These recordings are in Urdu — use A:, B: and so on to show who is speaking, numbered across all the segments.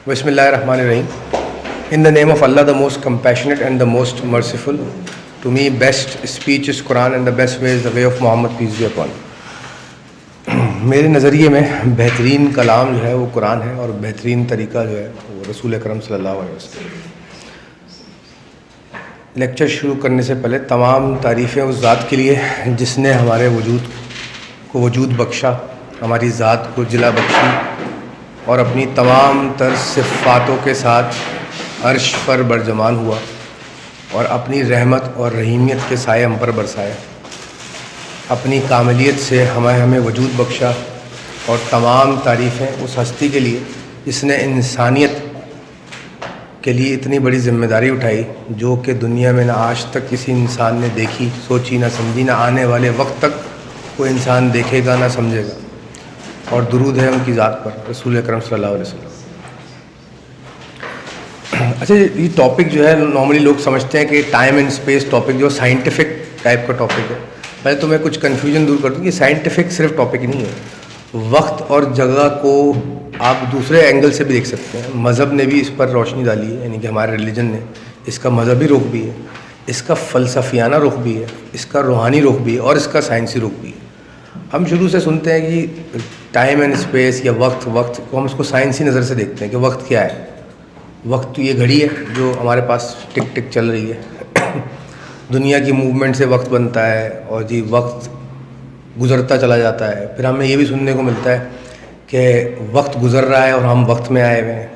A: Bismillahir Rahmanir Rahim. In the name of Allah, the most compassionate and the most merciful. To me, best speech is Quran and the best way is the way of Muhammad, peace be upon him. میرے نظریے میں بہترین کلام جو ہے وہ قرآن ہے اور بہترین طریقہ جو ہے وہ رسول اکرم صلی اللہ علیہ وسلم. لیکچر شروع کرنے سے پہلے تمام تعریفیں اس ذات کے لیے جس نے ہمارے وجود کو وجود بخشا، ہماری ذات کو جلا بخشی اور اپنی تمام تر صفاتوں کے ساتھ عرش پر برجمان ہوا اور اپنی رحمت اور رحیمیت کے سائے ہم پر برسائے. اپنی کاملیت سے ہمیں وجود بخشا اور تمام تعریفیں اس ہستی کے لیے جس نے انسانیت کے لیے اتنی بڑی ذمہ داری اٹھائی جو کہ دنیا میں نہ آج تک کسی انسان نے دیکھی، سوچی، نہ سمجھی، نہ آنے والے وقت تک کوئی انسان دیکھے گا نہ سمجھے گا. اور درود ہے ان کی ذات پر، رسول اکرم صلی اللہ علیہ وسلم. اچھا، یہ ٹاپک جو ہے نارملی لوگ سمجھتے ہیں کہ ٹائم اینڈ اسپیس ٹاپک جو سائنٹیفک ٹائپ کا ٹاپک ہے. پہلے تو میں کچھ کنفیوژن دور کر دوں کہ سائنٹیفک صرف ٹاپک نہیں ہے، وقت اور جگہ کو آپ دوسرے اینگل سے بھی دیکھ سکتے ہیں. مذہب نے بھی اس پر روشنی ڈالی ہے، یعنی کہ ہمارے ریلیجن نے اس کا مذہبی رخ بھی ہے، اس کا فلسفیانہ رخ بھی ہے، اس کا روحانی رخ بھی ہے اور اس کا سائنسی رخ بھی ہے. ہم شروع سے سنتے ہیں کہ ٹائم اینڈ اسپیس یا وقت کو ہم اس کو سائنسی نظر سے دیکھتے ہیں کہ وقت کیا ہے. وقت تو یہ گھڑی ہے جو ہمارے پاس ٹک ٹک چل رہی ہے. دنیا کی موومنٹ سے وقت بنتا ہے اور جی وقت گزرتا چلا جاتا ہے. پھر ہمیں یہ بھی سننے کو ملتا ہے کہ وقت گزر رہا ہے اور ہم وقت میں آئے ہوئے ہیں.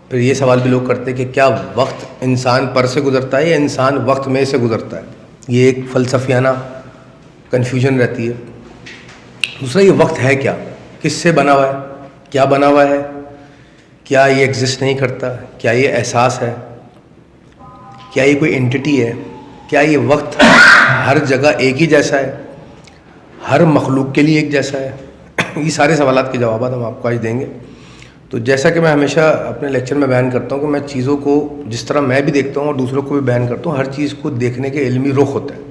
A: پھر یہ سوال بھی لوگ کرتے ہیں کہ کیا وقت انسان پر سے گزرتا ہے یا انسان وقت میں سے گزرتا ہے. یہ ایک فلسفیانہ کنفیوژن رہتی ہے. دوسرا، یہ وقت ہے کیا، کس سے بنا ہوا ہے، کیا بنا ہوا ہے، کیا یہ ایگزسٹ نہیں کرتا، کیا یہ احساس ہے، کیا یہ کوئی انٹیٹی ہے، کیا یہ وقت ہر جگہ ایک ہی جیسا ہے، ہر مخلوق کے لیے ایک جیسا ہے. یہ سارے سوالات کے جوابات ہم آپ کو آج دیں گے. تو جیسا کہ میں ہمیشہ اپنے لیکچر میں بیان کرتا ہوں کہ میں چیزوں کو جس طرح میں بھی دیکھتا ہوں اور دوسروں کو بھی بیان کرتا ہوں، ہر چیز کو دیکھنے کے علمی رخ ہوتا ہے.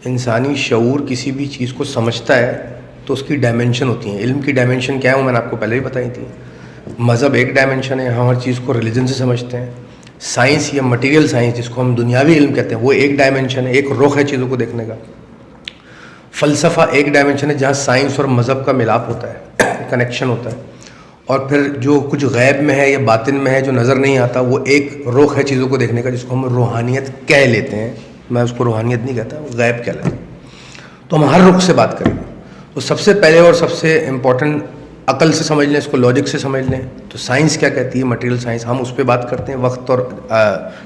A: انسانی شعور کسی بھی چیز کو سمجھتا ہے تو اس کی ڈائمنشن ہوتی ہیں. علم کی ڈائمنشن کیا ہے وہ میں نے آپ کو پہلے بھی بتائی تھی. مذہب ایک ڈائمنشن ہے، ہم ہر چیز کو ریلیجن سے سمجھتے ہیں. سائنس یا مٹیریل سائنس جس کو ہم دنیاوی علم کہتے ہیں وہ ایک ڈائمنشن ہے، ایک رخ ہے چیزوں کو دیکھنے کا. فلسفہ ایک ڈائمنشن ہے جہاں سائنس اور مذہب کا ملاپ ہوتا ہے، کنیکشن ہوتا ہے. اور پھر جو کچھ غیب میں ہے یا باطن میں ہے جو نظر نہیں آتا وہ ایک رخ ہے چیزوں کو دیکھنے کا جس کو ہم روحانیت کہہ لیتے ہیں. میں اس کو روحانیت نہیں کہتا، وہ غیب کہلاتا ہے. تو ہم ہر رخ سے بات کریں گے. تو سب سے پہلے اور سب سے امپورٹنٹ عقل سے سمجھ لیں، اس کو لاجک سے سمجھ لیں. تو سائنس کیا کہتی ہے، مٹیریل سائنس، ہم اس پہ بات کرتے ہیں. وقت اور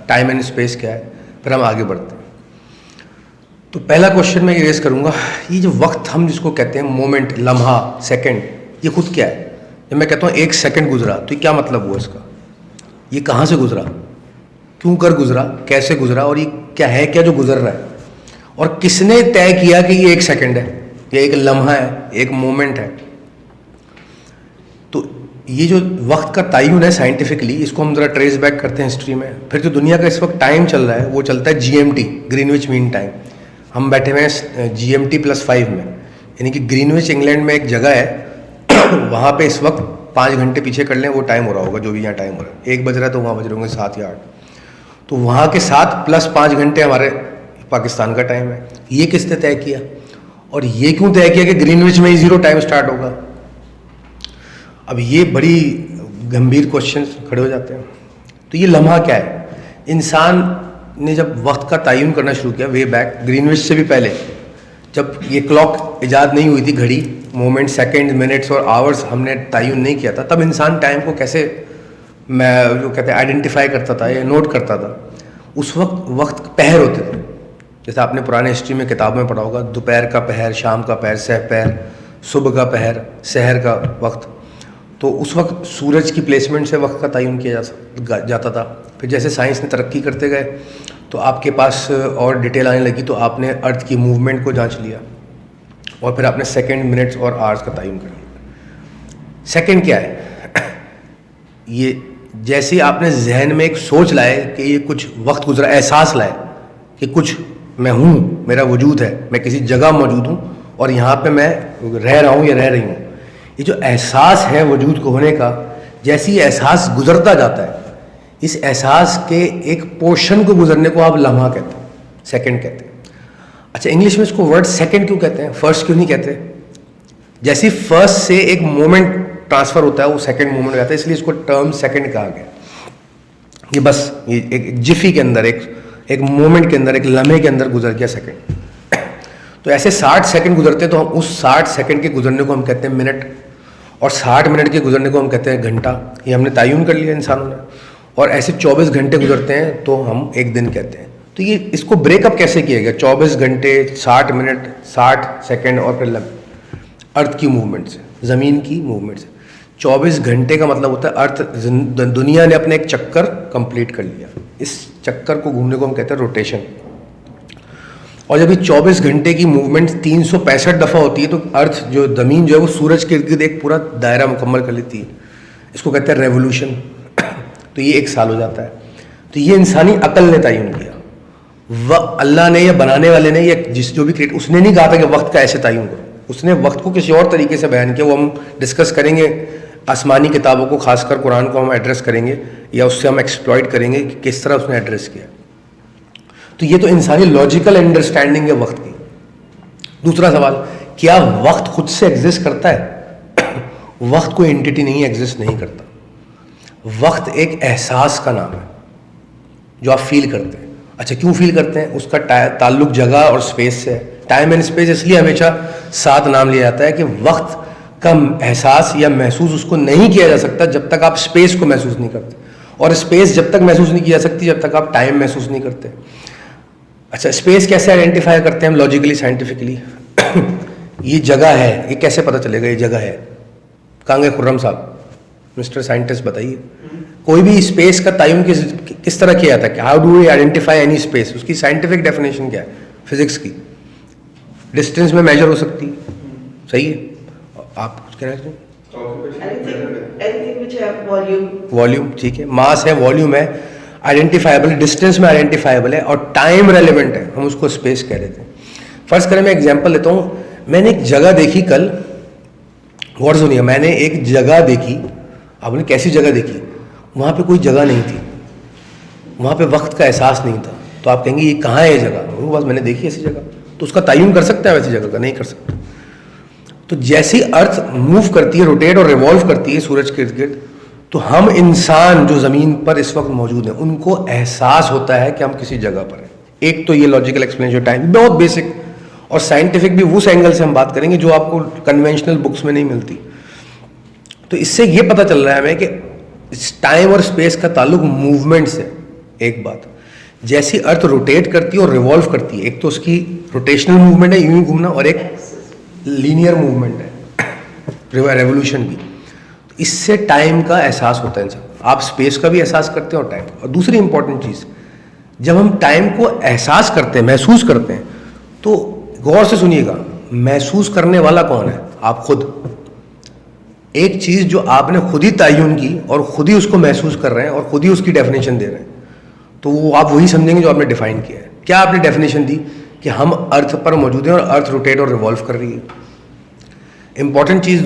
A: ٹائم اینڈ اسپیس کیا ہے، پھر ہم آگے بڑھتے ہیں. تو پہلا کوشچن میں یہ ریز کروں گا، یہ جو وقت ہم جس کو کہتے ہیں مومنٹ، لمحہ، سیکنڈ، یہ خود کیا ہے؟ جب میں کہتا ہوں ایک سیکنڈ گزرا تو یہ کیا مطلب ہوا اس کا؟ یہ کہاں سے گزرا، کیوں کر گزرا، کیسے گزرا، اور یہ کیا ہے کیا جو گزر رہا ہے، اور کس نے طے کیا کہ یہ ایک سیکنڈ ہے، یہ ایک لمحہ ہے، ایک مومنٹ ہے. تو یہ جو وقت کا تعین ہے سائنٹیفکلی، اس کو ہم ذرا ٹریس بیک کرتے ہیں ہسٹری میں. پھر جو دنیا کا اس وقت ٹائم چل رہا ہے وہ چلتا ہے GMT، گرین وچ مین ٹائم. ہم بیٹھے ہوئے ہیں GMT+5 میں، یعنی کہ گرین وچ انگلینڈ میں ایک جگہ ہے وہاں پہ اس وقت 5 گھنٹے پیچھے کر لیں وہ ٹائم ہو رہا ہوگا جو بھی یہاں ٹائم ہو رہا ہے. 1 بج رہا ہے تو وہاں بج رہے ہوں گے 7 یا 8. تو وہاں کے 7 + 5 گھنٹے ہمارے پاکستان کا ٹائم ہے. یہ کس نے طے کیا، اور یہ کیوں طے کیا کہ گرین وچ میں ہی 0 ٹائم سٹارٹ ہوگا؟ اب یہ بڑی گمبھیر کوشچن کھڑے ہو جاتے ہیں. تو یہ لمحہ کیا ہے؟ انسان نے جب وقت کا تعین کرنا شروع کیا وے بیک، گرین وچ سے بھی پہلے، جب یہ کلاک ایجاد نہیں ہوئی تھی، گھڑی، مومنٹ، سیکنڈ، منٹس اور آورس ہم نے تعین نہیں کیا تھا، تب انسان ٹائم کو کیسے جو کہتے ہیں آئیڈینٹیفائی کرتا تھا یا نوٹ کرتا تھا؟ اس وقت پہر ہوتے تھے. جیسے آپ نے پرانے ہسٹری میں کتاب میں پڑھا ہوگا، دوپہر کا پہر، شام کا پہر، سہ پہر، صبح کا پہر، سحر کا وقت. تو اس وقت سورج کی پلیسمنٹ سے وقت کا تعین کیا جاتا تھا. پھر جیسے سائنس نے ترقی کرتے گئے تو آپ کے پاس اور ڈیٹیل آنے لگی، تو آپ نے ارتھ کی موومنٹ کو جانچ لیا اور پھر آپ نے سیکنڈ، منٹس اور آورس کا تعین کر لیا. سیکنڈ کیا ہے؟ یہ جیسے آپ نے ذہن میں ایک سوچ لائے کہ یہ کچھ وقت گزرا، احساس لائے کہ کچھ میں ہوں، میرا وجود ہے، میں کسی جگہ موجود ہوں اور یہاں پہ میں رہ رہا ہوں یا رہ رہی ہوں. یہ جو احساس ہے وجود کو ہونے کا، جیسے یہ احساس گزرتا جاتا ہے, اس احساس کے ایک پورشن کو گزرنے کو آپ لمحہ کہتے ہیں, سیکنڈ کہتے ہیں. اچھا انگلش میں اس کو ورڈ سیکنڈ کیوں کہتے ہیں, فرسٹ کیوں نہیں کہتے؟ جیسے فرسٹ سے ایک مومنٹ ٹرانسفر ہوتا ہے وہ سیکنڈ مومنٹ ہو جاتا ہے, اس لیے اس کو ٹرم سیکنڈ کہا گیا. یہ بس یہ ایک جفی کے اندر, ایک مومنٹ کے اندر, ایک لمحے کے اندر گزر گیا سیکنڈ. تو ایسے 60 سیکنڈ گزرتے ہیں, تو ہم اس 60 سیکنڈ کے گزرنے کو ہم کہتے ہیں منٹ, اور 60 منٹ کے گزرنے کو ہم کہتے ہیں گھنٹہ. یہ ہم نے تعین کر لیا انسانوں نے. اور ایسے 24 گھنٹے گزرتے ہیں تو ہم ایک دن کہتے ہیں. تو یہ اس کو بریک اپ کیسے کیا گیا؟ 24 گھنٹے, 60 منٹ, 60 سیکنڈ اور پھر ارتھ کی موومنٹ سے, زمین کی موومنٹ سے. 24 گھنٹے کا مطلب ہوتا ہے ارتھ, دنیا نے اپنے ایک چکر کمپلیٹ کر لیا. اس چکر کو گھومنے کو ہم کہتے ہیں روٹیشن. اور جب یہ 24 گھنٹے کی موومنٹ 365 دفعہ ہوتی ہے تو ارتھ جو زمین جو ہے وہ سورج کے ارد گرد ایک پورا دائرہ مکمل کر لیتی ہے. اس کو کہتے ہیں ریولیوشن. تو یہ 1 سال ہو جاتا ہے. تو یہ انسانی عقل نے تعین کیا. اللہ نے یا بنانے والے نے یا جو بھی کریٹ, اس نے نہیں کہا تھا کہ وقت کا ایسے تعین کرو. اس نے وقت کو کسی اور طریقے سے بیان کیا. وہ ہم ڈسکس کریں گے, آسمانی کتابوں کو خاص کر قرآن کو ہم ایڈریس کریں گے, یا اس سے ہم ایکسپلائٹ کریں گے کہ کس طرح اس نے ایڈریس کیا. تو یہ تو انسانی لاجیکل انڈرسٹینڈنگ ہے وقت کی. دوسرا سوال, کیا وقت خود سے ایگزسٹ کرتا ہے؟ وقت کوئی انٹیٹی نہیں, ایگزسٹ نہیں کرتا. وقت ایک احساس کا نام ہے جو آپ فیل کرتے ہیں. اچھا کیوں فیل کرتے ہیں؟ اس کا تعلق جگہ اور اسپیس سے ہے. ٹائم اینڈ اسپیس اس لیے ہمیشہ ساتھ نام لیا جاتا ہے کہ وقت کا احساس یا محسوس اس کو نہیں کیا جا سکتا جب تک آپ اسپیس کو محسوس نہیں کرتے, اور اسپیس جب تک محسوس نہیں کی جا سکتی جب تک آپ ٹائم محسوس نہیں کرتے. اچھا اسپیس کیسے آئیڈینٹیفائی کرتے ہیں ہم لاجیکلی, سائنٹیفکلی؟ یہ جگہ ہے, یہ کیسے پتہ چلے گا یہ جگہ ہے؟ کہاں گئے خرم صاحب, مسٹر سائنٹسٹ بتائیے. کوئی بھی اسپیس کا تعین کس طرح کیا جاتا ہے کہ how do we identify any space? اس کی سائنٹیفک ڈیفینیشن کیا ہے فزکس کی؟ ڈسٹینس میں میجر ہو سکتی ہے, صحیح ہے. آپ کچھ کہنا چاہیں؟ والیوم, ٹھیک ہے. ماس ہے, والیوم ہے, آئیڈینٹیفائبل, ڈسٹینس میں آئیڈینٹیفائبل ہے, اور ٹائم ریلیونٹ ہے, ہم اس کو اسپیس کہہ لیتے ہیں. فرض کریں میں ایگزامپل لیتا ہوں. میں نے ایک جگہ دیکھی کل, غور سنیے, میں نے ایک جگہ دیکھی. آپ نے کیسی جگہ دیکھی؟ وہاں پہ کوئی جگہ نہیں تھی, وہاں پہ وقت کا احساس نہیں تھا. تو آپ کہیں گے یہ کہاں ہے یہ جگہ؟ وہ بس میں نے دیکھی ایسی جگہ. تو اس کا تعین کر سکتے ہیں ویسی جگہ کا؟ نہیں کر سکتے. تو جیسی ارتھ موو کرتی ہے, روٹیٹ اور ریوالو کرتی ہے سورج کے ارد گرد, تو ہم انسان جو زمین پر اس وقت موجود ہیں ان کو احساس ہوتا ہے کہ ہم کسی جگہ پر ہیں. ایک تو یہ لاجیکل ایکسپلینیشن, ٹائم بہت بیسک, اور سائنٹیفک بھی اس اینگل سے ہم بات کریں گے جو آپ کو کنونشنل بکس میں نہیں ملتی. تو اس سے یہ پتہ چل رہا ہے ہمیں کہ ٹائم اور اسپیس کا تعلق موومنٹ سے. ایک بات, جیسی ارتھ روٹیٹ کرتی ہے اور ریوالو کرتی ہے, ایک تو اس کی روٹیشنل موومنٹ ہے, یوں ہی گھومنا, اور ایک لینئر موومنٹ ہے, ریولیوشن بھی. اس سے ٹائم کا احساس ہوتا ہے انسان. آپ اسپیس کا بھی احساس کرتے ہیں اور ٹائم. اور دوسری امپورٹنٹ چیز, جب ہم ٹائم کو احساس کرتے ہیں, محسوس کرتے ہیں, تو غور سے سنیے گا, محسوس کرنے والا کون ہے؟ آپ خود. ایک چیز جو آپ نے خود ہی تعین کی اور خود ہی اس کو محسوس کر رہے ہیں اور خود ہی اس کی ڈیفینیشن دے رہے ہیں, تو وہ آپ وہی سمجھیں گے جو آپ نے ڈیفائن کیا ہے. کیا آپ نے ڈیفینیشن دی؟ کہ ہم ارتھ پر موجود ہیں اور ارتھ روٹیٹ اور ریوالو کر رہی ہے. امپورٹنٹ چیز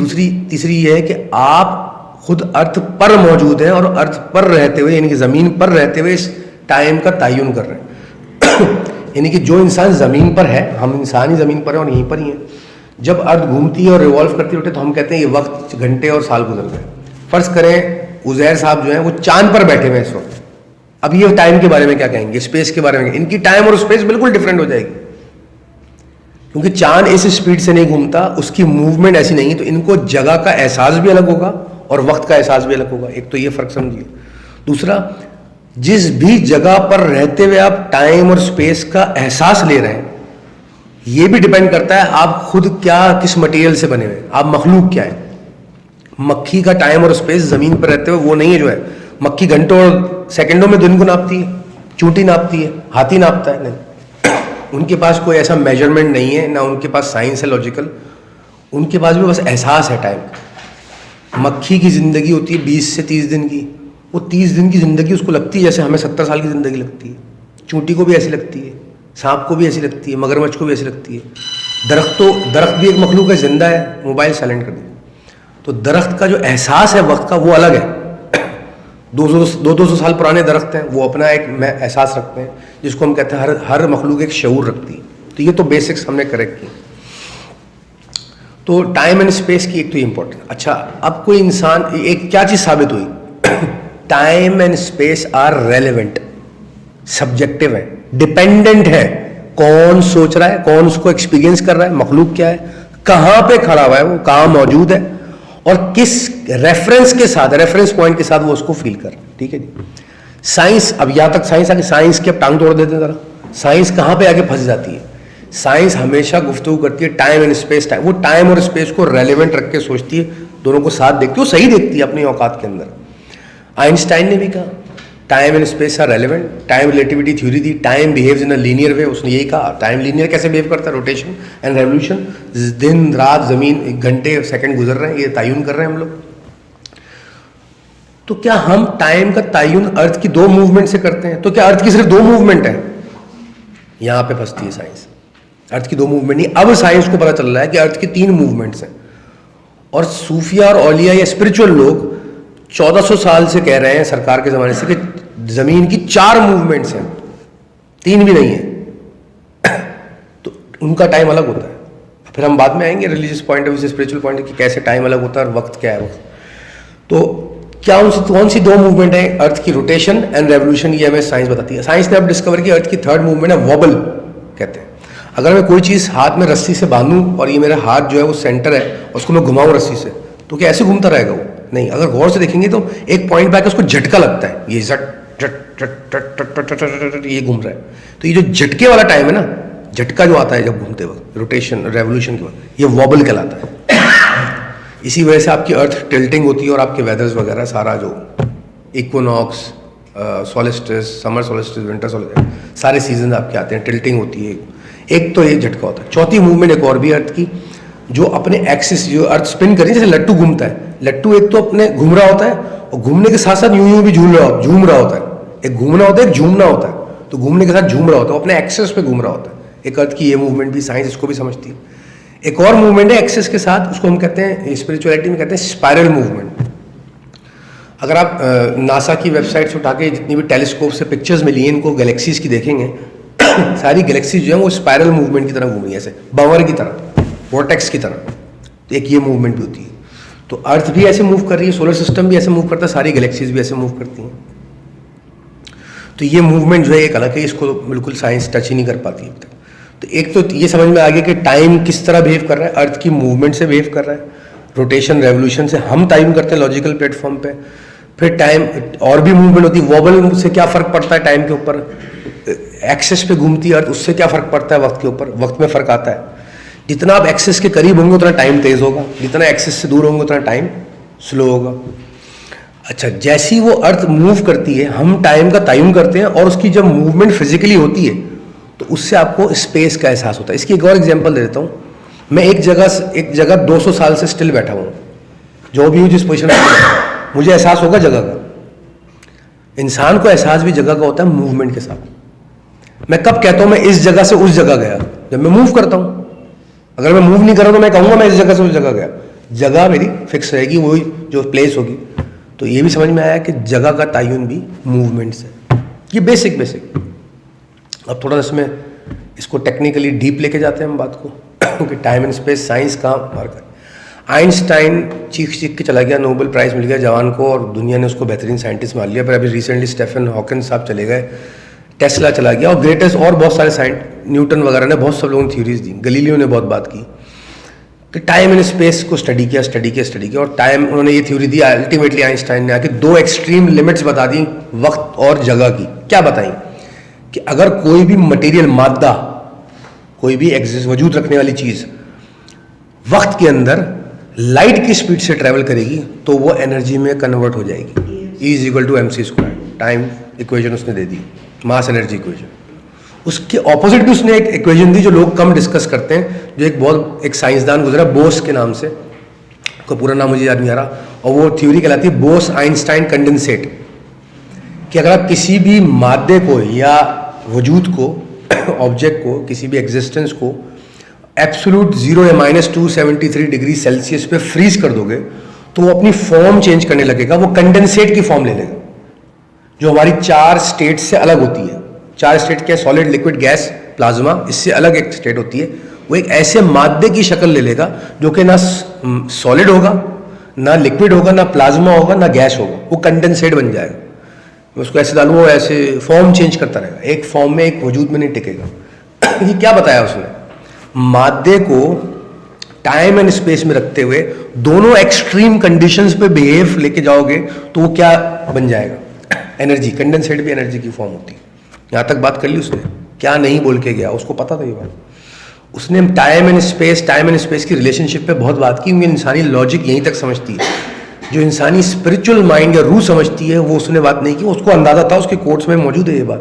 A: تیسری یہ ہے کہ آپ خود ارتھ پر موجود ہیں اور ارتھ پر رہتے ہوئے, یعنی کہ زمین پر رہتے ہوئے, اس ٹائم کا تعین کر رہے ہیں. یعنی کہ جو انسان زمین پر ہے, ہم انسان ہی زمین پر ہیں اور یہیں پر ہی ہیں, جب ارتھ گھومتی ہے اور ریوالو کرتی ہے تو ہم کہتے ہیں یہ وقت, گھنٹے اور سال گزر گئے. فرض کریں عزیر صاحب جو ہیں وہ چاند پر بیٹھے ہوئے اس وقت. اب یہ ٹائم کے بارے میں کیا کہیں گے, اسپیس کے بارے میں؟ ان کی ٹائم اور اسپیس بالکل ڈفرینٹ ہو جائے گی, کیونکہ چاند اس اسپیڈ سے نہیں گھومتا, اس کی موومنٹ ایسی نہیں ہے. تو ان کو جگہ کا احساس بھی الگ ہوگا اور وقت کا احساس بھی الگ ہوگا. ایک تو یہ فرق سمجھیے. دوسرا, جس بھی جگہ پر رہتے ہوئے آپ ٹائم اور اسپیس کا احساس لے رہے ہیں, یہ بھی ڈپینڈ کرتا ہے آپ خود کیا, کس مٹیریل سے بنے ہوئے, آپ مخلوق کیا ہے. مکھی کا ٹائم اور اسپیس زمین پر رہتے ہوئے وہ نہیں ہے جو ہے. مکھی گھنٹوں اور سیکنڈوں میں دن کو ناپتی ہے, چونٹی ناپتی ہے, ہاتھی ناپتا ہے, نہیں. ان کے پاس کوئی ایسا میجرمنٹ نہیں ہے, نہ ان کے پاس سائنس ہے لاجیکل. ان کے پاس بھی بس احساس ہے ٹائم. مکھی کی زندگی ہوتی ہے 20 سے 30 دن کی. وہ 30 دن کی زندگی اس کو لگتی ہے جیسے ہمیں 70 سال کی زندگی لگتی ہے. چونٹی کو بھی ایسی لگتی ہے, سانپ کو بھی ایسی لگتی ہے, مگرمچھ کو بھی ایسی لگتی ہے. درخت بھی ایک مخلوق ہے, زندہ ہے, موبائل سائلنٹ کر دیا. تو درخت کا جو احساس ہے وقت کا وہ الگ ہے. دو سو سال پرانے درخت ہیں, وہ اپنا ایک احساس رکھتے ہیں جس کو ہم کہتے ہیں ہر مخلوق ایک شعور رکھتی ہے. تو یہ تو بیسکس ہم نے کریکٹ کی. تو ٹائم اینڈ اسپیس کی ایک تو امپورٹنٹ. اچھا, اب کوئی انسان ایک کیا چیز ثابت ہوئی, time and space are relevant, subjective ہے, ڈپینڈنٹ ہے. کون سوچ رہا ہے, کون اس کو ایکسپیرینس کر رہا ہے, مخلوق کیا ہے, کہاں پہ کھڑا ہوا ہے, وہ کہاں موجود ہے, اور کس ریفرنس کے ساتھ, ریفرنس پوائنٹ کے ساتھ وہ اس کو فیل کر رہا ہے. ٹھیک ہے جی. سائنس, اب یہاں تک سائنس آگے, سائنس کی اب ٹانگ توڑ دیتے ہیں ذرا. سائنس کہاں پہ آگے پھنس جاتی ہے؟ سائنس ہمیشہ گفتگو کرتی ہے ٹائم اینڈ اسپیس. وہ ٹائم اور اسپیس کو ریلیونٹ رکھ کے سوچتی ہے, دونوں کو ساتھ دیکھتی ہے, وہ صحیح دیکھتی ہے اپنی اوقات کے اندر. آئنسٹائن نے بھی کہا time and space are relevant. Time relativity theory دی, time behaves in a linear way. اس نے یہی کہا ٹائم لینئر کیسے بیہیو کرتا ہے, روٹیشن اینڈ ریولیوشن, دن رات زمین گھنٹے سیکنڈ گزر رہے ہیں, یہ تعین کر رہے ہیں ہم لوگ. تو کیا ہم ٹائم کا تعین ارتھ کی 2 موومنٹ سے کرتے ہیں؟ تو کیا ارتھ کی صرف 2 موومنٹ ہیں؟ یہاں پہ پھنستی ہے سائنس. ارتھ کی 2 موومنٹ نہیں, اب سائنس کو پتا چل رہا ہے کہ ارتھ کی 3 موومنٹس ہیں. اور صوفیہ اور اولیاء یا اسپرچل لوگ 1400 سال سے کہہ رہے ہیں سرکار کے زمانے سے کہ زمین کی 4 موومنٹس ہیں, 3 بھی نہیں ہیں. تو ان کا ٹائم الگ ہوتا ہے. پھر ہم بعد میں آئیں گے ریلیجیس پوائنٹ آف ویو سے, اسپرچل پوائنٹ کہ کیسے ٹائم الگ ہوتا ہے اور وقت کیا ہے وقت. تو کیا کون سی 2 موومنٹ ہیں ارتھ کی؟ Rotation and revolution. یہ ہمیں سائنس بتاتی ہے. سائنس نے اب ڈسکور کی ارتھ کی 3rd موومنٹ ہے وابل کہتے ہیں. اگر میں کوئی چیز ہاتھ میں رسی سے باندھوں اور یہ میرا ہاتھ جو ہے وہ سینٹر ہے, اور اس کو میں گھماؤں رسی سے, تو کیا ایسے گھومتا رہے گا وہ؟ نہیں. اگر غور سے دیکھیں گے تو ایک پوائنٹ پہ آ کے اس کو جھٹکا لگتا ہے, یہ زٹ جٹ جٹ یہ گھوم رہا ہے. تو یہ جو جھٹکے والا ٹائم ہے نا, جھٹکا جو آتا ہے جب گھومتے وقت روٹیشن ریولیوشن کے وقت, یہ وابل کہلاتا ہے. اسی وجہ سے آپ کی ارتھ ٹلٹنگ ہوتی ہے, اور آپ کے ویدرز وغیرہ سارا جو ایکوناکس, سولسٹس, سمر سولسٹس, ونٹر سولسٹس, سارے سیزن آپ کے آتے ہیں, ٹلٹنگ ہوتی ہے. ایک تو یہ جھٹکا ہوتا ہے. 4تھی موومنٹ ایک اور بھی ارتھ کی, جو اپنے ایکسس, جو ارتھ اسپن کر رہی ہے, جیسے لٹو گھومتا ہے. لٹو ایک تو اپنے گھوم رہا ہوتا ہے, اور گھومنے کے ساتھ ساتھ یوں بھی جھوم رہا ہوتا ہے. ایک گھومنا ہوتا ہے, ایک جھومنا ہوتا ہے. تو گھومنے کے ساتھ جھوم رہا ہوتا ہے, وہ اپنے ایکسس پہ گھوم رہا ہوتا ہے. ایک ارتھ کی یہ موومنٹ بھی سائنس اس کو بھی سمجھتی ہے. ایک اور موومنٹ ہے ایکسس کے ساتھ, اس کو ہم کہتے ہیں, اسپرچولیٹی میں کہتے ہیں اسپائرل موومنٹ. اگر آپ ناسا کی ویب سائٹ سے اٹھا کے جتنی بھی ٹیلیسکوپ سے پکچرز ملی ہیں ان کو گلیکسیز کی دیکھیں گے, ساری گلیکسیز جو ہیں وہ اسپائرل موومنٹ کی طرح گھوم رہی ہیں, ایسے باور کی طرح, وورٹیکس کی طرح. ایک یہ موومنٹ بھی ہوتی ہے. تو ارتھ بھی ایسے موو کر رہی ہے, سولر سسٹم بھی ایسے موو کرتا ہے, ساری گلیکسیز بھی ایسے موو کرتی ہیں. تو یہ موومنٹ جو ہے ایک الگ ہے, اس کو بالکل سائنس ٹچ ہی نہیں کر پاتی اب تک. تو ایک تو یہ سمجھ میں آ گیا کہ ٹائم کس طرح بہیو کر رہا ہے, ارتھ کی موومنٹ سے بہیو کر رہا ہے, روٹیشن ریولیوشن سے ہم تعین کرتے ہیں لاجیکل پلیٹ فارم پہ. پھر ٹائم اور بھی موومنٹ ہوتی ہے. وابل سے کیا فرق پڑتا ہے ٹائم کے اوپر, ایکسس پہ گھومتی ہے ارتھ, اس سے کیا فرق پڑتا ہے وقت کے اوپر, وقت میں فرق آتا ہے. جتنا آپ ایکسس کے قریب ہوں گے اتنا ٹائم تیز ہوگا, جتنا ایکسس سے دور ہوں گے اتنا ٹائم سلو ہوگا. اچھا, جیسی وہ ارتھ موو کرتی ہے ہم ٹائم کا تعین کرتے ہیں, اور اس کی جب موومنٹ فزیکلی ہوتی ہے تو اس سے آپ کو اسپیس کا احساس ہوتا ہے. اس کی ایک اور ایگزامپل دے دیتا ہوں. میں ایک جگہ 200 سال سے اسٹل بیٹھا ہوں, جو بھی ہوں جس پوزیشن میں, مجھے احساس ہوگا جگہ کا. انسان کو احساس بھی جگہ کا ہوتا ہے موومنٹ کے ساتھ. میں کب کہتا ہوں میں اس جگہ سے اس جگہ گیا؟ جب میں موو کرتا ہوں. اگر میں موو نہیں کر رہا تو میں کہوں گا میں اس جگہ سے اس جگہ گیا. جگہ میری فکس رہے گی, وہی جو پلیس ہوگی. تو یہ بھی سمجھ میں آیا کہ جگہ کا تعین بھی موومنٹ سے. یہ بیسک. اب تھوڑا اس میں اس کو ٹیکنیکلی ڈیپ لے کے جاتے ہیں ہم بات کو کہ ٹائم اینڈ اسپیس سائنس کہاں مار کر. آئنسٹائن چیخ کے چلا گیا, نوبل پرائز مل گیا جوان کو, اور دنیا نے اس کو بہترین سائنٹسٹ مان لیا. پھر ابھی ریسنٹلی اسٹیفن ہاکنگ صاحب چلے گئے, ٹیسلا چلا گیا, اور گریٹسٹ اور بہت سارے نیوٹن وغیرہ نے, بہت سب لوگوں نے تھیوریز دی. گلیلیو نے بہت بات کی کہ ٹائم اینڈ اسپیس کو اسٹڈی کیا, اور ٹائم انہوں نے یہ تھیوری دی. الٹیمیٹلی آئنسٹائن نے آ کے 2 ایکسٹریم لمٹس بتا دیں وقت اور جگہ کی. کیا بتائیں؟ کہ اگر کوئی بھی مٹیریل, مادہ, کوئی بھی وجود رکھنے والی چیز وقت کے اندر لائٹ کی اسپیڈ سے ٹریول کرے گی تو وہ انرجی میں کنورٹ ہو جائے گی. E=mc². ٹائم ایکویشن اس نے دے دی, ماس انرجی ایکویشن. اس کے اپوزٹ بھی اس نے ایک ایکویشن دی جو لوگ کم ڈسکس کرتے ہیں, جو ایک سائنسدان گزرا بوس کے نام سے, کا پورا نام مجھے یاد نہیں آ رہا, اور وہ تھیوری کہلاتی ہے بوس آئنسٹائن کنڈنسیٹ. کہ اگر آپ کسی بھی مادے کو یا وجود کو, آبجیکٹ کو, کسی بھی ایگزسٹنس کو ایبسولوٹ 0 یا -273 ڈگری سیلسیس پہ فریز کر دو گے تو وہ اپنی فارم چینج کرنے لگے گا, وہ کنڈنسیٹ کی فارم لے لے گا. جو ہماری 4 اسٹیٹ سے الگ ہوتی ہے. 4 اسٹیٹ کیا ہے؟ Solid, liquid, gas, plasma. اس سے الگ ایک اسٹیٹ ہوتی ہے. وہ ایک ایسے مادے کی شکل لے لے گا جو کہ نہ سالڈ ہوگا، نہ لکوڈ ہوگا، نہ پلازما ہوگا، نہ گیس ہوگا. وہ کنڈنسیٹ بن جائے گا. میں اس کو ایسے ڈالوں، وہ ایسے فارم چینج کرتا رہے گا، ایک فارم میں، ایک وجود میں نہیں ٹکے گا. یہ کیا بتایا اس نے؟ مادے کو ٹائم اینڈ اسپیس میں رکھتے ہوئے دونوں ایکسٹریم کنڈیشنز پہ بیہیو لے کے جاؤ گے تو وہ کیا بن جائے گا؟ انرجی. کنڈنسیٹ بھی انرجی کی فارم ہوتی ہے. یہاں تک بات کر لی اس نے. کیا نہیں بول کے گیا، اس کو پتا تھا یہ بات. اس نے ٹائم اینڈ اسپیس کی ریلیشن شپ پہ بہت بات کی. کیونکہ انسانی لاجک یہیں تک سمجھتی ہے. جو انسانی اسپرچل مائنڈ یا روح سمجھتی ہے وہ اس نے بات نہیں کی. اس کو اندازہ تھا، اس کے کوٹس میں موجود ہے یہ بات.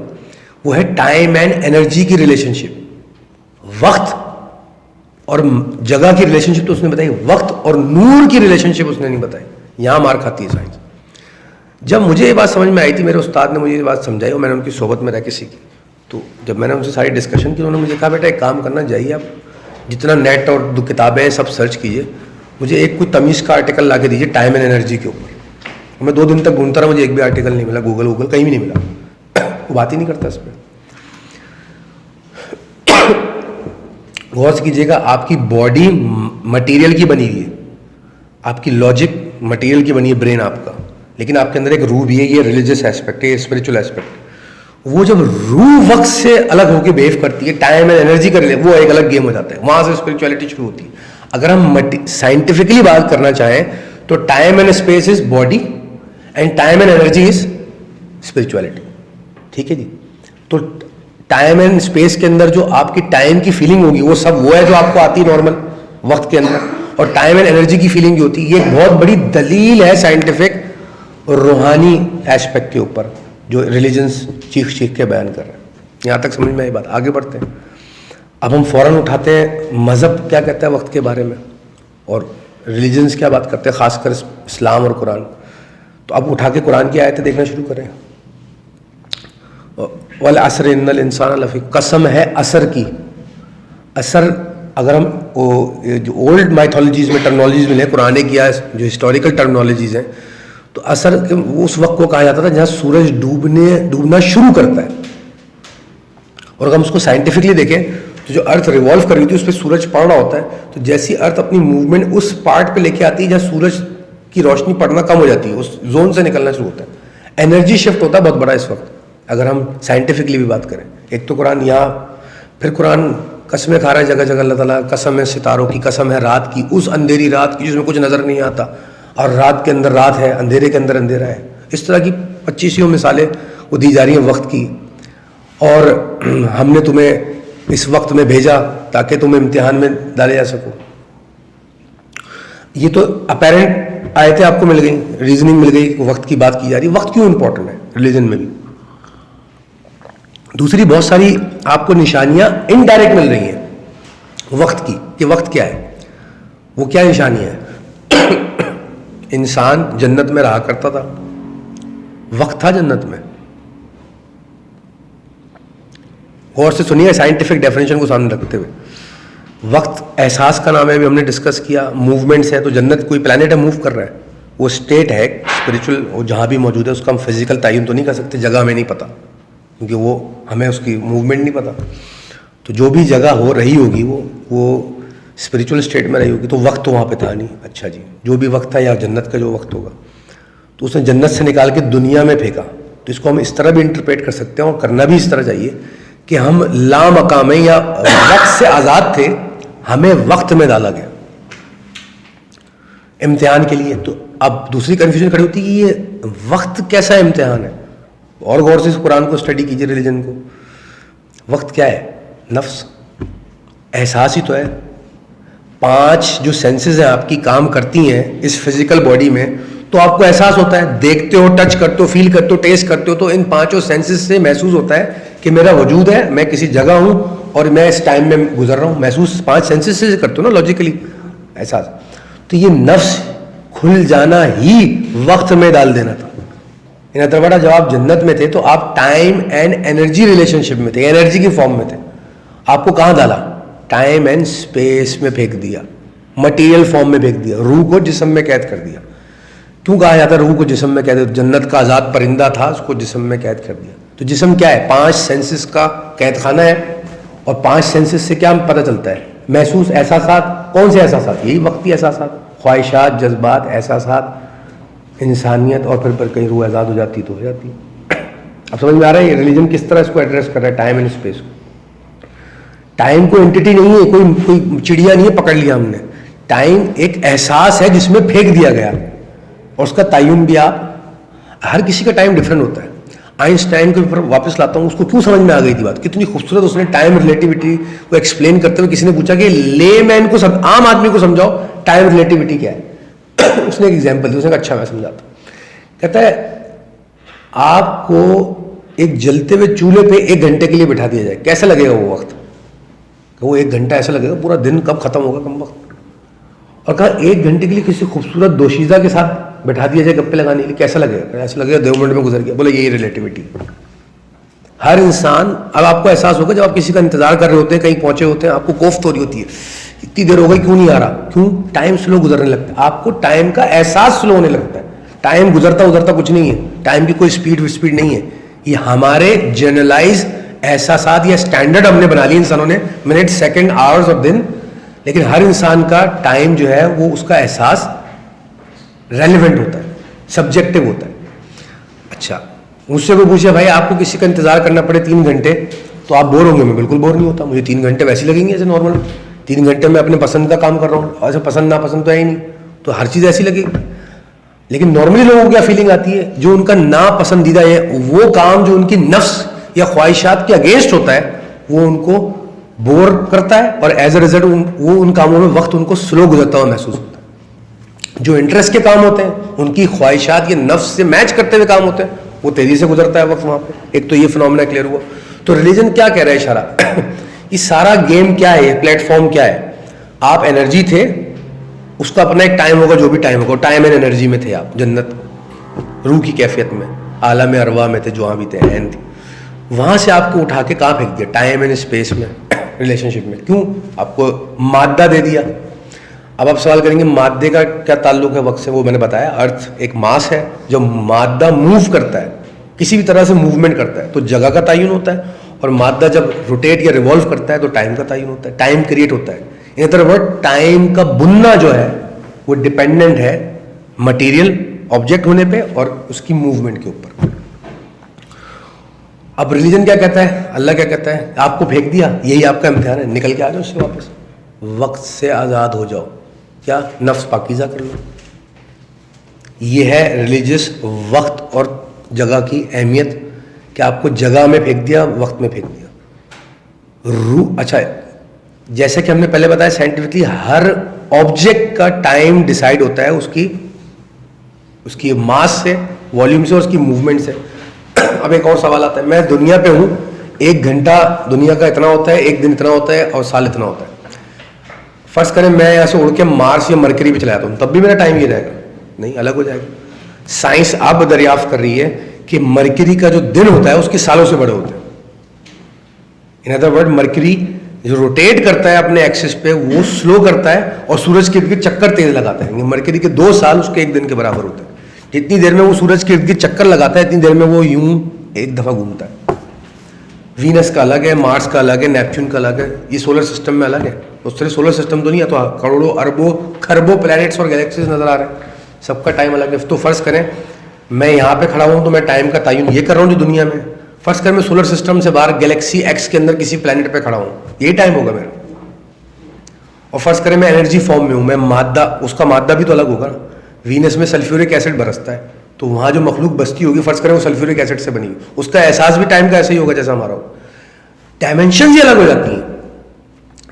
A: وہ ہے ٹائم اینڈ انرجی کی ریلیشن شپ. وقت اور جگہ کی ریلیشن شپ تو اس نے بتائی، وقت اور نور کی ریلیشن شپ اس نے نہیں بتائی. یہاں مار کھاتی ہے سائنس. جب مجھے یہ بات سمجھ میں آئی تھی، میرے استاد نے مجھے یہ بات سمجھائی اور میں نے ان کی صحبت میں رہ کے سیکھی. تو جب میں نے ان سے ساری ڈسکشن کی، انہوں نے مجھے کہا بیٹا ایک کام کرنا چاہیے، آپ جتنا نیٹ اور کتابیں ہیں سب سرچ کیجئے، مجھے ایک کوئی تمیز کا آرٹیکل لا کے دیجیے ٹائم اینڈ انرجی کے اوپر. میں 2 دن تک ڈھونڈتا رہا، مجھے ایک بھی آرٹیکل نہیں ملا. گوگل کہیں بھی نہیں ملا. وہ بات ہی نہیں کرتا اس پہ. غور سے کیجیے گا، آپ کی باڈی مٹیریل کی بنی ہوئی ہے، آپ کی لاجک مٹیریل کی بنی ہے، برین آپ کا. لیکن آپ کے اندر ایک روح بھی ہے. یہ ریلیجیس ایسپیکٹ ہے، یہ اسپرچل ایسپیکٹ. وہ جب روح وقت سے الگ ہو کے بیہیو کرتی ہے، ٹائم اینڈ انرجی کا وہ ایک الگ گیم ہو جاتا ہے. وہاں سے اسپرچولیٹی شروع ہوتی ہے. اگر ہم سائنٹیفکلی بات کرنا چاہیں تو time and space is body and time and energy is spirituality. ٹھیک ہے جی. تو ٹائم اینڈ اسپیس کے اندر جو آپ کی ٹائم کی فیلنگ ہوگی وہ سب وہ ہے جو آپ کو آتی ہے نارمل وقت کے اندر. اور ٹائم اینڈ انرجی کی فیلنگ جو ہوتی ہے، یہ ایک بہت بڑی دلیل ہے سائنٹیفک اور روحانی ایسپیکٹ کے اوپر جو ریلیجنس چیخ کے بیان کر رہے ہیں. یہاں تک سمجھ میں آئی بات. آگے بڑھتے ہیں. اب ہم فوراً اٹھاتے ہیں مذہب کیا کہتا ہے وقت کے بارے میں، اور ریلیجنس کیا بات کرتے ہیں، خاص کر اسلام اور قرآن. تو اب اٹھا کے قرآن کی آیتیں دیکھنا شروع کریں. والعصر ان الانسان لفی، قسم ہے عصر کی. عصر اگر ہم جو اولڈ مائتھولوجیز میں ٹرمنالوجیز میں قرآن کی یا جو ہسٹوریکل ٹرمنالوجیز ہیں، تو عصر اس وقت کو کہا جاتا تھا جہاں سورج ڈوبنا شروع کرتا ہے. اور اگر ہم اس کو سائنٹیفکلی دیکھیں تو جو ارتھ ریوالو کر رہی تھی اس پہ سورج پڑ رہا ہوتا ہے، تو جیسی ارتھ اپنی موومنٹ اس پارٹ پہ لے کے آتی ہے جہاں سورج کی روشنی پڑنا کم ہو جاتی ہے، اس زون سے نکلنا شروع ہوتا ہے. انرجی شفٹ ہوتا ہے بہت بڑا اس وقت اگر ہم سائنٹیفکلی بھی بات کریں. ایک تو قرآن یہاں، پھر قرآن قسمیں کھا رہا ہے جگہ جگہ. اللہ تعالیٰ قسم ہے ستاروں کی، قسم ہے رات کی، اس اندھیری رات کی جس میں کچھ نظر نہیں آتا، اور رات کے اندر رات ہے، اندھیرے کے اندر اندھیرا ہے. اس طرح کی 25 مثالیں وہ دی جا رہی ہیں وقت کی. اور ہم نے تمہیں اس وقت میں بھیجا تاکہ تم امتحان میں ڈالے جا سکو. یہ تو اپیرنٹ آیتیں آپ کو مل گئیں، ریزننگ مل گئی، وقت کی بات کی جا رہی ہے. وقت کیوں امپورٹنٹ ہے ریلیجن میں بھی؟ دوسری بہت ساری آپ کو نشانیاں انڈائریکٹ مل رہی ہیں وقت کی کہ وقت کیا ہے. وہ کیا نشانی ہے؟ انسان جنت میں رہا کرتا تھا، وقت تھا جنت میں. غور سے سنیے سائنٹیفک ڈیفینیشن کو سامنے رکھتے ہوئے. وقت احساس کا نام ہے، ابھی ہم نے ڈسکس کیا. موومنٹس ہے، تو جنت کوئی پلانٹ ہے موو کر رہا ہے، وہ اسٹیٹ ہے اسپرچل، وہ جہاں بھی موجود ہے. اس کا ہم فزیکل تعین تو نہیں کر سکتے، جگہ ہمیں نہیں پتہ کیونکہ وہ ہمیں اس کی موومنٹ نہیں پتہ. تو جو بھی جگہ ہو رہی ہوگی وہ اسپرچل اسٹیٹ میں رہی ہوگی. تو وقت تو وہاں پہ تھا نہیں. اچھا جی، جو بھی وقت تھا یا جنت کا جو وقت ہوگا تو اس نے جنت سے نکال کے دنیا میں پھینکا. تو اس کو ہم اس طرح بھی انٹرپریٹ کر سکتے ہیں، اور کرنا بھی اس طرح چاہیے کہ ہم لامقام یا وقت سے آزاد تھے، ہمیں وقت میں ڈالا گیا امتحان کے لیے. تو اب دوسری کنفیوژن کھڑی ہوتی ہے کہ یہ وقت کیسا امتحان ہے. اور غور سے اس قرآن کو اسٹڈی کیجیے، ریلیجن کو. وقت کیا ہے؟ نفس، احساس ہی تو ہے. 5 جو سینسز ہیں آپ کی کام کرتی ہیں اس فزیکل باڈی میں، تو آپ کو احساس ہوتا ہے، دیکھتے ہو، ٹچ کرتے ہو، فیل کرتے ہو، ٹیسٹ کرتے ہو. تو ان 5 سینسز سے محسوس ہوتا ہے کہ میرا وجود ہے، میں کسی جگہ ہوں اور میں اس ٹائم میں گزر رہا ہوں. محسوس 5 سینسز سے کرتے ہو نا لاجیکلی احساس. تو یہ نفس کھل جانا ہی وقت میں ڈال دینا تھا. ان اتنا بڑا جب آپ جنت میں تھے تو آپ ٹائم اینڈ انرجی ریلیشن شپ میں تھے، انرجی کی فارم میں تھے. آپ کو کہاں ڈالا؟ ٹائم اینڈ اسپیس میں پھینک دیا، مٹیریل فارم میں پھینک دیا، روح کو جسم میں قید کر دیا. کیوں کہا جاتا ہے روح کو جسم میں قید؟ جنت کا آزاد پرندہ تھا, اس کو جسم میں قید کر دیا. تو جسم کیا ہے؟ 5 سینسز کا قید خانہ ہے, اور 5 سینسز سے کیا پتہ چلتا ہے؟ محسوس احساسات. کون سے احساسات؟ یہی وقتی احساسات, خواہشات, جذبات, احساسات, انسانیت, اور پھر کہیں روح آزاد ہو جاتی تو ہو جاتی. اب سمجھ میں آ رہا ہے ریلیجن کس طرح اس کو ایڈریس کر رہا ہے, ٹائم اینڈ اسپیس کو. ٹائم کوئی انٹیٹی نہیں ہے, کوئی چڑیا نہیں ہے پکڑ لیا ہم نے. ٹائم ایک احساس ہے جس میں پھینک دیا گیا, اور اس کا تعین بھی آپ, ہر کسی کا ٹائم ڈفرینٹ ہوتا ہے. آئنسٹائن کو واپس لاتا ہوں, اس کو کیوں سمجھ میں آ گئی تھی بات, کتنی خوبصورت اس نے ٹائم ریلیٹیوٹی کو ایکسپلین کرتے ہوئے کسی نے پوچھا کہ لے مین کو, عام آدمی کو سمجھاؤ ٹائم ریلیٹیوٹی کیا ہے. اس نے ایک ایگزامپل دی, اس نے کہا اچھا میں سمجھاتا ہوں. کہتا ہے آپ کو ایک جلتے ہوئے چولہے پہ 1 گھنٹے کے لیے بٹھا دیا جائے, کیسا لگے گا وہ وقت؟ کہ وہ 1 گھنٹہ ایسا لگے گا پورا دن کب ختم ہوگا کم وقت. اور کہا 1 گھنٹے کے لیے کسی خوبصورت دوشیزہ کے ساتھ بٹھا دیا جائے گپے لگانے کے لیے, کیسا لگے گا؟ ایسا لگے گا 2 منٹ میں گزر گیا. بولے یہی ریلیٹیوٹی. ہر انسان, اب آپ کو احساس ہوگا جب آپ کسی کا انتظار کر رہے ہوتے ہیں, کہیں پہنچے ہوتے ہیں, آپ کو کوفت ہو رہی ہوتی ہے, اتنی دیر ہو گئی کیوں نہیں آ رہا, کیوں؟ ٹائم سلو گزرنے لگتا ہے. آپ کو ٹائم کا احساس سلو ہونے لگتا ہے. ٹائم گزرتا کچھ نہیں ہے, ٹائم کی کوئی اسپیڈ نہیں ہے. یہ ہمارے جنرلائز احساسات یا اسٹینڈرڈ ہم نے بنا لیے انسانوں نے, منٹ, سیکنڈ, آورز اور دن. لیکن ہر انسان کا ٹائم جو ہے وہ اس کا احساس ریلیونٹ ہوتا ہے, سبجیکٹو ہوتا ہے. اچھا, مجھ سے کوئی پوچھے بھائی آپ کو کسی کا انتظار کرنا پڑے 3 گھنٹے تو آپ بور ہوں گے؟ میں بالکل بور نہیں ہوتا. مجھے 3 گھنٹے ویسے لگیں گے جیسے نارمل. 3 گھنٹے میں اپنے پسند کا کام کر رہا ہوں, ایسے پسند ناپسند تو ہے ہی نہیں, تو ہر چیز ایسی لگے گی. لیکن نارملی لوگوں کو کیا فیلنگ آتی ہے؟ جو ان کا ناپسندیدہ ہے وہ کام جو ان کی نفس یا خواہشات کے اگینسٹ ہوتا ہے وہ ان کو بور کرتا ہے, اور ایز اے ریزلٹ وہ ان کاموں میں وقت ان کو سلو گزرتا ہوا محسوس ہوتا ہے. جو انٹرسٹ کے کام ہوتے ہیں, ان کی خواہشات یا نفس سے میچ کرتے ہوئے کام ہوتے ہیں, وہ تیزی سے گزرتا ہے وقت وہاں پہ. ایک تو یہ فنومینا کلیئر ہوا. تو ریلیجن کیا کہہ رہا ہے اشارہ, یہ سارا گیم کیا ہے, یہ پلیٹ فارم کیا ہے؟ آپ انرجی تھے, اس کا اپنا ایک ٹائم ہوگا, جو بھی ٹائم ہوگا, ٹائم اینڈ انرجی میں تھے آپ, جنت روح کی کیفیت میں, عالم ارواح میں تھے, جہاں بھی تھے, عین تھی. وہاں سے آپ کو اٹھا کے کہاں پھینک دیا؟ ٹائم اینڈ اسپیس میں, ریلیشن شپ میں. کیوں؟ آپ کو مادہ دے دیا. اب آپ سوال کریں گے مادے کا کیا تعلق ہے وقت سے؟ وہ میں نے بتایا, ارتھ ایک ماس ہے. جب مادہ موو کرتا ہے, کسی بھی طرح سے موومنٹ کرتا ہے, تو جگہ کا تعین ہوتا ہے, اور مادہ جب روٹیٹ یا ریوالو کرتا ہے تو ٹائم کا تعین ہوتا ہے, ٹائم کریٹ ہوتا ہے. ان ادر ورڈ, ٹائم کا بننا جو ہے وہ ڈپینڈنٹ ہے مٹیریل آبجیکٹ ہونے پہ اور اس کی موومنٹ کے اوپر. اب ریلیجن کیا کہتا ہے, اللہ کیا کہتا ہے؟ آپ کو پھینک دیا, یہی آپ کا امتحان ہے, نکل کے آ جاؤ اس سے واپس, وقت سے آزاد ہو جاؤ. کیا؟ نفس پاکیزہ کر لو. یہ ہے ریلیجس وقت اور جگہ کی اہمیت, کہ آپ کو جگہ میں پھینک دیا, وقت میں پھینک دیا. روح, اچھا جیسے کہ ہم نے پہلے بتایا سائنٹیفکلی ہر آبجیکٹ کا ٹائم ڈیسائیڈ ہوتا ہے اس کی ماس سے, والیوم سے, اور اس کی موومنٹ سے. اب ایک اور سوال آتا ہے, میں دنیا پہ ہوں, 1 گھنٹہ دنیا کا اتنا ہوتا ہے, 1 دن اتنا ہوتا ہے, اور سال اتنا ہوتا ہے. فرض کریں میں یہاں سے اڑ کے مارس یا مرکری پہ چلا جاتا ہوں, تب بھی میرا ٹائم یہ رہے گا؟ نہیں, الگ ہو جائے گا. سائنس اب دریافت کر رہی ہے کہ مرکری کا جو دن ہوتا ہے اس کے سالوں سے بڑے ہوتے ہیں. ان ادر ورڈ, مرکری جو روٹیٹ کرتا ہے اپنے ایکسس پہ وہ سلو کرتا ہے, اور سورج کے ارد گرد چکر تیز لگاتا ہے. مرکری کے 2 سال اس کے 1 دن کے برابر ہوتے ہیں. جتنی دیر میں وہ سورج کے ارد گرد چکر لگاتا ہے اتنی دیر میں وہ یوں ایک دفعہ گھومتا ہے. وینس کا الگ ہے, مارس کا الگ ہے, نیپچون کا الگ ہے, یہ سولر سسٹم میں الگ ہے. اس طرح سولر سسٹم تو نہیں ہے, تو کروڑوں اربوں خربوں پلانٹس اور گیلیکسیز نظر آ رہے ہیں, سب کا ٹائم الگ ہے. تو فرض کریں میں یہاں پہ کھڑا ہوں تو میں ٹائم کا تعین یہ کر رہا ہوں جو دنیا میں. فرض کریں میں سولر سسٹم سے باہر گیلیکسی ایکس کے اندر کسی پلانٹ پہ کھڑا ہوں, یہی ٹائم ہوگا میرا. اور فرض کریں میں انرجی فارم میں ہوں, میں مادہ, اس کا مادہ بھی تو الگ ہوگا نا. وینس میں سلفیورک ایسڈ برستا ہے, تو وہاں جو مخلوق بستی ہوگی فرض کریں وہ سلفیورک ایسڈ سے بنی ہوئی, اس کا احساس بھی ٹائم کا ایسا ہی ہوگا جیسا ہمارا ہو. ڈائمینشنز ہی الگ ہو جاتی ہیں.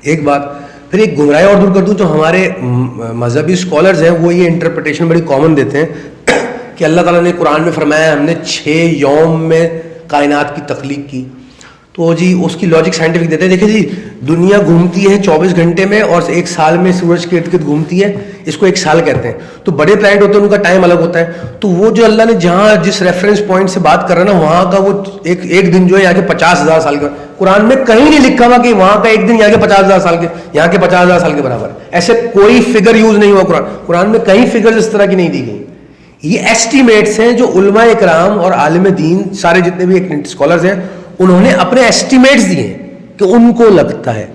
A: ایک بات پھر ایک گمراہی اور دور کر دوں, جو ہمارے مذہبی اسکالرز ہیں وہ یہ انٹرپریٹیشن بڑی کامن دیتے ہیں کہ اللہ تعالیٰ نے قرآن میں فرمایا ہم نے 6 یوم میں کائنات کی تخلیق کی. تو جی اس کی لاجک سائنٹیفک دیتے ہیں, دیکھیں جی دنیا گھومتی ہے 24 گھنٹے میں, اور 1 سال میں سورج کے ارد گرد گھومتی ہے, اس کو 1 سال کہتے ہیں. تو بڑے پلانٹ ہوتے ہیں ان کا ٹائم الگ ہوتا ہے. تو وہ جو اللہ نے جہاں جس ریفرنس پوائنٹ سے بات کر رہا ہے نا, وہاں کا وہ ایک دن جو ہے یہاں کے 50,000 سال کا, قرآن میں کہیں نہیں لکھا ہوا کہ وہاں کا ایک دن یہاں کے 50,000 سال کے, یہاں کے 50,000 سال کے برابر ہے. ایسے کوئی فگر یوز نہیں ہوا قرآن میں, کہیں فگر اس طرح کی نہیں دی گئی. یہ ایسٹیمیٹس ہیں جو علماء اکرام اور عالم دین سارے جتنے بھی اسکالرز ہیں انہوں نے اپنے ایسٹیمیٹس دیے ہیں کہ ان کو لگتا ہے,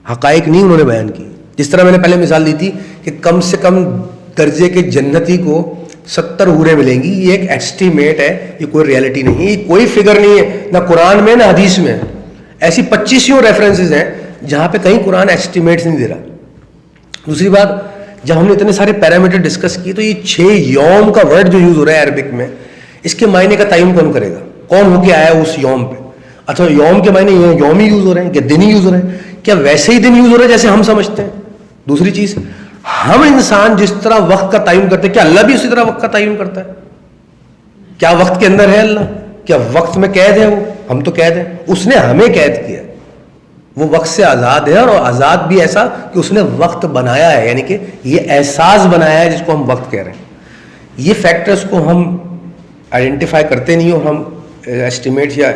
A: حقائق نہیں انہوں نے بیان کی. جس طرح میں نے پہلے مثال دی تھی کہ کم سے کم درجے کے جنتی کو 70 حوریں ملیں گی, یہ ایک ایسٹیمیٹ ہے, یہ کوئی ریالٹی نہیں ہے, یہ کوئی فگر نہیں ہے نہ قرآن میں نہ حدیث میں. ایسی 25 ریفرنسز ہیں جہاں پہ کہیں قرآن ایسٹیمیٹس نہیں دے رہا. دوسری بات, جب ہم نے اتنے سارے پیرامیٹر ڈسکس کیے تو یہ 6 یوم کا ورڈ جو یوز ہو رہا ہے عربک میں, اس کے معنی کا تعین کون کرے گا؟ کون ہو کے آیا اس یوم پہ؟ اچھا یوم کے معنی یوم ہی یوز ہو رہے ہیں کہ دن ہی یوز ہو رہے ہیں؟ کیا ویسے ہی دن یوز ہو رہے ہیں جیسے ہم سمجھتے ہیں؟ دوسری چیز, ہم انسان جس طرح وقت کا تعین کرتے ہیں کیا اللہ بھی اسی طرح وقت کا تعین کرتا ہے؟ کیا وقت کے اندر ہے اللہ؟ کیا وقت میں قید ہے وہ؟ ہم تو قید ہیں, اس نے ہمیں قید کیا. وہ وقت سے آزاد ہے, اور آزاد بھی ایسا کہ اس نے وقت بنایا ہے, یعنی کہ یہ احساس بنایا ہے جس کو ہم وقت کہہ رہے ہیں. یہ فیکٹرز کو ہم آئیڈینٹیفائی کرتے نہیں اور ہم ایسٹیمیٹ یا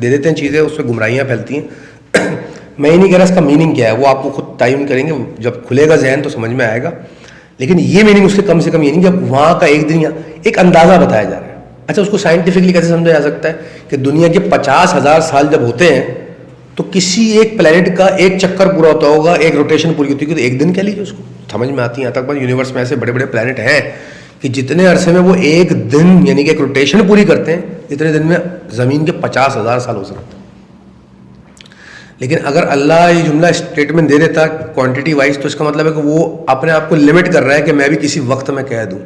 A: دے دیتے ہیں چیزیں, اس سے گمراہیاں پھیلتی ہیں. میں یہ نہیں کہہ رہا اس کا میننگ کیا ہے, وہ آپ کو خود تعین کریں گے, جب کھلے گا ذہن تو سمجھ میں آئے گا. لیکن یہ میننگ اس سے کم یہ نہیں کہ وہاں کا ایک دن یا ایک اندازہ بتایا جا رہا ہے. اچھا اس کو سائنٹیفکلی کیسے سمجھا جا سکتا ہے کہ دنیا کے 50,000 سال جب ہوتے ہیں تو کسی ایک پلینٹ کا ایک چکر پورا ہوتا ہوگا, ایک روٹیشن پوری ہوتی ہے, تو ایک دن کہہ لیجیے اس کو, سمجھ میں آتی ہے. یہاں تک بات یونیورس میں ایسے بڑے بڑے پلینٹ ہیں کہ جتنے عرصے میں وہ ایک دن یعنی کہ ایک روٹیشن پوری کرتے ہیں, اتنے دن میں زمین کے 50,000 سال ہو سکتے ہیں. لیکن اگر اللہ یہ جملہ اسٹیٹمنٹ دے دیتا کوانٹٹی وائز, تو اس کا مطلب ہے کہ وہ اپنے آپ کو لمٹ کر رہا ہے کہ میں بھی کسی وقت میں کہہ دوں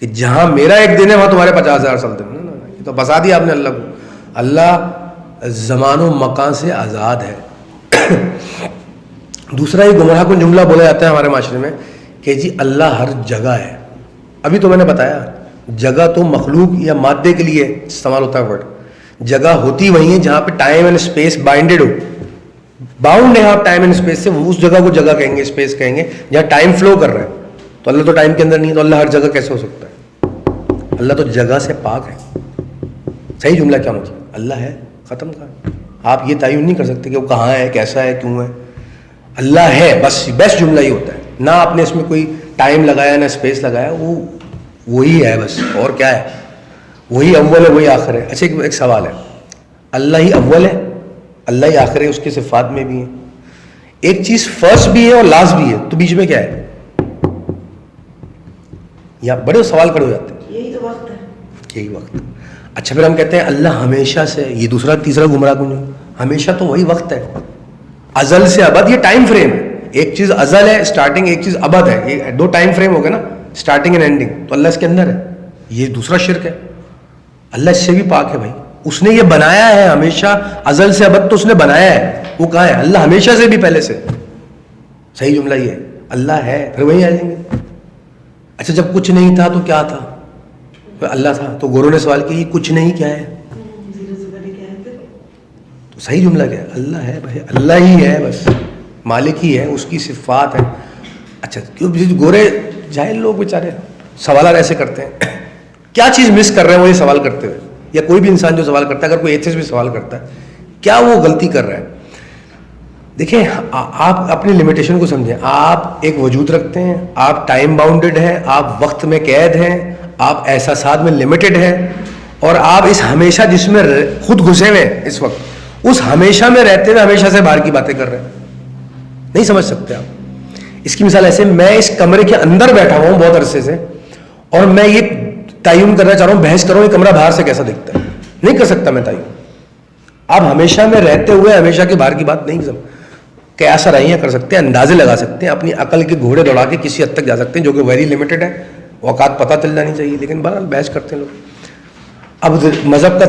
A: کہ جہاں میرا ایک دن ہے وہاں تمہارے 50,000 سال دن. یہ تو بسا دیا آپ نے اللہ کو. اللہ زمان و مکان سے آزاد ہے. دوسرا یہ گمراہ کن جملہ بولا جاتا ہے ہمارے معاشرے میں کہ جی اللہ ہر جگہ ہے. ابھی تو میں نے بتایا جگہ تو مخلوق یا مادے کے لیے استعمال ہوتا ہے ورڈ. جگہ ہوتی وہی ہے جہاں پہ time and space بائنڈیڈ who, bound ہے آپ ٹائم اینڈ اسپیس سے, اس جگہ کو جگہ کہیں گے, اسپیس کہیں گے. جہاں ٹائم فلو کر رہا ہے, تو اللہ تو ٹائم کے اندر نہیں ہے, تو اللہ ہر جگہ کیسے ہو سکتا ہے؟ اللہ تو جگہ سے پاک ہے. صحیح جملہ کیا مطلب؟ اللہ ہے, ختم کہا. آپ یہ تعین نہیں کر سکتے کہ وہ کہاں ہے, کیسا ہے, کیوں ہے. اللہ ہے, بس بیسٹ جملہ ہی ہوتا ہے. نہ آپ نے اس میں کوئی ٹائم لگایا نہ اسپیس لگایا, وہ وہی ہے بس, اور کیا ہے. وہی اول ہے, وہی آخر ہے. اچھا ایک سوال ہے, اللہ ہی اول ہے, اللہ ہی آخر ہے, اس کے صفات میں بھی ہیں. ایک چیز فرسٹ بھی ہے اور لاسٹ بھی ہے, تو بیچ میں کیا ہے؟ یا بڑے سوال کھڑے ہو جاتے ہیں.
B: یہی تو وقت ہے.
A: یہی وقت. اچھا پھر ہم کہتے ہیں اللہ ہمیشہ سے, یہ دوسرا تیسرا گمراہ کن. ہمیشہ تو وہی وقت ہے, ازل سے ابد. یہ ٹائم فریم ہے. ایک چیز ازل ہے اسٹارٹنگ, ایک چیز ابد ہے. یہ دو ٹائم فریم ہو گئے نا, اسٹارٹنگ اینڈ اینڈنگ. تو اللہ اس کے اندر ہے. یہ دوسرا شرک ہے. اللہ اس سے بھی پاک ہے بھائی. اس نے یہ بنایا ہے ہمیشہ, ازل سے ابد تو اس نے بنایا ہے. وہ کہاں ہے؟ اللہ ہمیشہ سے بھی پہلے سے. صحیح جملہ یہ ہے, اللہ ہے. پھر وہیں آ جائیں گے. اچھا جب کچھ نہیں تھا تو کیا تھا؟ اللہ تھا. تو گورو نے سوال کیا یہ کچھ نہیں کیا ہے؟ تو صحیح جملہ کیا ہے؟ اللہ ہے بھائی, اللہ ہی ہے, بس مالک ہی ہے, اس کی صفات ہے. اچھا کیوں گورے جاہل لوگ بیچارے سوالات ایسے کرتے ہیں, کیا چیز مس کر رہے ہیں وہ یہ سوال کرتے ہوئے؟ یا کوئی بھی انسان جو سوال کرتا ہے, اگر کوئی ایتھسٹ بھی سوال کرتا ہے, کیا وہ غلطی کر رہا ہے؟ دیکھیں آپ اپنی لمیٹیشن کو سمجھیں. آپ ایک وجود رکھتے ہیں, آپ ٹائم باؤنڈیڈ ہیں, آپ وقت میں قید ہیں, آپ احساسات میں لمیٹڈ ہیں, اور آپ اس ہمیشہ جس میں خود گھسے ہوئے ہیں اس وقت, اس ہمیشہ میں رہتے ہوئے ہمیشہ سے باہر کی باتیں کر رہے ہیں. نہیں سمجھ سکتے آپ. اس کی مثال ایسے, میں اس کمرے کے اندر بیٹھا ہوا ہوں بہت عرصے سے, اور میں یہ تعین کرنا چاہ رہا ہوں, بحث کر رہا ہوں یہ کمرہ باہر سے کیسا دکھتا ہے. نہیں کر سکتا میں تعین. آپ ہمیشہ میں رہتے ہوئے ہمیشہ کے باہر کی بات نہیں کیسا رہی کر سکتے ہیں, اندازے لگا سکتے ہیں, اپنی عقل کے گھوڑے دوڑا کے کسی حد تک جا سکتے ہیں, جو کہ ویری لمیٹڈ ہے. اوقات پتہ چل جانی چاہیے, لیکن بہرحال بحث کرتے ہیں لوگ. اب مذہب کا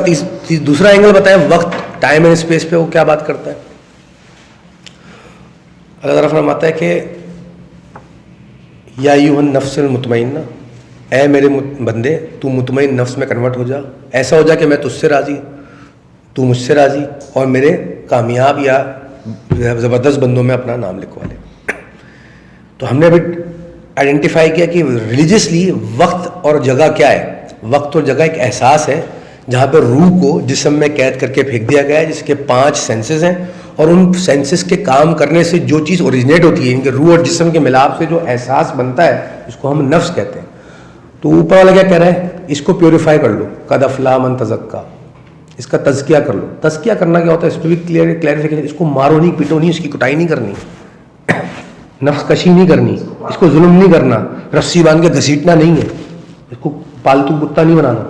A: دوسرا اینگل بتائیں, وقت ٹائم اینڈ اسپیس پہ وہ کیا بات کرتا ہے. اللہ تعالیٰ فرماتا ہے کہ یا ایھا النفس المطمئنہ, اے میرے بندے تو مطمئن نفس میں کنورٹ ہو جا. ایسا ہو جا کہ میں تجھ سے راضی, تو مجھ سے راضی, اور میرے کامیاب یا زبردست بندوں میں اپنا نام لکھوا لے. تو ہم نے ابھی آئیڈینٹیفائی کیا کہ ریلیجیسلی وقت اور جگہ کیا ہے. وقت اور جگہ ایک احساس ہے جہاں پہ روح کو جسم میں قید کر کے پھینک دیا گیا ہے, جس کے 5 سینسز ہیں, اور ان سینسز کے کام کرنے سے جو چیز اوریجنیٹ ہوتی ہے, ان کے روح اور جسم کے ملاپ سے جو احساس بنتا ہے, اس کو ہم نفس کہتے ہیں. تو اوپر والا کیا کہہ رہا ہے اس کو پیوریفائی کر لو. قد افلح من تزکا, اس کا تزکیہ کر لو. تزکیہ کرنا کیا ہوتا ہے, اس پہ بھی کلیریفیکیشن. اس کو مارو نہیں, پیٹو نہیں, اس کی کٹائی نہیں کرنی, نفس کشی نہیں کرنی, اس کو ظلم نہیں کرنا, رسی باندھ کے گھسیٹنا نہیں ہے, اس کو پالتو کتا نہیں بنانا.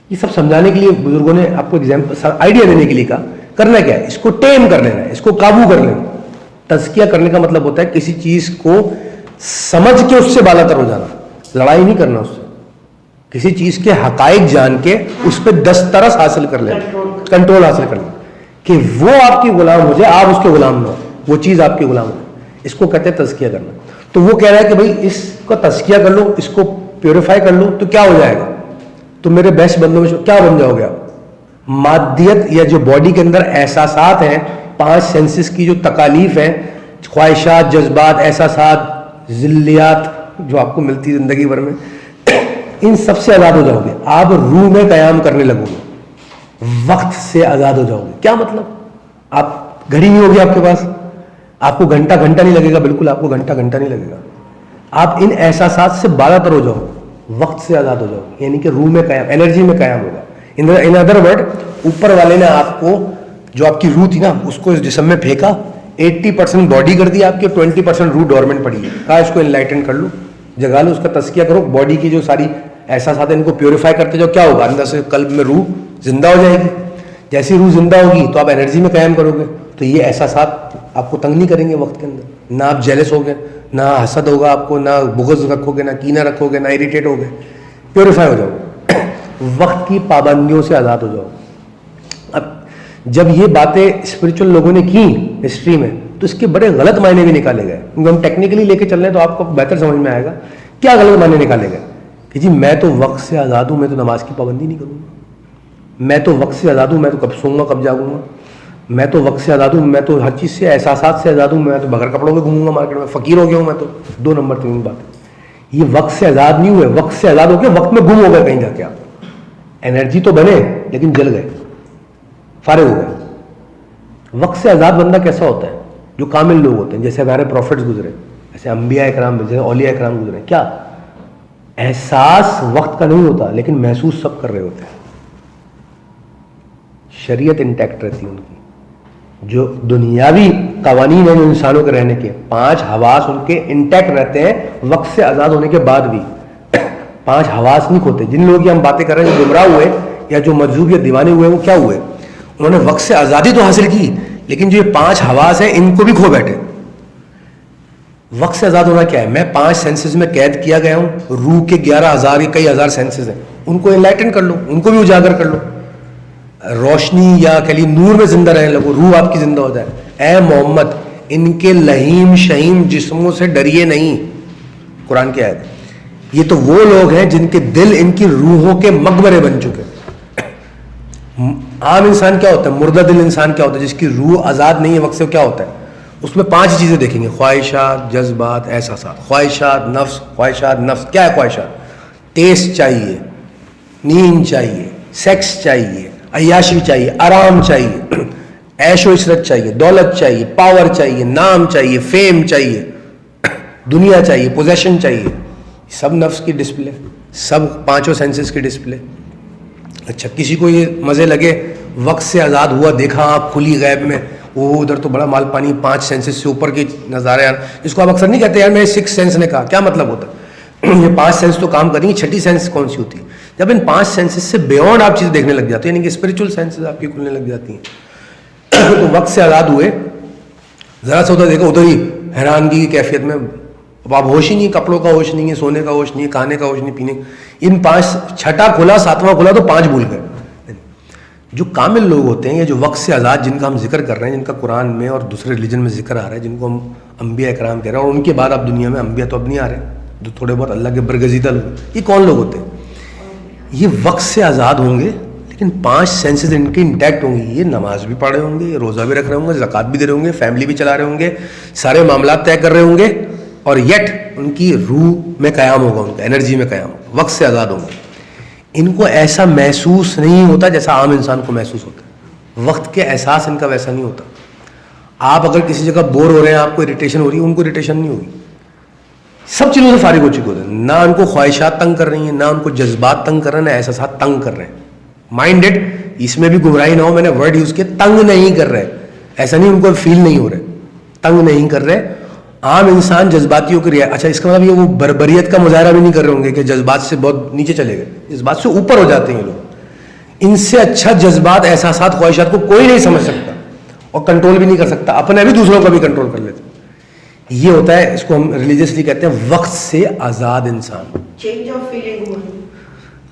A: یہ سب سمجھانے کے لیے بزرگوں نے آپ کو ایگزامپل آئیڈیا دینے کے لیے کہا. کرنا کیا ہے, اس کو ٹیم کر لینا ہے, اس کو قابو کر لینا. تزکیہ کرنے کا مطلب ہوتا ہے کسی چیز کو سمجھ کے اس سے بالا تر ہو جانا, لڑائی نہیں کرنا اس سے. کسی چیز کے حقائق جان کے اس پہ دسترس حاصل کر لینا, کنٹرول حاصل کر لینا, کہ وہ آپ کی غلام ہو جائے, آپ اس کے غلام نہ ہو, وہ چیز آپ کی غلام ہو. اس کو کہتے ہیں تزکیہ کرنا. تو وہ کہہ رہا ہے کہ بھائی اس کا تزکیہ کر لو, اس کو پیوریفائی کر لو, تو کیا ہو جائے گا, تو میرے بیسٹ بندوں میں کیا بن جاؤ گے آپ. مادیت یا جو باڈی کے اندر احساسات ہیں, 5 سینسز کی جو تکالیف ہیں, خواہشات, جذبات, احساسات, ذلیات جو آپ کو ملتی زندگی بھر میں, ان سب سے آزاد ہو جاؤ گے. آپ روح میں قیام کرنے لگو گے, وقت سے آزاد ہو جاؤ گے. کیا مطلب, آپ گھڑی نہیں ہوگی آپ کے پاس, آپ کو گھنٹہ نہیں لگے گا, بالکل آپ کو گھنٹہ نہیں لگے گا. آپ ان احساسات سے بالا تر ہو جاؤ, وقت سے آزاد ہو جاؤ, یعنی کہ روح میں قیام, انرجی میں قیام ہوگا. ان ادر ورڈ, اوپر والے نے آپ کو جو آپ کی روح تھی نا, اس کو اس جسم میں پھینکا, 80% باڈی کر دی آپ کی, 20% روح ڈورمنٹ پڑی ہے. کہا اس کو انلائٹن کر لو, جگا لو, اس کا تزکیہ کرو. باڈی کی جو ساری احساسات ہیں ان کو پیوریفائی کرتے جاؤ. کیا ہوگا, اندر سے قلب میں روح زندہ ہو جائے گی. جیسی روح زندہ ہوگی تو آپ انرجی میں قیام کرو گے, تو یہ احساسات آپ کو تنگ نہیں کریں گے وقت کے اندر. نہ آپ جیلس ہوگے, نہ حسد ہوگا آپ کو, نہ بغض رکھو گے, نہ کینہ رکھو گے, نہ اریٹیٹ ہوگے. پیوریفائی ہو جاؤ, وقت کی پابندیوں سے آزاد ہو جاؤ. اب جب یہ باتیں اسپرچل لوگوں نے کی ہسٹری میں, تو اس کے بڑے غلط معنی بھی نکالے گئے. کیونکہ ہم ٹیکنیکلی لے کے چل رہے ہیں تو آپ کو بہتر سمجھ میں آئے گا. کیا غلط معنی نکالے گئے کہ جی میں تو وقت سے آزاد ہوں, میں تو نماز کی پابندی نہیں کروں گا. میں تو وقت سے آزاد ہوں, میں تو کب سوؤں گا کب جاگوں گا. میں تو وقت سے آزاد ہوں, میں تو ہر چیز سے, احساسات سے آزاد ہوں, میں تو بغیر کپڑوں کے گھوموں گا مارکیٹ میں, فقیر ہو گیا ہوں میں تو. 2 نمبر 3 بات. یہ وقت سے آزاد نہیں ہوئے, وقت سے آزاد ہو کے وقت میں گم ہو گئے کہیں جا کے. آپ انرجی تو بنے لیکن جل گئے, فارغ ہو گئے. وقت سے آزاد بندہ کیسا ہوتا ہے, جو کامل لوگ ہوتے ہیں, جیسے ہمارے پروفٹس گزرے, جیسے انبیاء اکرام, جیسے اولیاء اکرام گزرے. کیا احساس وقت کا نہیں ہوتا, لیکن محسوس سب کر رہے ہوتے ہیں. شریعت انٹیکٹ رہتی ہے ان کی. جو دنیاوی قوانین ہیں جو انسانوں کے رہنے کے, 5 حواس ان کے انٹیکٹ رہتے ہیں وقت سے آزاد ہونے کے بعد بھی. 5 حواس نہیں کھوتے. جن لوگوں کی ہم باتیں کر رہے ہیں جو گمراہ ہوئے یا جو مجذوب یا دیوانے ہوئے, وہ کیا ہوئے, انہوں نے وقت سے آزادی تو حاصل کی, لیکن جو یہ 5 حواس ہیں ان کو بھی کھو بیٹھے. وقت سے آزاد ہونا کیا ہے, میں 5 سینسز میں قید کیا گیا ہوں. روح کے 11,000 کئی ہزار سینسز ہیں, ان کو انلائٹن کر لو, ان کو بھی اجاگر کر لو. روشنی یا کہلی نور میں زندہ رہنے لگو, روح آپ کی زندہ ہو جائے. اے محمد, ان کے لہیم شہیم جسموں سے ڈریے نہیں. قرآن کی آیت ہے. یہ تو وہ لوگ ہیں جن کے دل ان کی روحوں کے مقبرے بن چکے. عام انسان کیا ہوتا ہے, مردہ دل انسان کیا ہوتا ہے, جس کی روح آزاد نہیں ہے وقت سے, کیا ہوتا ہے, اس میں 5 چیزیں دیکھیں گے, خواہشات, جذبات, احساسات. خواہشات نفس, خواہشات نفس کیا ہے, خواہشات, ٹیسٹ چاہیے, نیند چاہیے, سیکس چاہیے, عیاشی چاہیے, آرام چاہیے, عیش و عشرت چاہیے, دولت چاہیے, پاور چاہیے, نام چاہیے, فیم چاہیے, دنیا چاہیے, پوزیشن چاہیے. سب نفس کی ڈسپلے, سب 5 سینسز کی ڈسپلے. اچھا, کسی کو یہ مزے لگے, وقت سے آزاد ہوا, دیکھا آپ کھلی غیب میں, وہ ادھر تو بڑا مال پانی, 5 سینسز سے اوپر کے نظارے. یار اس کو آپ اکثر نہیں کہتے یار میں 6 سینس نے کہا, کیا مطلب ہوتا ہے, یہ 5 سینس تو کام کریں گے, 6ٹھی سینس کون سی ہوتی ہے, جب ان 5 سینسز سے بیونڈ آپ چیز دیکھنے لگ جاتے ہیں, یعنی کہ اسپرچل سینسز آپ کی کھلنے لگ جاتی ہیں. تو وقت سے آزاد ہوئے, ذرا سا ادھر دیکھو, ادھر ہی حیرانگی کی کیفیت میں, اب آپ ہوش ہی نہیں, کپڑوں کا ہوش نہیں ہے, سونے کا ہوش نہیں ہے, کھانے کا ہوش نہیں, پینے. ان 5, 6ٹھا کھلا, 7واں کھلا تو 5 بھول گئے. جو کامل لوگ ہوتے ہیں یا جو وقت سے آزاد جن کا ہم ذکر کر رہے ہیں, جن کا قرآن میں اور دوسرے ریلیجن میں ذکر آ رہا ہے, جن کو ہم انبیاء اکرام کہہ رہے ہیں, اور ان کے بعد اب دنیا میں انبیاء تو اب نہیں آ رہے, جو تھوڑے بہت اللہ کے برگزیدہ لوگ, یہ کون لوگ ہوتے ہیں, یہ وقت سے آزاد ہوں گے لیکن 5 سینسز ان کے انٹیکٹ ہوں گے. یہ نماز بھی پڑھ رہے ہوں گے, یہ روزہ بھی رکھ رہے ہوں گے, زکوٰۃ بھی دے رہے ہوں گے, فیملی بھی چلا رہے ہوں گے, سارے معاملات طے کر رہے ہوں گے, اور یٹ ان کی روح میں قیام ہوگا, ان کا انرجی میں قیام ہوگا, وقت سے آزاد ہوں گے. ان کو ایسا محسوس نہیں ہوتا جیسا عام انسان کو محسوس ہوتا ہے. وقت کے احساس ان کا ویسا نہیں ہوتا. آپ اگر کسی جگہ بور ہو رہے ہیں, آپ کو اریٹیشن ہو رہی ہے, ان کو اریٹیشن نہیں ہوگی. سب چیزوں سے فارغ ہو چکے ہوتے ہیں. نہ ان کو خواہشات تنگ کر رہی ہیں, نہ ان کو جذبات تنگ کر رہے ہیں, نہ احساسات تنگ کر رہے ہیں. مائنڈیڈ, اس میں بھی گمراہی نہ ہو, میں نے ورڈ یوز کیا, تنگ نہیں کر رہے. ایسا نہیں ان کو فیل نہیں ہو رہے, تنگ نہیں کر رہے. عام انسان جذباتیوں کی اچھا اس کا مطلب یہ وہ بربریت کا مظاہرہ بھی نہیں کر رہے ہوں گے کہ جذبات سے بہت نیچے چلے گئے. جذبات سے اوپر ہو جاتے ہیں یہ لوگ. ان سے اچھا جذبات, احساسات, خواہشات کو کوئی نہیں سمجھ سکتا اور کنٹرول بھی نہیں کر سکتا, اپنے بھی دوسروں کا بھی کنٹرول کر لیتے. یہ ہوتا ہے, اس کو ہم ریلیجیسلی کہتے ہیں وقت سے آزاد انسان.
B: چینج آف فیلنگ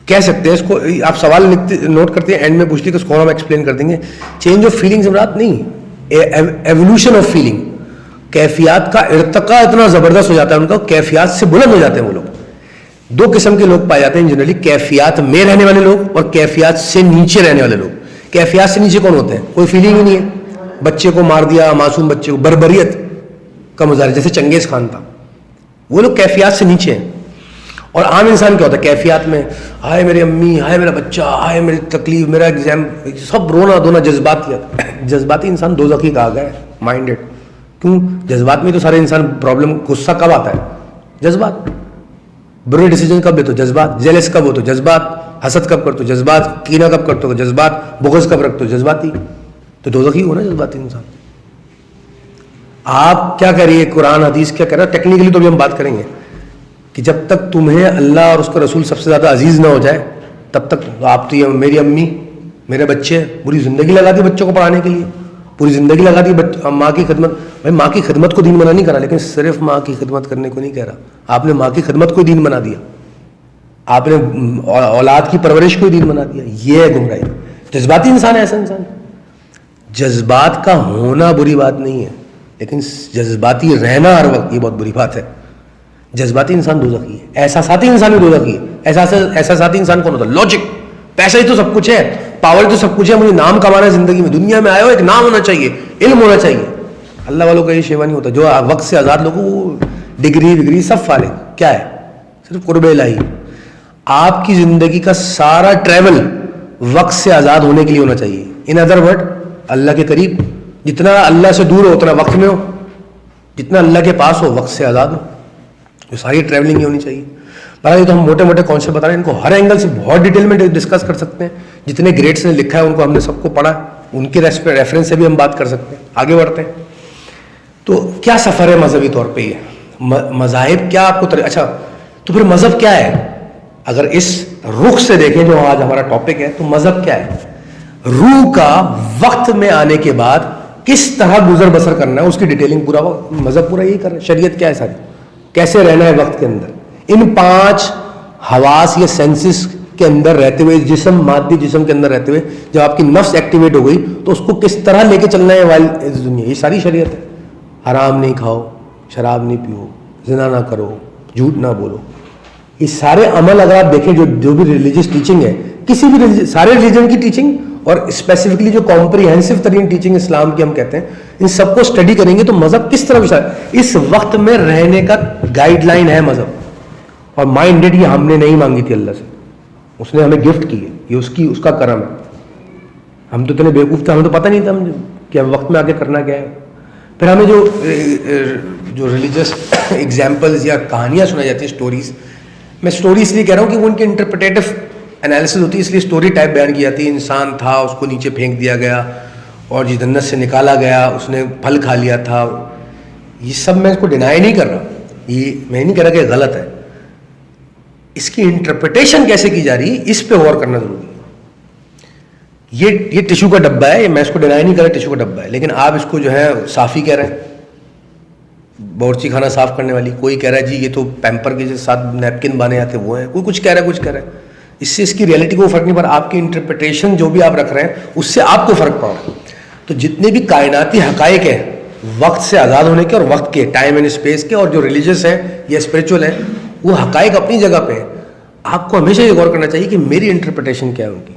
A: کہہ سکتے ہیں اس کو. آپ سوال نوٹ کرتے ہیں, اینڈ میں پوچھتے ہیں کہ اس کو ہم ایکسپلین کر دیں گے. چینج آف فیلنگ سے مراد نہیں, ایوولوشن آف فیلنگ. کیفیات کا ارتقاء اتنا زبردست ہو جاتا ہے ان کا, کیفیات سے بلند ہو جاتے ہیں وہ لوگ. دو قسم کے لوگ پائے جاتے ہیں جنرلی, کیفیات میں رہنے والے لوگ اور کیفیات سے نیچے رہنے والے لوگ. کیفیات سے نیچے کون ہوتے ہیں؟ کوئی فیلنگ ہی نہیں ہے, بچے کو مار دیا, معصوم بچے کو, بربریت کا مظاہرہ جیسے چنگیز خان تھا. وہ لوگ کیفیات سے نیچے ہیں. اور عام انسان کیا ہوتا ہے؟ کیفیات میں ہائے میری امی, ہائے میرا بچہ, ہائے میری تکلیف, میرا ایگزام, سب رونا دھونا جذبات. جذباتی انسان دوزخی کہا گیا ہے, مائنڈیڈ. کیوں؟ جذبات میں تو سارے انسان پرابلم. غصہ کب آتا ہے؟ جذبات. برے ڈیسیجن کب لیتے ہو؟ جذبات. جیلس کب ہوتے ہو؟ جذبات. حسد کب کرتے ہو؟ جذبات. کینہ کب کرتے ہو؟ جذبات. بغض کب رکھتے ہو؟ جذباتی. تو دوزخی ہو نا جذباتی انسان. آپ کیا کہہ رہی ہے قرآن حدیث کیا کہہ رہا ہے؟ ٹیکنیکلی تو بھی ہم بات کریں گے کہ جب تک تمہیں اللہ اور اس کا رسول سب سے زیادہ عزیز نہ ہو جائے تب تک آپ تو یہ میری امی, میرے بچے, پوری زندگی لگا دی بچوں کو پڑھانے کے لیے, پوری زندگی لگا دی ماں کی خدمت. بھائی ماں کی خدمت کو دین بنا نہیں کرا, لیکن صرف ماں کی خدمت کرنے کو نہیں کہہ رہا. آپ نے ماں کی خدمت کو دین بنا دیا, آپ نے اولاد کی پرورش کو دین بنا دیا. یہ ہے گمراہی. جذباتی انسان ایسا انسان. جذبات کا ہونا بری بات نہیں ہے, لیکن جذباتی رہنا ہر وقت یہ بہت بری بات ہے. جذباتی انسان دوزخی ہے. احساساتی انسان بھی دوزخی ہے. احساساتی انسان کون ہوتا ہے؟ لاجک. پیسہ ہی تو سب کچھ ہے, پاور تو سب کچھ ہے, مجھے نام کمانا ہے زندگی میں, دنیا میں آئے ہو ایک نام ہونا چاہیے, علم ہونا چاہیے. اللہ والوں کا یہ شیوا نہیں ہوتا. جو وقت سے آزاد لوگوں وہ ڈگری وگری سب فارغ. کیا ہے؟ صرف قرب الہی. آپ کی زندگی کا سارا ٹریول وقت سے آزاد ہونے کے لیے ہونا چاہیے. ان ادر ورڈ, اللہ کے قریب. جتنا اللہ سے دور ہو اتنا وقت میں ہو, جتنا اللہ کے پاس ہو وقت سے آزاد ہو. جو ساری ٹریولنگ یہ ہونی چاہیے. یہ تو ہم موٹے موٹے کانسیپٹ بتا رہے ہیں, ان کو ہر اینگل سے بہت ڈیٹیل میں ڈسکس کر سکتے ہیں. جتنے گریٹس نے لکھا ہے ان کو ہم نے سب کو پڑھا, ان کے ریفرنس سے بھی ہم بات کر سکتے ہیں. آگے بڑھتے ہیں. تو کیا سفر ہے مذہبی طور پہ یہ مذاہب کیا آپ کو اچھا تو پھر مذہب کیا ہے؟ اگر اس رخ سے دیکھیں جو آج ہمارا ٹاپک ہے, تو مذہب کیا ہے؟ روح کا وقت میں آنے کے بعد کس طرح گزر بسر کرنا ہے اس کی ڈیٹیلنگ پورا مذہب پورا یہی کر رہا ہے. شریعت کیا ہے ساری, کیسے رہنا ہے وقت کے اندر, ان 5 حواس یا سینسز کے اندر رہتے ہوئے, جسم مادی جسم کے اندر رہتے ہوئے جب آپ کی نفس ایکٹیویٹ ہو گئی تو اس کو کس طرح لے کے چلنا ہے اس دنیا. یہ ساری شریعت ہے. حرام نہیں کھاؤ, شراب نہیں پیو, زنا نہ کرو, جھوٹ نہ بولو. یہ سارے عمل اگر آپ دیکھیں جو بھی ریلیجیس ٹیچنگ ہے, کسی بھی سارے ریلیجن کی ٹیچنگ اور اسپیسیفکلی جو کمپریہنسو ترین ٹیچنگ اسلام کی ہم کہتے ہیں, ان سب کو اسٹڈی کریں گے تو مذہب کس طرح اس وقت میں رہنے کا گائیڈ لائن ہے مذہب. اور مائنڈیڈ یہ ہم نے نہیں مانگی تھی اللہ سے, اس نے ہمیں گفٹ کی ہے, یہ اس کا کرم ہے. ہم تو اتنے بیوقوف تھے, ہمیں تو پتہ نہیں تھا کہ ہم وقت میں آگے کرنا کیا ہے. پھر ہمیں جو ریلیجس ایگزامپلز یا کہانیاں سنائی جاتی ہیں, اسٹوریز, میں اسٹوری اس لیے کہہ رہا ہوں کہ وہ ان کی انٹرپریٹیو انالیسس ہوتی ہے, اس لیے اسٹوری ٹائپ بیان کی جاتی ہے. انسان تھا, اس کو نیچے پھینک دیا گیا اور جنت سے نکالا گیا, اس نے پھل کھا لیا تھا. یہ سب میں اس کو ڈینائی نہیں کر رہا, یہ میں نہیں کہہ رہا کہ غلط ہے. اس کی انٹرپریٹیشن کیسے کی جا رہی ہے اس پہ غور کرنا ضروری ہے. یہ ٹشو کا ڈبہ ہے, میں اس کو ڈینائی نہیں کر رہا ٹشو کا ڈبہ ہے, لیکن آپ اس کو جو ہے صافی کہہ رہے ہیں, باورچی خانہ صاف کرنے والی. کوئی کہہ رہا ہے جی یہ تو پیمپر کے ساتھ نیپکن بانے آتے وہ ہیں, کوئی کچھ کہہ رہا ہے, کچھ کہہ رہا ہے. اس سے اس کی ریئلٹی کو فرق نہیں پڑ رہا. آپ کی انٹرپریٹیشن جو بھی آپ رکھ رہے ہیں اس سے آپ کو فرق پڑ رہا ہے. تو جتنے بھی کائناتی حقائق ہیں وقت سے آزاد ہونے کے اور وقت کے, ٹائم اینڈ اسپیس کے, اور جو ریلیجس ہیں یا اسپریچول ہیں, وہ حقائق اپنی جگہ پہ ہیں. آپ کو ہمیشہ یہ غور کرنا چاہیے کہ میری انٹرپریٹیشن کیا ہے ان کی,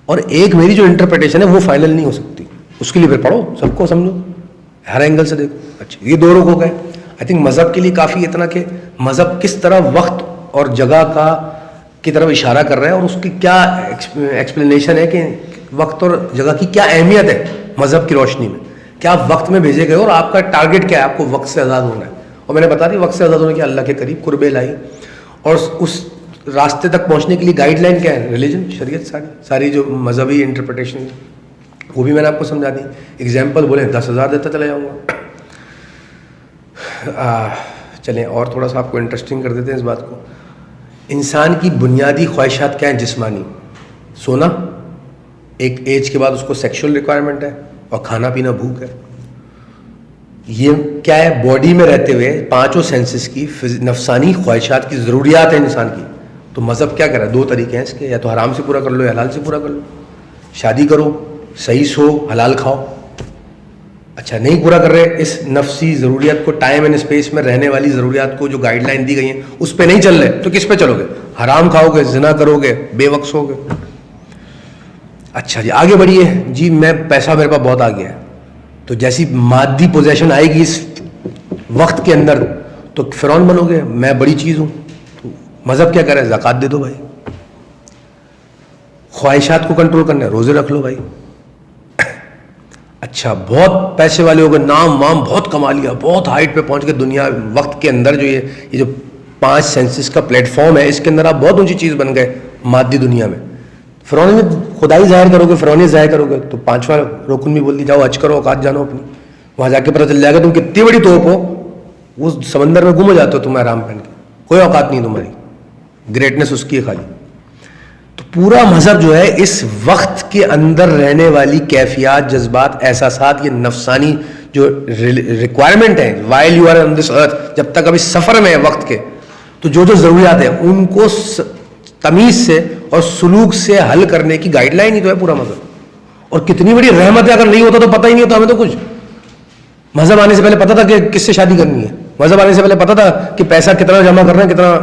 A: اور ایک میری جو انٹرپریٹیشن ہے وہ فائنل نہیں ہو سکتی. اس کے لیے پھر پڑھو, سب کو سمجھو, ہر اینگل سے دیکھو. اچھا یہ 2 رخ ہو گئے. آئی تھنک مذہب کے لیے کافی اتنا کہ مذہب کس طرح وقت اور جگہ کی طرف اشارہ کر رہا ہے, اور اس کی کیا ایکسپلینیشن ہے کہ وقت اور جگہ کی کیا اہمیت ہے مذہب کی روشنی میں. کیا آپ وقت میں بھیجے گئے اور آپ کا ٹارگیٹ کیا ہے, آپ کو وقت سے آزاد ہونا ہے, اور میں نے بتا دی وقت سے آزاد ہونے کے اللہ کے قریب قرب الہی. اور اس راستے تک پہنچنے کے لیے گائیڈ لائن کیا ہے؟ ریلیجن، شریعت، ساری جو مذہبی انٹرپریٹیشن وہ بھی میں نے آپ کو سمجھا دی. ایگزامپل بولیں 10,000 دیتا چلا جاؤں گا. چلیں اور تھوڑا سا آپ کو انٹرسٹنگ کر دیتے ہیں اس بات کو. انسان کی بنیادی خواہشات کیا ہیں؟ جسمانی، سونا، ایک ایج کے بعد اس کو سیکشول ریکوائرمنٹ ہے، اور کھانا پینا بھوک ہے. یہ کیا ہے؟ باڈی میں رہتے ہوئے پانچوں سینسز کی نفسانی خواہشات کی ضروریات ہیں انسان کی. تو مذہب کیا کر رہا ہے؟ 2 طریقے ہیں اس کے، یا تو حرام سے پورا کر لو یا حلال سے پورا کر لو. شادی کرو، صحیح سو، حلال کھاؤ. اچھا نہیں پورا کر رہے اس نفسی ضروریات کو، ٹائم اینڈ اسپیس میں رہنے والی ضروریات کو جو گائیڈ لائن دی گئی ہیں اس پہ نہیں چل رہے، تو کس پہ چلو گے؟ حرام کھاؤ گے، زنا کرو گے، بے وقت سو گے. اچھا جی آگے بڑھیے. جی میں پیسہ میرے پاس بہت آ گیا ہے، تو جیسی مادی پوزیشن آئے گی اس وقت کے اندر تو فرعون بنو گے، میں بڑی چیز ہوں. تو مذہب کیا کرے؟ زکوٰۃ دے دو بھائی. خواہشات کو کنٹرول کرنا ہے، روزے رکھ لو بھائی. اچھا بہت پیسے والے ہو گئے، نام وام بہت کما لیا، بہت ہائٹ پہ پہنچ کے دنیا وقت کے اندر جو یہ جو 5 سینسز کا پلیٹ فارم ہے اس کے اندر آپ بہت اونچی چیز بن گئے مادی دنیا میں. فرعون میں خدائی ظاہر کرو گے، فرعونیت ظاہر کرو گے، تو 5واں رکن بھی بول دی جاؤ حج کرو، اوقات جانو اپنی. وہاں جا کے پتہ چل جائے گا تم کتنی بڑی توپ ہو، وہ سمندر میں گم ہو جاتے ہو تم احرام پہن کے، کوئی اوقات نہیں تمہاری، گریٹنس اس کی ہے خالی. تو پورا مذہب جو ہے اس وقت کے اندر رہنے والی کیفیات، جذبات، احساسات، یہ نفسانی جو ریکوائرمنٹ ہیں وائل یو آر آن دس ارتھ، جب تک ابھی سفر میں ہے وقت کے، تو جو ضروریات ہیں ان کو تمیز سے اور سلوک سے حل کرنے کی گائیڈ لائن ہی تو ہے پورا مذہب. اور کتنی بڑی رحمت ہے، اگر نہیں ہوتا تو پتہ ہی نہیں ہوتا ہمیں تو کچھ. مذہب آنے سے پہلے پتہ تھا کہ کس سے شادی کرنی ہے، مذہب آنے سے پہلے پتہ تھا کہ پیسہ کتنا جمع کرنا ہے، کتنا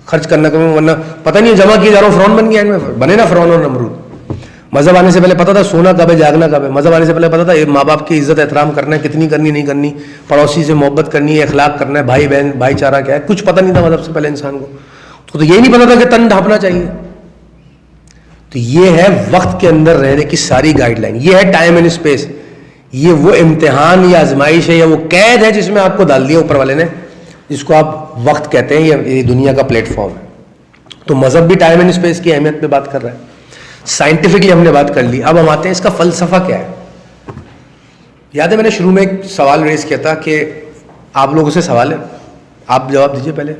A: خرچ کرنا ہے، ورنہ پتہ نہیں ہے جمع کیے جا رہا ہوں فرعون بن گیا میں، بنے نا فرعون اور نمرود. مذہب آنے سے پہلے پتہ تھا سونا کب ہے، جاگنا کب ہے. مذہب آنے سے پہلے پتہ تھا ماں باپ کی عزت احترام کرنا ہے، کتنی کرنی نہیں کرنی، پڑوسی سے محبت کرنی ہے، اخلاق کرنا ہے، بھائی بہن بھائی چارہ کیا ہے، کچھ پتہ نہیں تھا مذہب سے پہلے انسان کو. تو یہ نہیں پتہ تھا کہ تن ڈھانپنا چاہیے. تو یہ ہے وقت کے اندر رہنے کی ساری گائیڈ لائن. یہ ہے ٹائم اینڈ اسپیس. یہ وہ امتحان یا آزمائش ہے یا وہ قید ہے جس میں آپ کو ڈال دیا اوپر والے نے، جس کو آپ وقت کہتے ہیں، یہ دنیا کا پلیٹ فارم ہے. تو مذہب بھی ٹائم اینڈ اسپیس کی اہمیت پہ بات کر رہا ہے. سائنٹیفکلی ہم نے بات کر لی. اب ہم آتے ہیں اس کا فلسفہ کیا ہے. یاد ہے میں نے شروع میں ایک سوال ریز کیا تھا کہ آپ لوگوں سے سوال ہے، آپ جواب دیجئے پہلے.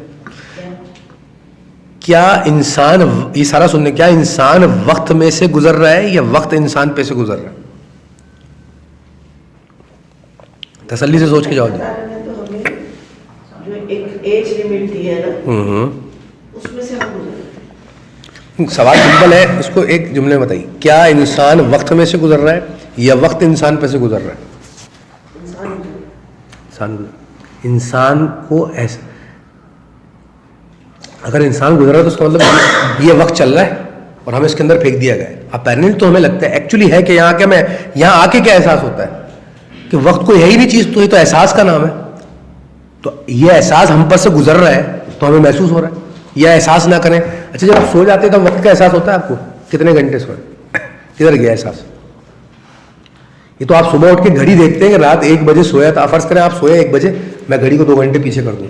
A: کیا انسان، یہ سارا سننے، کیا انسان وقت میں سے گزر رہا ہے یا وقت انسان پہ سے گزر رہا ہے؟ تسلی سے سوچ کے جواب دیں.
B: جو ایک ایج لمٹ دی ہے نا، اس میں سے ہم گزر.
A: سوال سمپل ہے، اس کو ایک جملے میں بتائیے. کیا انسان وقت میں سے گزر رہا ہے یا وقت انسان پہ سے گزر رہا ہے؟ انسان کو ایسا، اگر انسان گزر رہا ہے تو اس کا مطلب یہ وقت چل رہا ہے اور ہمیں اس کے اندر پھینک دیا گیا ہے. اپیرنٹ تو ہمیں لگتا ہے، ایکچولی ہے کہ یہاں آ کے کیا احساس ہوتا ہے کہ وقت کو یہی نہیں چیز، تو یہ تو احساس کا نام ہے. تو یہ احساس ہم پر سے گزر رہا ہے تو ہمیں محسوس ہو رہا ہے. یہ احساس نہ کریں. اچھا جب آپ سو جاتے ہیں تو وقت کا احساس ہوتا ہے آپ کو؟ کتنے گھنٹے سوئے، کدھر گیا احساس؟ یہ تو آپ صبح اٹھ کے گھڑی دیکھتے ہیں کہ رات 1 بجے سویا تھا. فرض کریں آپ سوئے 1 بجے، میں گھڑی کو 2 گھنٹے پیچھے کر دوں.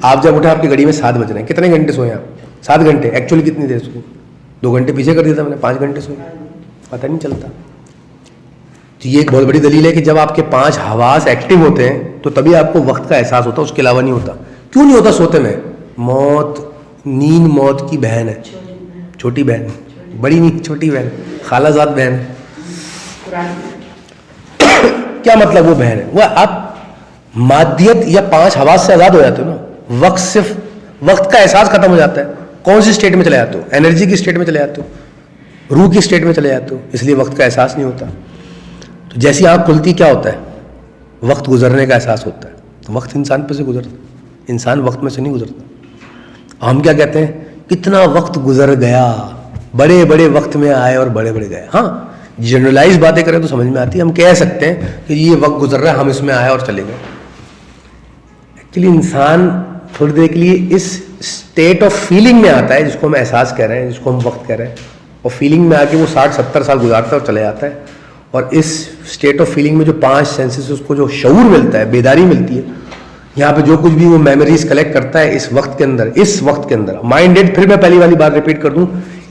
A: آپ جب اٹھے آپ کی گھڑی میں 7 بج رہے ہیں. کتنے گھنٹے سوئے آپ؟ 7 گھنٹے. ایکچولی کتنی دیر سوئے؟ 2 گھنٹے پیچھے کر دیا تھا میں نے، 5 گھنٹے سوئے، پتہ نہیں چلتا. تو یہ ایک بہت بڑی دلیل ہے کہ جب آپ کے 5 حواس ایکٹیو ہوتے ہیں تو تبھی آپ کو وقت کا احساس ہوتا ہے، اس کے علاوہ نہیں ہوتا. کیوں نہیں ہوتا سوتے میں؟ نیند موت کی بہن ہے، چھوٹی بہن، بڑی نہیں چھوٹی بہن، خالہ زاد بہن. کیا مطلب وہ بہن ہے؟ وہ آپ مادیت یا 5 حواس سے آزاد ہو جاتے ہو نا. وقت صرف وقت کا احساس ختم ہو جاتا ہے. کون سی اسٹیٹ میں چلے جاتے ہو؟ انرجی کی اسٹیٹ میں چلے جاتے ہو، روح کی اسٹیٹ میں چلے جاتے ہو، اس لیے وقت کا احساس نہیں ہوتا. تو جیسی آنکھ کھلتی کیا ہوتا ہے؟ وقت گزرنے کا احساس ہوتا ہے. تو وقت انسان پہ سے گزرتا، انسان وقت میں سے نہیں گزرتا. ہم کیا کہتے ہیں؟ کتنا وقت گزر گیا، بڑے بڑے وقت میں آئے اور بڑے بڑے گئے. ہاں جنرلائز باتیں کریں تو سمجھ میں آتی ہے. ہم کہہ سکتے ہیں کہ یہ وقت گزر رہا ہے، ہم اس میں آئے اور چلے گئے. ایکچولی انسان تھوڑی دیر کے لیے اس اسٹیٹ آف فیلنگ میں آتا ہے جس کو ہم احساس کہہ رہے ہیں، جس کو ہم وقت کہہ رہے ہیں، اور فیلنگ میں آ کے وہ 60-70 سال گزارتا ہے اور چلے جاتا ہے. اور اس اسٹیٹ آف فیلنگ میں جو 5 سینسز اس کو جو شعور ملتا ہے، بیداری ملتی ہے، یہاں پہ جو کچھ بھی وہ میموریز کلیکٹ کرتا ہے اس وقت کے اندر مائنڈیڈ. پھر میں پہلی والی بات ریپیٹ کر دوں,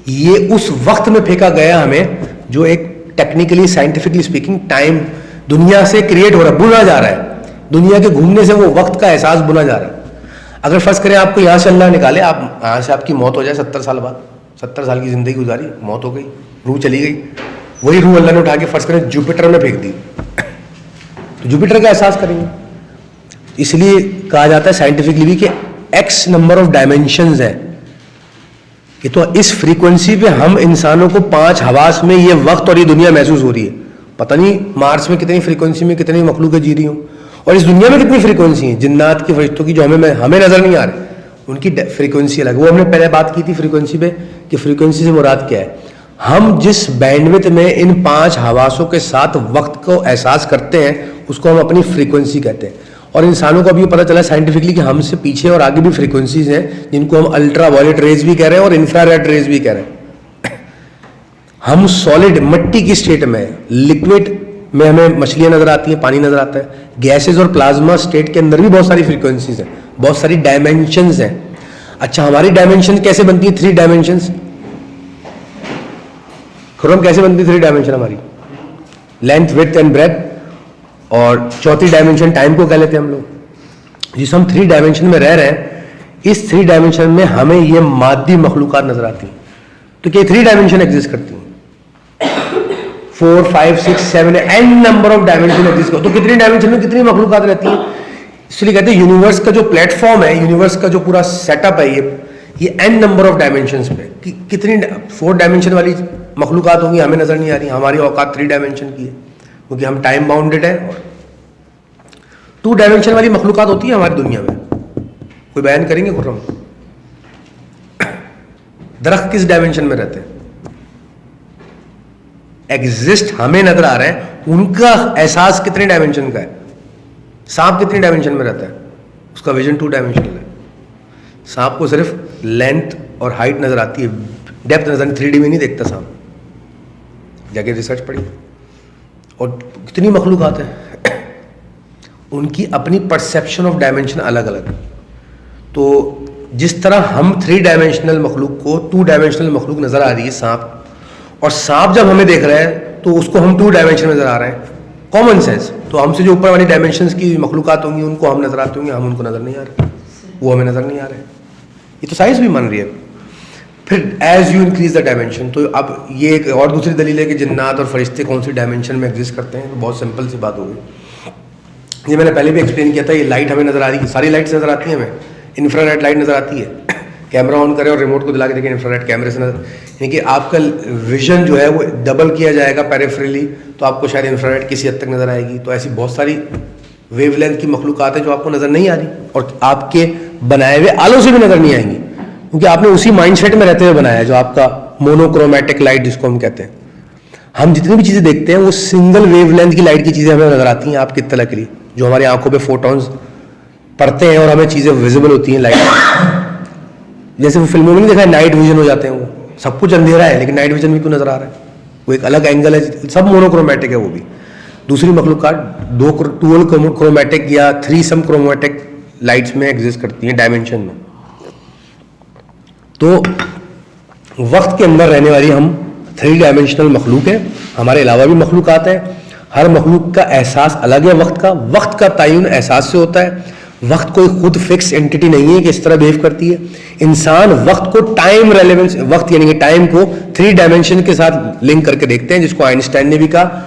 A: یہ اس وقت میں پھینکا گیا ہمیں جو ایک ٹیکنیکلی سائنٹیفکلی اسپیکنگ ٹائم دنیا سے کریٹ ہو رہا ہے, بنا جا رہا ہے, دنیا کے گھومنے سے وہ وقت کا احساس بنا جا رہا ہے. اگر فرض کریں آپ کو یہاں سے اللہ نکالے, آپ یہاں سے آپ کی موت ہو جائے 70 سال بعد, 70 سال کی زندگی گزاری, موت ہو گئی, روح چلی گئی, وہی روح اللہ نے اٹھا کے فرض کریں جوپیٹر میں پھینک دی, تو جوپیٹر کا احساس کریں گے. اس لیے کہا جاتا ہے سائنٹیفکلی بھی کہ ایکس نمبر آف ڈائمینشنز ہیں, کہ تو اس فریکوینسی پہ ہم انسانوں کو 5 حواس میں یہ وقت اور یہ دنیا محسوس ہو رہی ہے. پتہ نہیں مارس میں کتنی فریکوینسی میں کتنی مخلوقیں جی رہی ہوں, اور اس دنیا میں کتنی فریکوینسی ہیں جنات کی, فرشتوں کی, جو ہمیں نظر نہیں آ رہے, ان کی فریکوینسی الگ. وہ ہم نے پہلے بات کی تھی فریکوینسی پہ, کہ فریکوینسی سے مراد کیا ہے. ہم جس بینڈوتھ میں ان 5 حواسوں کے ساتھ وقت کو احساس کرتے ہیں اس کو ہم اپنی فریکوینسی کہتے ہیں. اور انسانوں کو ابھی پتہ چلا سائنٹیفکلی کہ ہم سے پیچھے اور آگے بھی فریکوینسیز ہیں جن کو ہم الٹرا وائلٹ ریز بھی کہہ رہے ہیں اور انفرا ریڈ ریز بھی کہہ رہے ہیں. ہم سالڈ مٹی کی اسٹیٹ میں, لکوڈ میں ہمیں مچھلیاں نظر آتی ہیں, پانی نظر آتا ہے. گیسز اور پلازما اسٹیٹ کے اندر بھی بہت ساری فریکوینسیز ہیں, بہت ساری ڈائمینشنز ہیں. اچھا, ہماری ڈائمینشن کیسے بنتی ہیں؟ 3 ڈائمینشنز. خرم کیسے بنتی ہے 3 ڈائمینشن ہماری؟ Length, width and breadth. اور چوتھی ڈائمینشن ٹائم کو کہہ لیتے ہیں ہم لوگ. جس ہم 3 ڈائمینشن میں رہ رہے ہیں, اس 3 ڈائمینشن میں ہمیں یہ مادی مخلوقات نظر آتی ہیں. تو کیا 3 ڈائمینشن ایگزسٹ کرتی ہیں؟ 4, 5, 6, 7 N number of dimension exist کرتی. تو کتنی ڈائمینشن میں کتنی مخلوقات رہتی ہیں؟ اس لیے کہتے ہیں یونیورس کا جو پلیٹ فارم ہے, یونیورس کا جو پورا سیٹ اپ ہے, یہ این نمبر آف ڈائمینشنس پہ کتنی 4 ڈائمینشن والی مخلوقات ہوں گی, ہمیں نظر نہیں آ رہی. ہماری اوقات 3 ڈائمینشن کی ہے کیونکہ ہم ٹائم باؤنڈیڈ ہے. اور 2 ڈائمینشن والی مخلوقات ہوتی ہیں ہماری دنیا میں. کوئی بیان کریں گے خرم؟ درخت کس ڈائمینشن میں رہتے ہیں؟ ایگزسٹ ہمیں نظر آ رہا ہے, ان کا احساس کتنے ڈائمینشن کا ہے؟ سانپ کتنی ڈائمینشن میں رہتا ہے؟ اس کا ویژن 2 ڈائمینشنل ہے. سانپ کو صرف لینتھ اور ہائٹ نظر آتی ہے, ڈیپتھ نظر نہیں, 3D میں نہیں دیکھتا سانپ. جا کے ریسرچ پڑھی. اور کتنی مخلوقات ہیں, ان کی اپنی پرسیپشن آف ڈائمینشن الگ الگ. تو جس طرح ہم 3 ڈائمینشنل مخلوق کو 2 ڈائمینشنل مخلوق نظر آ رہی ہے سانپ, اور سانپ جب ہمیں دیکھ رہے ہیں تو اس کو ہم 2 ڈائمینشن میں نظر آ رہے ہیں. Common sense. تو ہم سے جو اوپر والی ڈائمینشنس کی مخلوقات ہوں گی ان کو ہم نظر آتے ہوں گے, ہم ان کو نظر نہیں آ رہے, وہ ہمیں نظر نہیں آ رہے. یہ تو سائنس بھی مان رہی ہے. پھر as you increase the dimension, تو اب یہ ایک اور دوسری دلیل ہے کہ جنات اور فرشتے کون سی ڈائمینشن میں ایگزسٹ کرتے ہیں. بہت سمپل سی بات ہوگی. یہ میں نے پہلے بھی ایکسپلین کیا تھا. یہ لائٹ ہمیں نظر آ رہی ہے, ساری لائٹس نظر آتی ہیں ہمیں. انفرا ریڈ لائٹ نظر آتی ہے, کیمرہ آن کریں اور ریموٹ کو دلا کے دیکھیں انفرا ریڈ کیمرے سے نظر, یعنی کہ آپ کا ویژن جو ہے وہ ڈبل کیا جائے گا پیریفریلی, تو آپ کو شاید انفرا ریڈ کسی حد تک نظر آئے گی. تو ایسی بہت ساری ویو لینتھ کی مخلوقات ہیں جو آپ کو نظر نہیں آ رہی, اور آپ کے بنائے ہوئے آلوں سے بھی نظر نہیں آئیں گی, کیونکہ آپ نے اسی مائنڈ سیٹ میں رہتے ہوئے بنایا ہے جو آپ کا مونوکرومیٹک لائٹ جس کو ہم کہتے ہیں. ہم جتنی بھی چیزیں دیکھتے ہیں وہ سنگل ویو لینتھ کی لائٹ کی چیزیں ہمیں نظر آتی ہیں آپ کی اطلاع کے لیے, جو ہماری آنکھوں پہ فوٹونز پڑتے ہیں اور ہمیں چیزیں ویزیبل ہوتی ہیں لائٹ. جیسے وہ فلموں میں نہیں دیکھا ہے نائٹ ویژن ہو جاتے ہیں, وہ سب کچھ اندھیرا ہے لیکن نائٹ ویژن بھی کیوں نظر آ رہا ہے, وہ ایک الگ اینگل ہے. سب مونوکرومیٹک ہے وہ بھی. دوسری مخلوقات 2 کرومیٹک یا 3 سم کرومیٹک لائٹس میں ایگزسٹ کرتی ہیں ڈائمینشن میں. تو وقت کے اندر رہنے والی ہم 3 ڈائمینشنل مخلوق ہیں. ہمارے علاوہ بھی مخلوقات ہیں. ہر مخلوق کا احساس الگ ہے وقت کا. وقت کا تعین احساس سے ہوتا ہے. وقت کوئی خود فکس اینٹی نہیں ہے کہ اس طرح بہیو کرتی ہے. انسان وقت کو ٹائم ریلیونس, وقت یعنی کہ ٹائم کو 3 ڈائمینشن کے ساتھ لنک کر کے دیکھتے ہیں, جس کو آئنسٹائن نے بھی کہا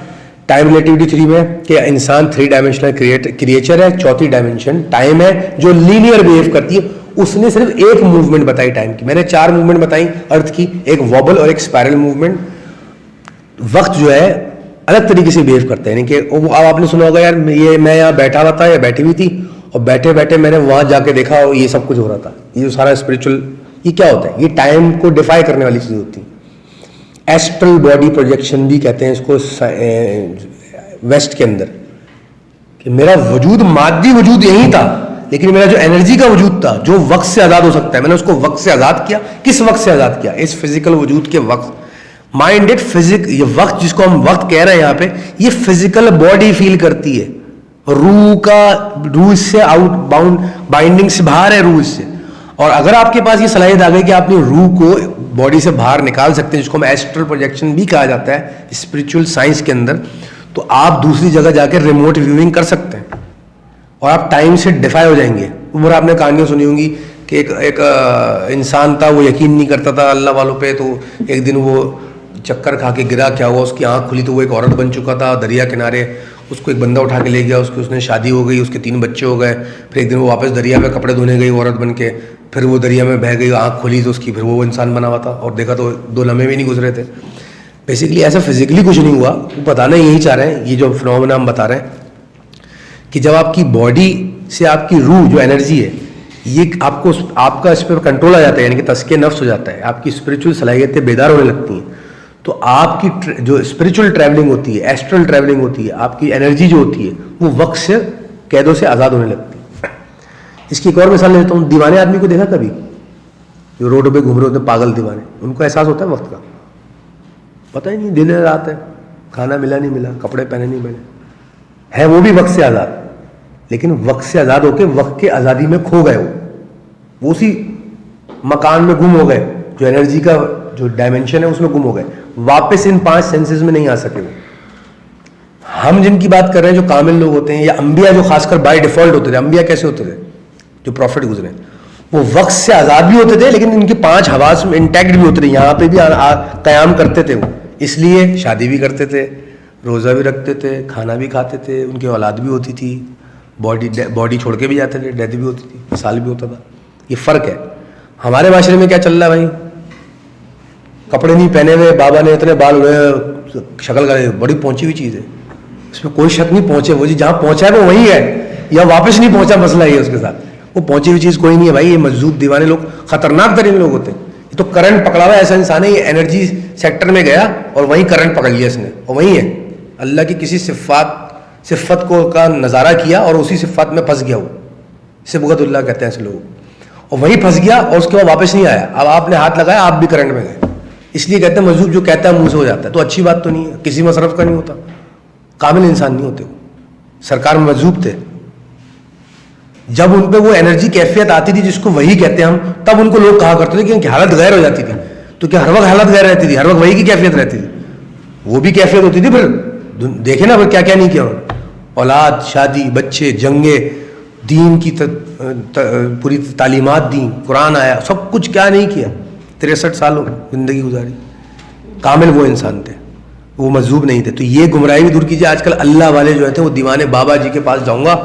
A: ٹائم ریلیٹیوٹی تھیوری میں کہ انسان 3 ڈائمینشنل کریچر ہے. چوتھی ڈائمینشن ٹائم ہے جو لینئر بہیو کرتی ہے. اس نے صرف ایک موومنٹ بتائی ٹائم کی, میں نے 4 موومنٹ بتائی ارتھ کی, ایک وابل اور ایک اسپائرل موومنٹ. وقت جو ہے الگ طریقے سے بہیو کرتا ہے, یعنی کہ اب آپ نے سنا ہوگا یار یہ میں یہاں بیٹھا ہوا تھا یا بیٹھی ہوئی تھی اور بیٹھے بیٹھے میں نے وہاں جا کے دیکھا اور یہ سب کچھ ہو رہا تھا. یہ جو سارا اسپرچل یہ کیا ہوتا ہے, یہ ٹائم کو ڈیفائی کرنے والی چیز ہوتی ہے. ایسٹرل باڈی پروجیکشن بھی کہتے ہیں اس کو ویسٹ کے اندر, کہ میرا وجود مادی وجود یہی تھا لیکن میرا جو انرجی کا وجود تھا جو وقت سے آزاد ہو سکتا ہے, میں نے اس کو وقت سے آزاد کیا. کس وقت سے آزاد کیا؟ اس فزیکل وجود کے وقت. مائنڈڈ فزک, یہ وقت جس کو ہم وقت کہہ رہے ہیں یہاں پہ, یہ فزیکل باڈی فیل کرتی ہے. روح کا روح اس سے آؤٹ بائنڈنگ سے باہر ہے روح اس سے. اور اگر آپ کے پاس یہ صلاحیت آ گئی کہ آپ نے روح کو باڈی سے باہر نکال سکتے ہیں, جس کو ہم ایسٹرل پروجیکشن بھی کہا جاتا ہے اسپرچل سائنس کے اندر, تو آپ دوسری جگہ جا کے ریموٹ ویونگ کر سکتے ہیں اور آپ ٹائم سے ڈیفائی ہو جائیں گے. عمر آپ نے کہانیاں سنی ہوں گی کہ ایک انسان تھا, وہ یقین نہیں کرتا تھا اللہ والوں پہ, تو ایک دن وہ چکر کھا کے گرا, کیا ہوا, اس کی آنکھ کھلی تو وہ ایک عورت بن چکا تھا دریا کنارے. اس کو ایک بندہ اٹھا کے لے گیا, اس نے شادی ہو گئی, اس کے 3 بچے ہو گئے. پھر ایک دن وہ واپس دریا میں کپڑے دھونے گئی عورت بن کے, پھر وہ دریا میں بہہ گئی, آنکھ کھلی تو اس کی, پھر وہ انسان بنا ہوا تھا, اور دیکھا تو 2 لمحے بھی نہیں گزرے تھے. بیسیکلی ایسا فزیکلی کچھ نہیں ہوا, وہ بتانا یہی چاہ رہے ہیں, یہ جو فنومینا ہم بتا رہے ہیں کہ جب آپ کی باڈی سے آپ کی روح جو انرجی ہے, یہ آپ کا اس پہ کنٹرول آ جاتا ہے, یعنی کہ تزکیہ نفس ہو جاتا ہے, آپ کی اسپرچل صلاحیتیں بیدار ہونے لگتی ہیں, تو آپ کی جو اسپرچل ٹریولنگ ہوتی ہے, ایسٹرل ٹریولنگ ہوتی ہے, آپ کی انرجی جو ہوتی ہے وہ وقت سے قیدوں سے آزاد ہونے لگتی ہے. اس کی ایک اور مثال لیتا ہوں. دیوانے آدمی کو دیکھا کبھی, جو روڈوں پہ گھوم رہے ہوتے ہیں پاگل دیوانے, ان کو احساس ہوتا ہے وقت کا؟ پتہ ہی نہیں, دن ہے رات ہے, کھانا ملا نہیں ملا, کپڑے پہنے نہیں پہنے, ہے وہ بھی وقت سے آزاد, لیکن وقت سے آزاد ہو کے وقت کے آزادی میں کھو گئے, وہ اسی مکان میں گم ہو گئے, جو انرجی کا جو ڈائمنشن ہے اس میں گم ہو گئے, واپس ان 5 سینسز میں نہیں آ سکے. ہم جن کی بات کر رہے ہیں جو کامل لوگ ہوتے ہیں, یا انبیاء جو خاص کر بائی ڈیفالٹ ہوتے تھے. انبیاء کیسے ہوتے تھے جو پروفٹ گزرے, وہ وقت سے آزاد بھی ہوتے تھے, لیکن ان کے 5 حواس میں انٹیکٹ بھی ہوتے تھے, یہاں پہ بھی قیام کرتے تھے. وہ اس لیے شادی بھی کرتے تھے, روزہ بھی رکھتے تھے, کھانا بھی کھاتے تھے, ان کی اولاد بھی ہوتی تھی, باڈی چھوڑ کے بھی جاتے تھے, ڈیتھ بھی ہوتی تھی, مثال بھی ہوتا تھا. یہ فرق ہے. ہمارے معاشرے میں کیا چل رہا ہے بھائی, کپڑے نہیں پہنے ہوئے, بابا نے اتنے بال ہوئے, شکل کا بڑی پہنچی ہوئی چیز ہے, اس میں کوئی شک نہیں. پہنچے وہ جی جہاں پہنچا ہے وہ وہی ہے, یا واپس نہیں پہنچا, مسئلہ یہ ہے اس کے ساتھ. وہ پہنچی ہوئی چیز کوئی نہیں ہے بھائی. یہ مجذوب دیوانے لوگ خطرناک ترین لوگ ہوتے ہیں. یہ تو کرنٹ پکڑا ہوا ایسا انسان ہے, یہ انرجی سیکٹر میں گیا اور وہیں کرنٹ پکڑ لیا اس نے, اور وہیں ہے. اللہ کی کسی صفت کو کا نظارہ کیا اور اسی صفت میں پھنس گیا, وہ صبغت اللہ کہتے ہیں ایسے لوگ, اور وہیں پھنس گیا اور اس کے بعد واپس نہیں آیا. اب آپ نے ہاتھ لگایا, آپ بھی کرنٹ میں گئے. اس لیے کہتے ہیں مجذوب جو کہتا ہے منہ سے ہو جاتا ہے, تو اچھی بات تو نہیں ہے, کسی مصرف کا نہیں ہوتا, کامل انسان نہیں ہوتے. وہ سرکار مجذوب تھے. جب ان پہ وہ انرجی کیفیت آتی تھی جس کو وہی کہتے ہیں ہم, تب ان کو لوگ کہا کرتے تھے کہ ان کی حالت غیر ہو جاتی تھی. تو کیا ہر وقت حالت غیر رہتی تھی؟ ہر وقت وہی کی کیفیت رہتی تھی. وہ بھی کیفیت ہوتی تھی. پھر دیکھیں نا کیا کیا نہیں کیا انہوں نے, اولاد, شادی, بچے, جنگیں, دین کی پوری تعلیمات دیں, قرآن آیا, سب کچھ کیا نہیں کیا. 63 سال زندگی گزاری. کامل وہ انسان تھے, وہ مجذوب نہیں تھے. تو یہ گمراہی بھی دور کیجیے. آج کل اللہ والے جو ہیں وہ دیوانے, بابا جی کے پاس جاؤں گا,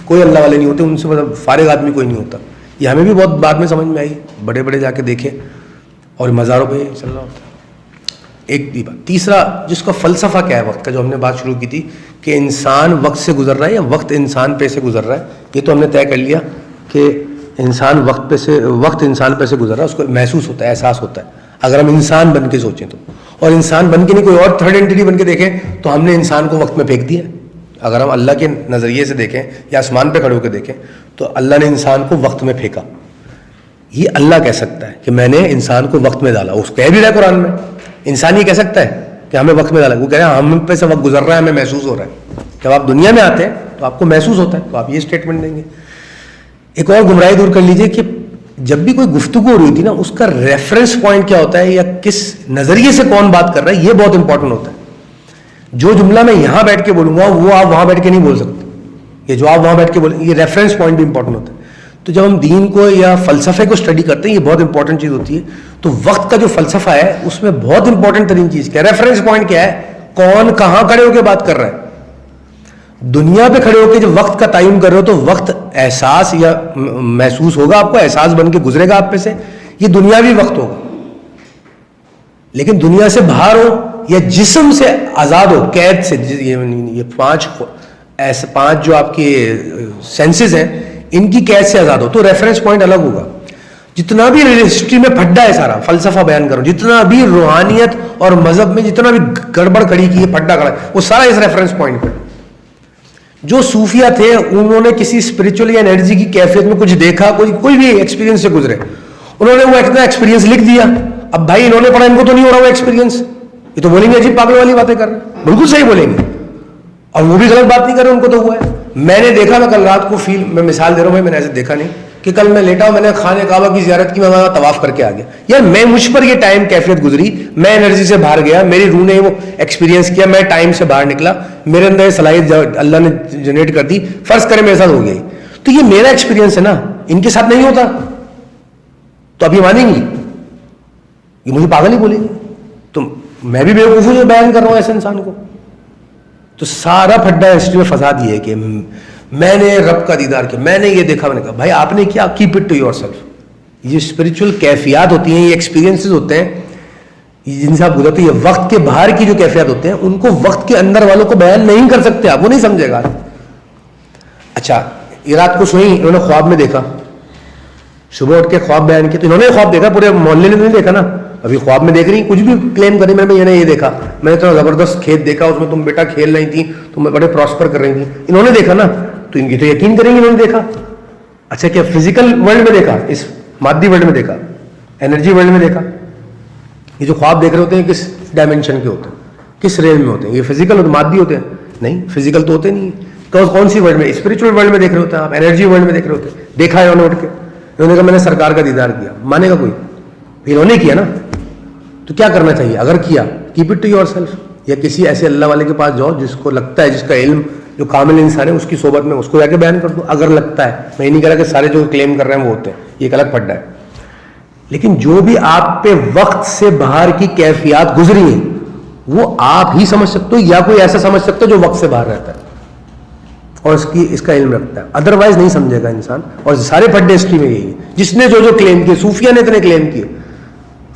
A: کوئی اللہ والے نہیں ہوتے, ان سے مطلب فارغ آدمی کوئی نہیں ہوتا. یہ ہمیں بھی بہت بعد میں سمجھ میں آئی, بڑے بڑے جا کے دیکھے, اور مزاروں پہ چل رہا ہوتا ہے. ایک بھی بات. تیسرا جس کا فلسفہ کیا ہے وقت کا, جو ہم نے بات شروع کی تھی کہ انسان وقت سے گزر رہا ہے یا وقت انسان پہ سے گزر رہا ہے, یہ تو ہم نے طے کر لیا کہ انسان وقت انسان پہ سے گزر رہا ہے, اس کو محسوس ہوتا ہے, احساس ہوتا ہے, اگر ہم انسان بن کے سوچیں تو. اور انسان بن کے نہیں, کوئی اور تھرڈ اینٹی بن کے دیکھیں تو ہم نے انسان کو وقت میں پھینک دیا. اگر ہم اللہ کے نظریے سے دیکھیں یا آسمان پہ کھڑے ہو کے دیکھیں تو اللہ نے انسان کو وقت میں پھینکا. یہ اللہ کہہ سکتا ہے کہ میں نے انسان کو وقت میں ڈالا. اس کہہ بھی رہا ہے قرآن میں, انسان یہ کہہ سکتا ہے کہ ہمیں وقت میں ڈالا. وہ کہہ رہے ہیں ہم پہ سے وقت گزر رہا ہے, ہمیں محسوس ہو رہا ہے. جب آپ دنیا میں آتے ہیں تو آپ کو محسوس ہوتا ہے, تو آپ یہ اسٹیٹمنٹ دیں گے. ایک اور گمراہی دور کر لیجئے کہ جب بھی کوئی گفتگو ہو رہی تھی نا, اس کا ریفرنس پوائنٹ کیا ہوتا ہے, یا کس نظریے سے کون بات کر رہا ہے, یہ بہت امپورٹنٹ ہوتا ہے. جو جملہ میں یہاں بیٹھ کے بولوں گا وہ آپ وہاں بیٹھ کے نہیں بول سکتے, یہ جو آپ وہاں بیٹھ کے بولیں, یہ ریفرنس پوائنٹ بھی امپورٹنٹ ہوتا ہے. تو جب ہم دین کو یا فلسفے کو اسٹڈی کرتے ہیں, یہ بہت امپورٹنٹ چیز ہوتی ہے. تو وقت کا جو فلسفہ ہے اس میں بہت امپورٹنٹ ترین چیز کیا ہے, ریفرنس پوائنٹ کیا ہے, کون کہاں کھڑے ہو کے بات کر رہا ہے. دنیا پہ کھڑے ہو کے جب وقت کا تعین کر رہے ہو تو وقت احساس یا محسوس ہوگا آپ کو, احساس بن کے گزرے گا آپ پہ سے, یہ دنیاوی وقت ہوگا. لیکن دنیا سے باہر ہو یا جسم سے آزاد ہو, قید سے, یہ 5 جو آپ کی سینسز ہیں ان کی قید سے آزاد ہو, تو ریفرنس پوائنٹ الگ ہوگا. جتنا بھی ہسٹری میں پھڈا ہے, سارا فلسفہ بیان کرو, جتنا بھی روحانیت اور مذہب میں جتنا بھی گڑبڑ کھڑی کی ہے, پھڈا کھڑا ہے, وہ سارا اس ریفرنس پوائنٹ پہ. جو صوفیہ تھے انہوں نے کسی اسپرچل یا انرجی کی کیفیت میں کچھ دیکھا, کوئی بھی ایکسپیرینس سے گزرے, انہوں نے وہ اتنا ایکسپیرینس لکھ دیا. اب بھائی انہوں نے پڑھا, ان کو تو نہیں ہو رہا وہ ایکسپیرینس, یہ تو بولیں گے عجیب پاگل والی باتیں کر رہے ہیں. بالکل صحیح بولیں گے, اور وہ بھی غلط بات نہیں کر رہے, ان کو تو ہوا ہے. میں نے دیکھا, میں کل رات کو فیل, میں مثال دے رہا ہوں بھائی, میں نے ایسے دیکھا نہیں کہ کل میں لیٹا ہوں, میں نے خانہ کعبہ کی زیارت کی, میں وہاں طواف کر کے آ گیا. یار میں مجھ پر یہ ٹائم کیفیت گزری, میں انرجی سے باہر گیا, میری روح نے وہ ایکسپیرینس کیا, میں ٹائم سے باہر نکلا, میرے اندر یہ صلاحیت اللہ نے جنریٹ کر دی, فرض کرے میرے ساتھ ہو گئی, تو یہ میرا ایکسپیرینس ہے نا, ان کے ساتھ نہیں ہوتا تو اب یہ مانیں گی, یہ مجھے پاگل ہی بولیں گے. تو میں بھی بیوقوف ہوں جو بیان کر رہا ہوں ایسے انسان کو. تو سارا پھڈا ہسٹری میں فساد یہ ہے کہ میں نے رب کا دیدار کیا, میں نے یہ دیکھا, میں نے کہا بھائی آپ نے کیا, keep it to yourself. یہ اسپرچل کیفیات ہوتی ہیں, یہ ایکسپیرینسز ہوتے ہیں جن سے آپ گزرتے ہیں, یہ وقت کے باہر کی جو کیفیات ہوتے ہیں ان کو وقت کے اندر والوں کو بیان نہیں کر سکتے آپ, وہ نہیں سمجھے گا. اچھا یہ رات کو سوئی, انہوں نے خواب میں دیکھا, صبح اٹھ کے خواب بیان کیا, تو انہوں نے خواب دیکھا, پورے محلے نے نہیں دیکھا نا. ابھی خواب میں دیکھ رہی کچھ بھی کلیم کریں, میں نے یہ دیکھا, میں نے اتنا زبردست کھیت دیکھا, اس میں تم بیٹا کھیل رہی تھی, تم بڑے پراسپر کر رہی تھی, انہوں نے دیکھا نا, تو ان کی تو یقین کریں گے انہوں نے دیکھا. اچھا کیا فزیکل ورلڈ میں دیکھا, اس مادی ورلڈ میں دیکھا, انرجی ورلڈ میں دیکھا. یہ جو خواب دیکھ رہے ہوتے ہیں کس ڈائمینشن کے ہوتے ہیں, کس رینج میں ہوتے ہیں, یہ فزیکل ہوتے مادی ہوتے ہیں, نہیں فزیکل تو ہوتے نہیں. کون سی ورلڈ میں, اسپرچل ورلڈ میں دیکھ رہے ہوتے ہیں آپ, انرجی ورلڈ میں دیکھ رہے ہوتے ہیں. دیکھا ہے انہوں نے اٹھ کے, انہوں نے کہا میں نے سرکار کا دیدار کیا, مانے گا کوئی؟ انہوں نے کیا نا, تو کیا کرنا چاہیے اگر کیا, keep it to yourself, یا کسی ایسے اللہ والے کے پاس جاؤ جس کو لگتا ہے, جس کا علم جو کامل انسان ہے اس کی صحبت میں, اس کو جا کے بیان کر دو اگر لگتا ہے. میں یہ نہیں کہہ رہا کہ سارے جو کلیم کر رہے ہیں وہ ہوتے ہیں, یہ ایک الگ پھڈا ہے. لیکن جو بھی آپ پہ وقت سے باہر کی کیفیات گزری ہیں وہ آپ ہی سمجھ سکتے ہو, یا کوئی ایسا سمجھ سکتے ہو جو وقت سے باہر رہتا ہے اور اس کا علم رکھتا ہے, ادروائز نہیں سمجھے گا انسان. اور سارے پھڈے ہسٹری میں یہی ہے, جس نے جو کلیم کیے, صوفیہ نے اتنے کلیم کیے,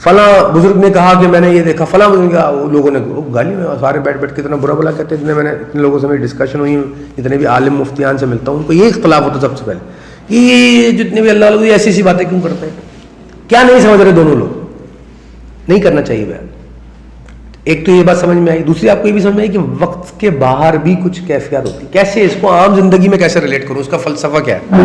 A: فلاں بزرگ نے کہا کہ میں نے یہ دیکھا, فلاں بزرگ کا, لوگوں نے گالی میں سارے بیٹھ کے اتنا برا بلا کہتے ہیں. میں نے اتنے لوگوں سے میری ڈسکشن ہوئی, جتنے بھی عالم مفتیان سے ملتا ہوں, ان کو یہ اختلاف ہوتا سب سے پہلے کہ یہ جتنے بھی اللہ لوگ ایسی ایسی باتیں کیوں کرتے ہیں, کیا نہیں سمجھ رہے دونوں لوگ, نہیں کرنا چاہیے بیان. ایک تو یہ بات سمجھ میں آئی, دوسری آپ کو یہ بھی سمجھ میں آئی کہ وقت کے باہر بھی کچھ کیفیات ہوتی, کیسے اس کو عام زندگی میں کیسے ریلیٹ کروں, اس کا فلسفہ کیا ہے.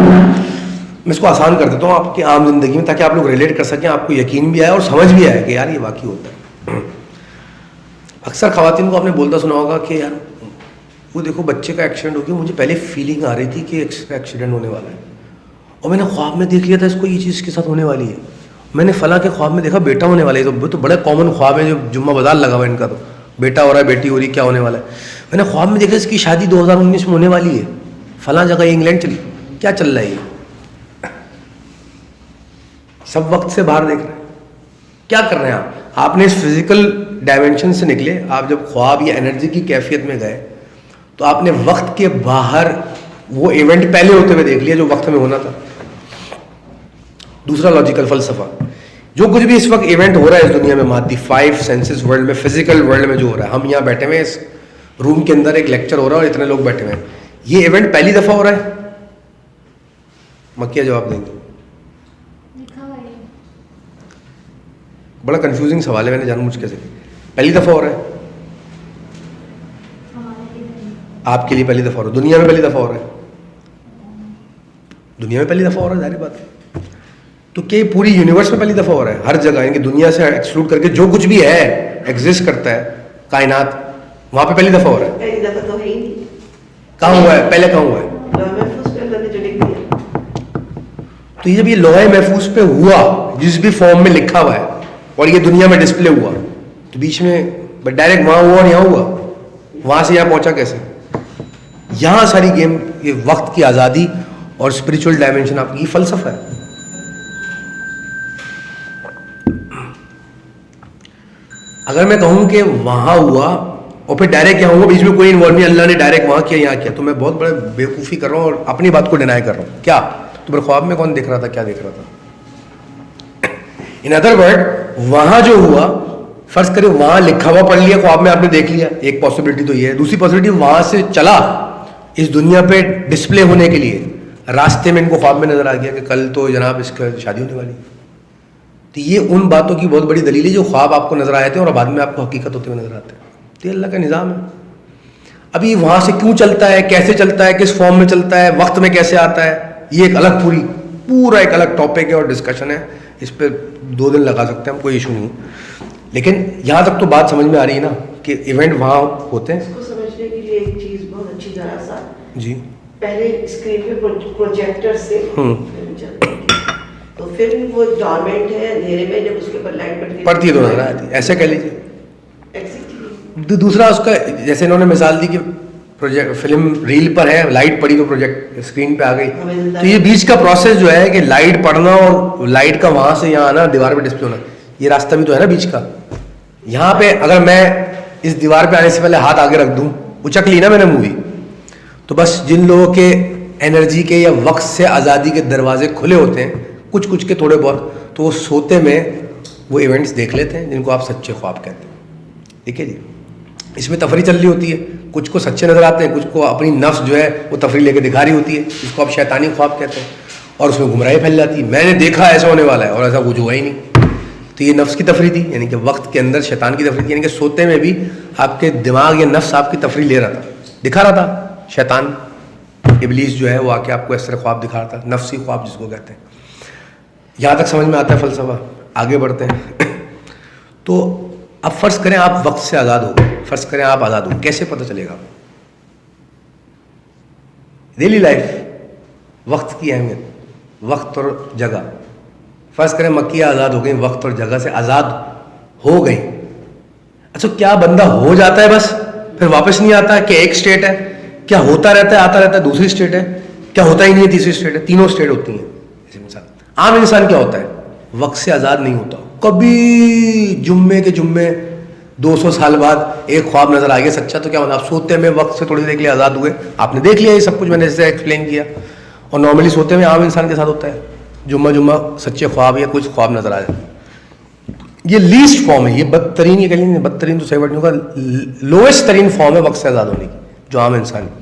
A: میں اس کو آسان کر دیتا ہوں آپ کی عام زندگی میں, تاکہ آپ لوگ ریلیٹ کر سکیں, آپ کو یقین بھی آئے اور سمجھ بھی آئے کہ یار یہ واقعی ہوتا ہے. اکثر خواتین کو آپ نے بولتا سنا ہوگا کہ یار وہ دیکھو بچے کا ایکسیڈنٹ ہو گیا, مجھے پہلے فیلنگ آ رہی تھی کہ ایکسیڈنٹ ہونے والا ہے, اور میں نے خواب میں دیکھ لیا تھا اس کو یہ چیز کے ساتھ ہونے والی ہے. میں نے فلاں کے خواب میں دیکھا بیٹا ہونے والا ہے, تو بڑے کامن خواب ہے جو جمعہ بازار لگا ہوا ہے ان کا, تو بیٹا ہو رہا ہے, بیٹی ہو رہی, کیا ہونے والا ہے. میں نے خواب میں دیکھا اس کی شادی 2019 میں ہونے والی ہے, فلاں جگہ انگلینڈ چلی, کیا چل رہا ہے یہ, سب وقت سے باہر دیکھ رہے ہیں. کیا کر رہے ہیں آپ نے اس فزیکل ڈائمینشن سے نکلے, آپ جب خواب یا انرجی کی کیفیت میں گئے تو آپ نے وقت کے باہر وہ ایونٹ پہلے ہوتے ہوئے دیکھ لیا جو وقت میں ہونا تھا. دوسرا لاجیکل فلسفہ, جو کچھ بھی اس وقت ایونٹ ہو رہا ہے اس دنیا میں, مادی 5 سینسز ورلڈ میں, فزیکل ورلڈ میں جو ہو رہا ہے, ہم یہاں بیٹھے ہوئے ہیں اس روم کے اندر, ایک لیکچر ہو رہا ہے اور اتنے لوگ بیٹھے ہوئے ہیں, یہ ایونٹ پہلی دفعہ ہو رہا ہے. مکیہ جواب دیں گے, بڑا کنفیوزنگ سوال ہے, میں نے جان مجھ کیسے, پہلی دفعہ ہو رہا ہے آپ کے لیے, پہلی دفعہ ہو رہا ہے دنیا میں, پہلی دفعہ ہو رہا ہے دنیا میں, پہلی دفعہ ہو رہا ہے, ظاہر بات ہے. تو کیا پوری یونیورس میں پہلی دفعہ ہو رہا ہے, ہر جگہ, یعنی کہ دنیا سے ایکسکلوڈ کر کے جو کچھ بھی ہے ایگزسٹ کرتا ہے کائنات, وہاں پہ پہلی دفعہ ہو رہا ہے.
B: پہلی دفعہ تو ہے ہی نہیں.
A: کہاں ہوا ہے, پہلے کہاں ہوا ہے,
B: لوح محفوظ پہ اللہ نے جو لکھ دیا.
A: تو یہ جب یہ لوح محفوظ پہ ہوا جس بھی فارم میں لکھا ہوا ہے اور یہ دنیا میں ڈسپلے ہوا, تو بیچ میں ڈائریکٹ وہاں ہوا اور یہاں ہوا, وہاں سے یہاں پہنچا کیسے. یہاں ساری گیم, یہ وقت کی آزادی اور اسپرچل ڈائمینشن آپ کی فلسفہ ہے. اگر میں کہوں کہ وہاں ہوا اور پھر ڈائریکٹ یہاں ہوا, بیچ میں کوئی انوالو نہیں, اللہ نے ڈائریکٹ وہاں کیا یہاں کیا, تو میں بہت بڑے بیوقوفی کر رہا ہوں اور اپنی بات کو ڈینائی کر رہا ہوں. کیا تو پھر خواب میں کون دیکھ رہا تھا, کیا دیکھ رہا تھا. ان ادر ورڈ, وہاں جو ہوا, فرض کرے وہاں لکھا ہوا پڑھ لیا, خواب میں آپ نے دیکھ لیا, ایک پاسبلٹی تو یہ ہے. دوسری پاسبلٹی, وہاں سے چلا اس دنیا پہ ڈسپلے ہونے کے لیے, راستے میں ان کو خواب میں نظر آ گیا کہ کل تو جناب اس کا شادی ہونے والی ہے. تو یہ ان باتوں کی بہت بڑی دلیل ہے جو خواب آپ کو نظر آئے تھے اور بعد میں آپ کو حقیقت ہوتے ہوئے نظر آتے ہیں. تو یہ اللہ کا نظام ہے. ابھی وہاں سے کیوں چلتا ہے, کیسے چلتا ہے, کس فارم میں چلتا ہے, وقت میں کیسے آتا ہے, یہ ایک الگ پورا ایک الگ ٹاپک ہے اور ڈسکشن ہے, اس پہ 2 دن لگا سکتے ہیں ہم, کوئی ایشو نہیں. لیکن یہاں تک تو بات سمجھ میں آ رہی ہے نا کہ ایونٹ وہاں ہوتے ہیں.
B: اس کو سمجھنے کے لیے ایک چیز بہت اچھی طرح سا
A: جی
B: پہلے اسکرین پہ پروجیکٹر سے فلم چلتی تھی، تو فلم وہ ڈارمنٹ ہے اندھیرے میں، جب اس کے اوپر لائٹ
A: پڑتی ہے تو نظر آتی ہے، ایسے کہہ لیجیے.
B: ایگزیکٹلی.
A: دوسرا اس کا جیسے انہوں نے مثال دی کہ فلم ریل پر ہے، لائٹ پڑی تو پروجیکٹ اسکرین پہ آ گئی. تو یہ بیچ کا پروسیس جو ہے کہ لائٹ پڑنا اور لائٹ کا وہاں سے یہاں آنا، دیوار پہ ڈسپلے ہونا، یہ راستہ بھی تو ہے نا بیچ کا. یہاں پہ اگر میں اس دیوار پہ آنے سے پہلے ہاتھ آگے رکھ دوں، اچک لی نا میں نے مووی، تو بس جن لوگوں کے انرجی کے یا وقت سے آزادی کے دروازے کھلے ہوتے ہیں، کچھ کے تھوڑے بہت، تو وہ سوتے میں وہ ایونٹس دیکھ لیتے ہیں جن کو آپ سچے خواب کہتے ہیں. ٹھیک ہے جی. اس میں تفریح چل رہی ہوتی ہے، کچھ کو سچے نظر آتے ہیں، کچھ کو اپنی نفس جو ہے وہ تفریح لے کے دکھا رہی ہوتی ہے، جس کو آپ شیطانی خواب کہتے ہیں، اور اس میں گمراہی پھیل جاتی ہے. میں نے دیکھا ایسا ہونے والا ہے اور ایسا کچھ ہوا ہی نہیں. تو یہ نفس کی تفریح تھی، یعنی کہ وقت کے اندر شیطان کی تفریح تھی. یعنی کہ سوتے میں بھی آپ کے دماغ یا نفس آپ کی تفریح لے رہا تھا، دکھا رہا تھا. شیطان ابلیس جو ہے وہ آ کے آپ کو اس طرح خواب دکھا رہا تھا، نفسی خواب جس کو کہتے ہیں. یہاں تک سمجھ میں آتا ہے فلسفہ. آگے بڑھتے ہیں. تو اب فرض کریں آپ وقت سے آزاد ہو گئے، فرض کریں آپ آزاد ہو، کیسے پتہ چلے گا؟ ڈیلی لائف، وقت کی اہمیت، وقت اور جگہ. فرض کریں مکیہ آزاد ہو گئی، وقت اور جگہ سے آزاد ہو گئی. اچھا کیا بندہ ہو جاتا ہے بس پھر واپس نہیں آتا ہے؟ کہ ایک اسٹیٹ ہے؟ کیا ہوتا رہتا ہے آتا رہتا ہے دوسری اسٹیٹ ہے؟ کیا ہوتا ہی نہیں ہے تیسری اسٹیٹ ہے؟ تینوں اسٹیٹ ہوتی ہیں. جیسے مثال عام انسان کیا ہوتا ہے؟ وقت سے آزاد نہیں ہوتا. کبھی جمعے کے جمعے 200 سال بعد ایک خواب نظر آ گیا سچا، تو کیا ہونا؟ آپ سوتے میں وقت سے تھوڑی دیر کے لیے آزاد ہوئے، آپ نے دیکھ لیا یہ سب کچھ میں نے جیسے ایکسپلین کیا. اور نارملی سوتے میں عام انسان کے ساتھ ہوتا ہے، جمعہ سچے خواب یا کچھ خواب نظر آ جائے. یہ لیسٹ فارم ہے، یہ بدترین، یہ کہہ لیں بدترین تو صحیح ورڈ نہیں ہوگا، لوئسٹ ترین فارم ہے وقت سے آزاد ہونے کی جو عام انسان ہے.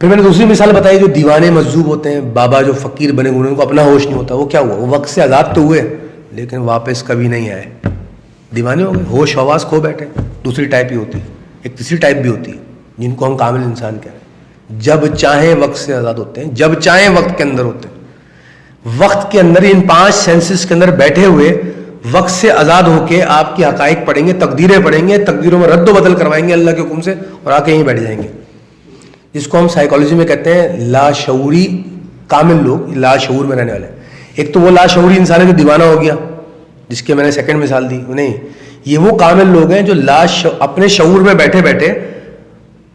A: پھر میں نے دوسری مثال بتائی، جو دیوانے مجذوب ہوتے ہیں، بابا جو فقیر بنے ہوئے ان کو اپنا ہوش نہیں ہوتا. وہ کیا ہوا؟ وہ وقت سے آزاد تو ہوئے لیکن واپس کبھی نہیں آئے، دیوانے ہو گئے، ہوش حواس کھو بیٹھے. دوسری ٹائپ ہی ہوتی ہے. ایک تیسری ٹائپ بھی ہوتی ہے جن کو ہم کامل انسان کہہ رہے ہیں، جب چاہیں وقت سے آزاد ہوتے ہیں، جب چاہیں وقت کے اندر ہوتے ہیں. وقت کے اندر ان 5 سینسز کے اندر بیٹھے ہوئے وقت سے آزاد ہو کے آپ کی حقائق پڑھیں گے، تقدیریں پڑھیں گے، تقدیروں میں رد و بدل کروائیں گے اللہ کے حکم سے، اور آ کے یہیں بیٹھ جائیں گے. جس کو ہم سائیکالوجی میں کہتے ہیں لاشعوری کامل لوگ، لاشعور میں رہنے والے. ایک تو وہ لاشعوری انسان ہے جو دیوانہ ہو گیا، جس کے میں نے سیکنڈ مثال دی. نہیں، یہ وہ کامل لوگ ہیں جو اپنے شعور میں بیٹھے بیٹھے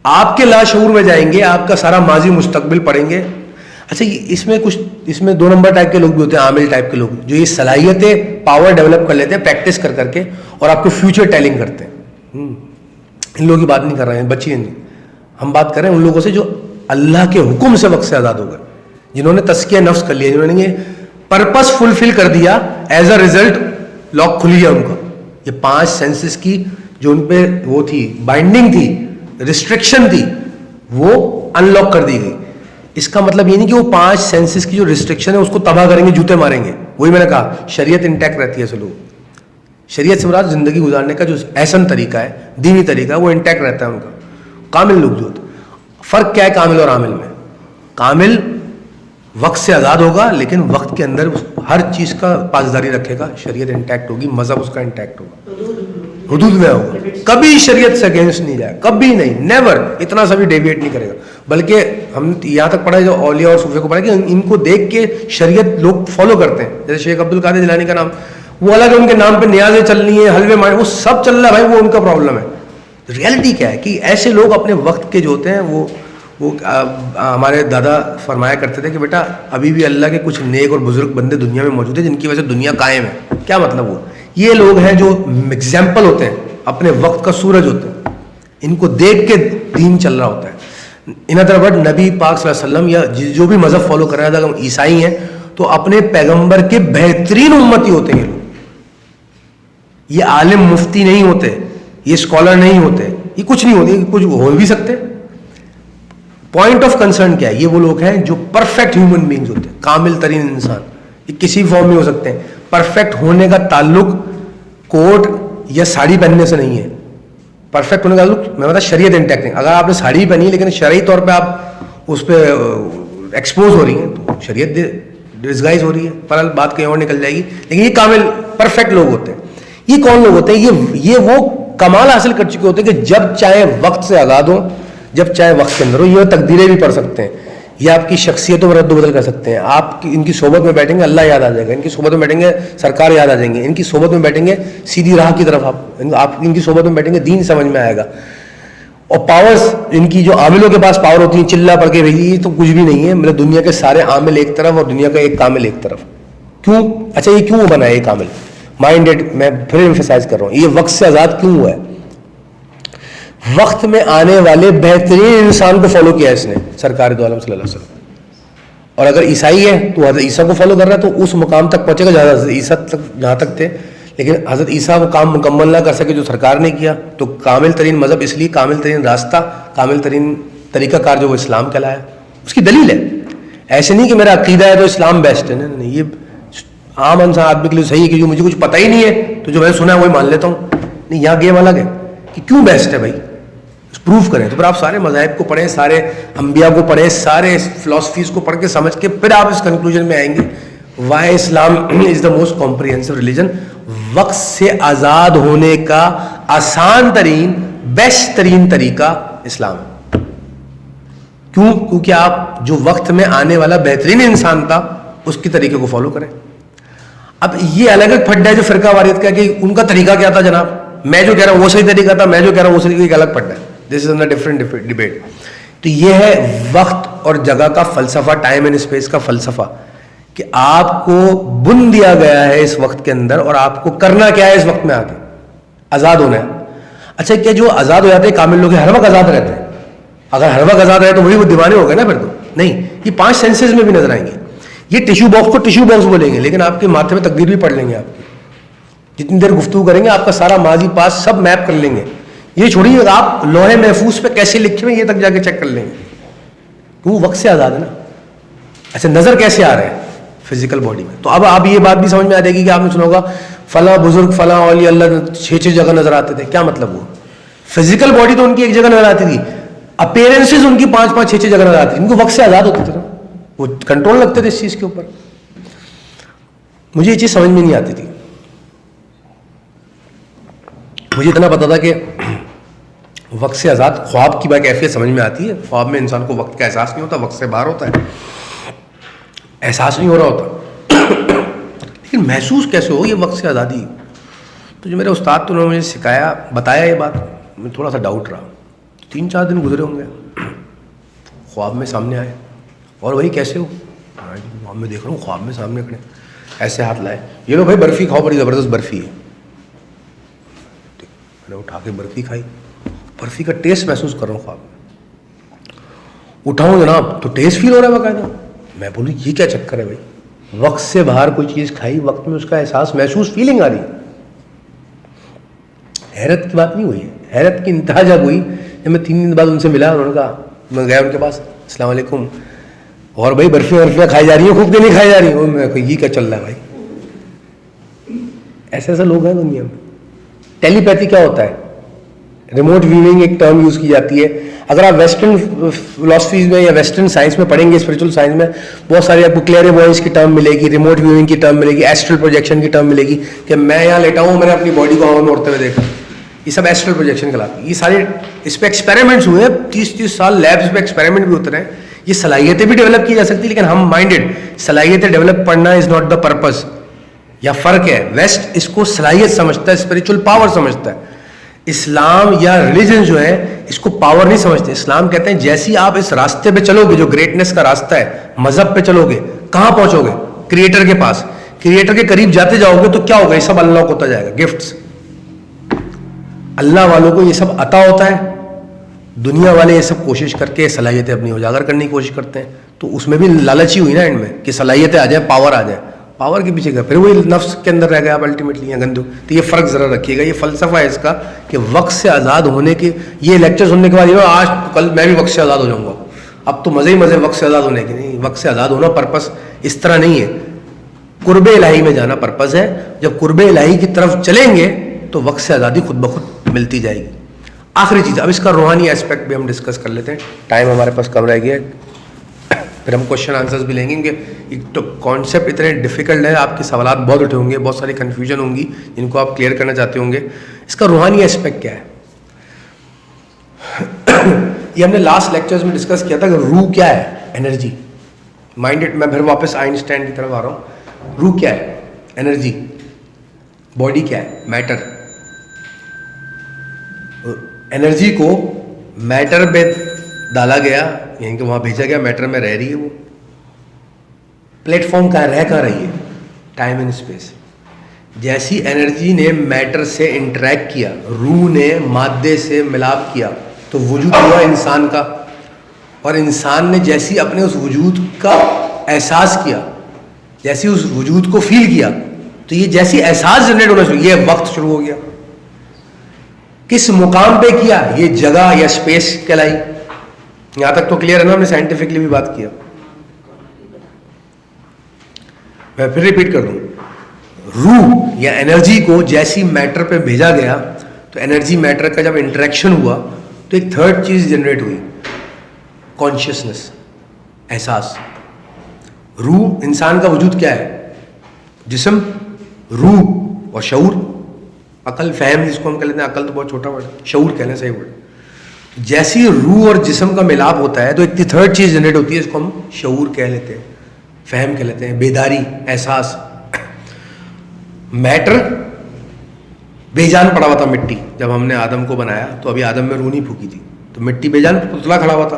A: آپ کے لاشعور میں جائیں گے، آپ کا سارا ماضی مستقبل پڑھیں گے. اچھا اس میں 2 نمبر ٹائپ کے لوگ بھی ہوتے ہیں، عامل ٹائپ کے لوگ جو یہ صلاحیتیں پاور ڈیولپ کر لیتے ہیں پریکٹس کر کے، اور آپ کو فیوچر ٹیلنگ کرتے ہیں. ان لوگوں کی بات نہیں کر رہے ہیں، بچی نہیں، ہم بات کر رہے ہیں ان لوگوں سے جو اللہ کے حکم سے وقت سے آزاد ہو گئے، جنہوں نے تزکیہ نفس کر لیا، جنہوں نے یہ پرپس فلفل کر دیا، ایز اے ریزلٹ لاک کھل گیا ان کا. یہ 5 سینسز کی جو ان پہ وہ تھی، بائنڈنگ تھی، ریسٹرکشن تھی، وہ ان لاک کر دی گئی. اس کا مطلب یہ نہیں کہ وہ 5 سینسز کی جو ریسٹرکشن ہے اس کو تباہ کریں گے، جوتے ماریں گے. وہی میں نے کہا شریعت انٹیکٹ رہتی ہے. سلوک، شریعت سے مراد زندگی گزارنے کا جو احسن طریقہ ہے، دینی طریقہ ہے، وہ انٹیکٹ رہتا ہے ان کا. کامل لوگ جو ہوتے ہیں، فرق کیا ہے کامل اور عامل میں؟ کامل وقت سے آزاد ہوگا لیکن وقت کے اندر ہر چیز کا پاسداری رکھے گا، شریعت انٹیکٹ ہوگی، مذہب اس کا انٹیکٹ ہوگا، حدود میں ہوگا، کبھی شریعت سے اگینسٹ نہیں جائے، کبھی نہیں، نیور، اتنا سا بھی ڈیویٹ نہیں کرے گا. بلکہ ہم یہاں تک پڑھا ہے جو اولیاء اور صوفیوں کو پڑھا کہ ان کو دیکھ کے شریعت لوگ فالو کرتے ہیں. جیسے شیخ عبد القادر جیلانی کا نام، وہ الگ ہے، ان کے نام پہ نیازیں چلنی ہیں، حلوے مائیں، وہ سب چل رہا ہے بھائی، وہ ان کا پرابلم ہے. ریئلٹی کیا ہے کہ ایسے لوگ اپنے وقت کے جو ہوتے ہیں وہ ہمارے دادا فرمایا کرتے تھے کہ بیٹا ابھی بھی اللہ کے کچھ نیک اور بزرگ بندے دنیا میں موجود ہیں جن کی وجہ سے دنیا قائم ہے. کیا مطلب؟ وہ یہ لوگ ہیں جو ایگزامپل ہوتے ہیں، اپنے وقت کا سورج ہوتے ہیں، ان کو دیکھ کے دین چل رہا ہوتا ہے. ان ادر ورڈ نبی پاک صلی اللہ علیہ وسلم یا جو بھی مذہب فالو کر رہا ہے، اگر عیسائی ہیں تو اپنے پیغمبر کے بہترین امتی ہوتے ہیں. یہ عالم مفتی نہیں ہوتے، یہ اسکالر نہیں ہوتے، یہ کچھ نہیں ہوتے، کچھ ہو بھی سکتے. پوائنٹ آف کنسرن کیا ہے؟ یہ وہ لوگ ہیں جو پرفیکٹ ہیومن بینگز ہوتے ہیں، کامل ترین انسان. یہ کسی فارم میں ہو سکتے ہیں. پرفیکٹ ہونے کا تعلق کوٹ یا ساڑی پہننے سے نہیں ہے. پرفیکٹ ہونے کا تعلق میں بتا شریعت انٹیکٹ ہے. اگر آپ نے ساڑی پہنی ہے لیکن شرعی طور پہ آپ اس پہ ایکسپوز ہو رہی ہیں تو شریعت ڈسگائز ہو رہی ہے، پر بات کہیں اور نکل جائے گی. لیکن یہ کامل پرفیکٹ لوگ ہوتے ہیں. یہ کون لوگ ہوتے ہیں؟ یہ وہ کمال حاصل کر چکے ہوتے ہیں کہ جب چاہے وقت سے آزاد ہوں، جب چاہے وقت کے اندر ہو. یہ تقدیریں بھی پڑھ سکتے ہیں, یہ آپ کی شخصیتوں میں رد و بدل کر سکتے ہیں. آپ ان کی صحبت میں بیٹھیں گے اللہ یاد آ جائے گا, ان کی صحبت میں بیٹھیں گے سرکار یاد آ جائیں گے, ان کی صحبت میں بیٹھیں گے سیدھی راہ کی طرف آپ ان کی صحبت میں بیٹھیں گے دین سمجھ میں آئے گا. اور پاورز ان کی جو عاملوں کے پاس پاور ہوتی ہیں چلا پڑھ کے بھیجی, یہ تو کچھ بھی نہیں ہے. مطلب دنیا کے سارے عامل ایک طرف اور دنیا کا ایک کامل ایک طرف. کیوں؟ اچھا یہ کیوں بنا ہے یہ کامل مائنڈیڈ؟ میں پھر ایمفسائز کر رہا ہوں, یہ وقت سے آزاد کیوں ہوا ہے؟ وقت میں آنے والے بہترین انسان کو فالو کیا ہے اس نے, سرکار دو عالم صلی اللہ علیہ وسلم. اور اگر عیسائی ہے تو حضرت عیسیٰ کو فالو کر رہا ہے تو اس مقام تک پہنچے گا جہاں حضرت عیسیٰ تک جہاں تک تھے. لیکن حضرت عیسیٰ وہ کام مکمل نہ کر سکے جو سرکار نے کیا, تو کامل ترین مذہب اس لیے, کامل ترین راستہ, کامل ترین طریقہ کار جو وہ اسلام کہلایا, اس کی دلیل ہے. ایسے نہیں کہ میرا عقیدہ ہے تو اسلام بیسٹ ہے, نہیں, یہ عام انسان آدمی کے لیے صحیح ہے کہ مجھے کچھ پتہ ہی نہیں ہے تو جو میں نے سنا ہے وہی مان لیتا ہوں. نہیں, یہاں گیم الگ ہے کہ کیوں بیسٹ ہے بھائی, پروف کریں. تو پھر آپ سارے مذاہب کو پڑھیں, سارے انبیاء کو پڑھیں, سارے فلاسفیز کو پڑھ کے سمجھ کے پھر آپ اس کنکلوژن میں آئیں گے why Islam is the most comprehensive religion. وقت سے آزاد ہونے کا آسان ترین بیسٹ ترین طریقہ اسلام ہے. کیوں؟ کیونکہ آپ جو وقت میں آنے والا بہترین انسان تھا اس کے طریقے کو فالو کریں. اب یہ الگ ایک پھڈا ہے جو فرقہ واریت کا کہ ان کا طریقہ کیا تھا جناب, میں جو کہہ رہا ہوں وہ صحیح طریقہ تھا, میں جو کہہ رہا ہوں وہ صحیح, ایک الگ پھڈا ہے. دس از اے ڈفرنٹ ڈبیٹ. تو یہ ہے وقت اور جگہ کا فلسفہ, ٹائم اینڈ اسپیس کا فلسفہ, کہ آپ کو بن دیا گیا ہے اس وقت کے اندر اور آپ کو کرنا کیا ہے اس وقت میں آ کے, آزاد ہونا ہے. اچھا کیا جو آزاد ہو جاتے ہیں کامل لوگ ہر وقت آزاد رہتے ہیں؟ اگر ہر وقت آزاد رہے تو وہی وہ دیوانے ہو گئے نا پھر تو. نہیں, یہ 5 سینسز میں بھی نظر آئیں گے. یہ ٹیشو باکس کو ٹیشو باکس بولیں گے, لیکن آپ کے ماتھے میں تقدیر بھی پڑھ لیں گے. آپ کی جتنی دیر گفتگو کریں گے آپ کا سارا ماضی پاس سب میپ کر لیں گے. یہ چھوڑیے آپ لوہے محفوظ پہ کیسے لکھے ہوئے یہ تک جا کے چیک کر لیں گے, کیوں وقت سے آزاد ہے نا. اچھا نظر کیسے آ رہے ہیں؟ فزیکل باڈی میں. تو اب آپ یہ بات بھی سمجھ میں آ جائے گی کہ آپ نے سنا ہوگا فلاں بزرگ فلاں اولیاء اللہ 6 جگہ نظر آتے تھے. کیا مطلب وہ؟ فزیکل باڈی تو ان کی ایک جگہ نظر آتی تھی, اپیرنسز ان کی 5-5 6 جگہ نظر آتی تھی. ان کو وقت سے آزاد ہوتے تھے نا, وہ کنٹرول رکھتے تھے اس چیز کے اوپر. مجھے یہ چیز سمجھ میں نہیں آتی تھی. مجھے اتنا پتا تھا کہ وقت سے آزاد خواب کی کیفیت سمجھ میں آتی ہے. خواب میں انسان کو وقت کا احساس نہیں ہوتا, وقت سے باہر ہوتا ہے, احساس نہیں ہو رہا ہوتا. لیکن محسوس کیسے ہو یہ وقت سے آزادی؟ تو جو میرے استاد تو انہوں نے مجھے سکھایا, بتایا یہ بات, میں تھوڑا سا ڈاؤٹ رہا. 3-4 دن گزرے ہوں گے, خواب میں سامنے آئے, اور وہی کیسے ہو؟ خواب میں دیکھ رہا ہوں, خواب میں سامنے کھڑے, ایسے ہاتھ لائے, یہ لو بھائی برفی کھاؤ, بڑی زبردست برفی ہے. میں نے اٹھا کے برفی کھائی, برفی کا ٹیسٹ محسوس کر رہا ہوں خواب میں. اٹھاؤں جناب تو ٹیسٹ فیل ہو رہا ہے باقاعدہ. میں بولوں یہ کیا چکر ہے بھائی, وقت سے باہر کوئی چیز کھائی, وقت میں اس کا احساس محسوس فیلنگ آ رہی. حیرت کی بات نہیں ہوئی ہے. حیرت کی انتہا جب ہوئی جب میں 3 دن بعد ان سے ملا, انہوں نے کہا, میں گیا ان کے پاس, السلام علیکم, اور بھائی برفیاں کھائی جا رہی ہیں, خوب کے نہیں کھائی جا رہی ہیں. میں کہ یہ کیا چل رہا ہے بھائی؟ ایسے لوگ ہیں دنیا میں. ٹیلی پیتھی کیا ہوتا ہے؟ ریموٹ ویونگ ایک ٹرم یوز کی جاتی ہے. اگر آپ ویسٹرن فلاسفیز میں یا ویسٹرن سائنس میں پڑھیں گے, اسپریچول سائنس میں, بہت ساری آپ کو کلیئر وائس کی ٹرم ملے گی, ریموٹ ویونگ کی ٹرم ملے گی, ایسٹرل پروجیکشن کی ٹرم ملے گی, کہ میں یہاں لیٹا ہوں, میں نے اپنی باڈی کو ہوا میں اڑتے ہوئے دیکھا. یہ سب ایسٹرل پروجیکشن کہلاتی ہے. یہ سارے اس پہ ایکسپیریمنٹس ہوئے ہیں, 30 سال لیبس پہ ایکسپیریمنٹ بھی ہوتے رہے. یہ صلاحیتیں بھی ڈیولپ کی جا سکتی, لیکن ہم مائنڈیڈ, صلاحیتیں ڈیولپ پڑھنا از ناٹ دا پرپز. یا فرق ہے, ویسٹ اس کو صلاحیت سمجھتا ہے, اسپریچول پاور سمجھتا ہے. اسلام یا ریلیجن جو ہے اس کو پاور نہیں سمجھتے. اسلام کہتے ہیں جیسی آپ اس راستے پہ چلو گے جو گریٹنس کا راستہ ہے, مذہب پہ چلو گے, کہاں پہنچو گے؟ کریٹر کے پاس. کریٹر کے قریب جاتے جاؤ گے تو کیا ہوگا؟ یہ سب اللہ کو ہوتا جائے گا, گفٹس. اللہ والوں کو یہ سب عطا ہوتا ہے, دنیا والے یہ سب کوشش کر کے صلاحیتیں اپنی اجاگر کرنے کی کوشش کرتے ہیں. تو اس میں بھی لالچی ہوئی نا اینڈ میں, کہ صلاحیتیں آ جائیں, پاور آ جائے. پاور کے پیچھے گیا, پھر وہی نفس کے اندر رہ گیا آپ الٹیمیٹلی, یا گندو. تو یہ فرق ذرا رکھیے گا, یہ فلسفہ ہے اس کا کہ وقت سے آزاد ہونے کے. یہ لیکچر سننے کے بعد یہ آج کل میں بھی وقت سے آزاد ہو جاؤں گا, اب تو مزے ہی مزے وقت سے آزاد ہونے کے. نہیں, وقت سے آزاد ہونا پرپس اس طرح نہیں ہے. قرب الہی میں جانا پرپس ہے. جب قرب الہی کی طرف چلیں گے تو وقت سے آزادی خود بخود ملتی جائے گی. آخری چیز, اب اس کا روحانی اسپیکٹ بھی ہم ڈسکس کر لیتے ہیں, ٹائم ہمارے پاس کم رہ گیا ہے. پھر ہم کوشچن آنسرز بھی لیں گے, کیونکہ تو کانسیپٹ اتنے ڈیفیکلٹ ہے, آپ کے سوالات بہت اٹھے ہوں گے, بہت ساری کنفیوژن ہوں گی جن کو آپ کلیئر کرنا چاہتے ہوں گے. اس کا روحانی اسپیکٹ کیا ہے؟ یہ ہم نے لاسٹ لیکچرز میں ڈسکس کیا تھا کہ روح کیا ہے, انرجی. مائنڈ, میں پھر واپس آئنسٹائن کی طرف آ رہا ہوں. روح کیا ہے, انرجی. باڈی کیا ہے, میٹر. انرجی کو میٹر پہ ڈالا گیا, یعنی کہ وہاں بھیجا گیا, میٹر میں رہ رہی ہے. وہ پلیٹ فارم کہاں رہ کہاں رہی ہے, ٹائم اینڈ اسپیس. جیسی انرجی نے میٹر سے انٹریکٹ کیا, روح نے مادے سے ملاپ کیا, تو وجود ہوا انسان کا. اور انسان نے جیسی اپنے اس وجود کا احساس کیا, جیسی اس وجود کو فیل کیا, تو یہ جیسی احساس جنریٹ ہونا شروع, یہ وقت شروع ہو گیا. کس مقام پہ کیا, یہ جگہ یا اسپیس کہلائی. یہاں تک تو کلیئر ہے نا, ہم نے سائنٹیفکلی بھی بات کیا. میں پھر ریپیٹ کر دوں, روح یا انرجی کو جیسی میٹر پہ بھیجا گیا, تو انرجی میٹر کا جب انٹریکشن ہوا تو ایک تھرڈ چیز جنریٹ ہوئی, کانشیسنس, احساس. روح, انسان کا وجود کیا ہے, جسم, روح اور شعور, عقل, فہم جس کو ہم کہہ لیتے ہیں. عقل تو بہت چھوٹا ورڈ ہے, شعور کہنے صحیح ورڈ. جیسی روح اور جسم کا ملاپ ہوتا ہے تو ایک تھرڈ چیز جنریٹ ہوتی ہے, اس کو ہم شعور کہہ لیتے ہیں, فہم کہہ لیتے ہیں, بیداری, احساس. میٹر بے جان پڑا ہوا تھا. مٹی, جب ہم نے آدم کو بنایا تو ابھی آدم میں روح نہیں پھونکی تھی, تو مٹی بے جان پتلا کھڑا ہوا تھا.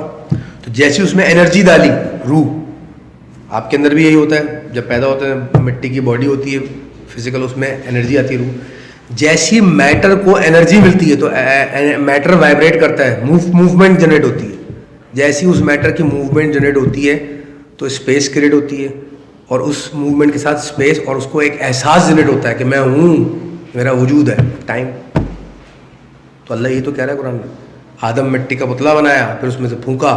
A: تو جیسی اس میں انرجی ڈالی, روح, آپ کے اندر بھی یہی ہوتا ہے, جب پیدا ہوتے ہیں مٹی کی باڈی ہوتی ہے فزیکل, اس میں انرجی آتی ہے, روح. جیسی میٹر کو انرجی ملتی ہے تو میٹر وائبریٹ کرتا ہے, موومنٹ جنریٹ ہوتی ہے. جیسی اس میٹر کی موومنٹ جنریٹ ہوتی ہے تو اسپیس کریٹ ہوتی ہے, اور اس موومنٹ کے ساتھ اسپیس, اور اس کو ایک احساس جنریٹ ہوتا ہے کہ میں ہوں, میرا وجود ہے, ٹائم. تو اللہ یہ تو کہہ رہا ہے قرآن میں, آدم مٹی کا پتلا بنایا, پھر اس میں سے پھونکا,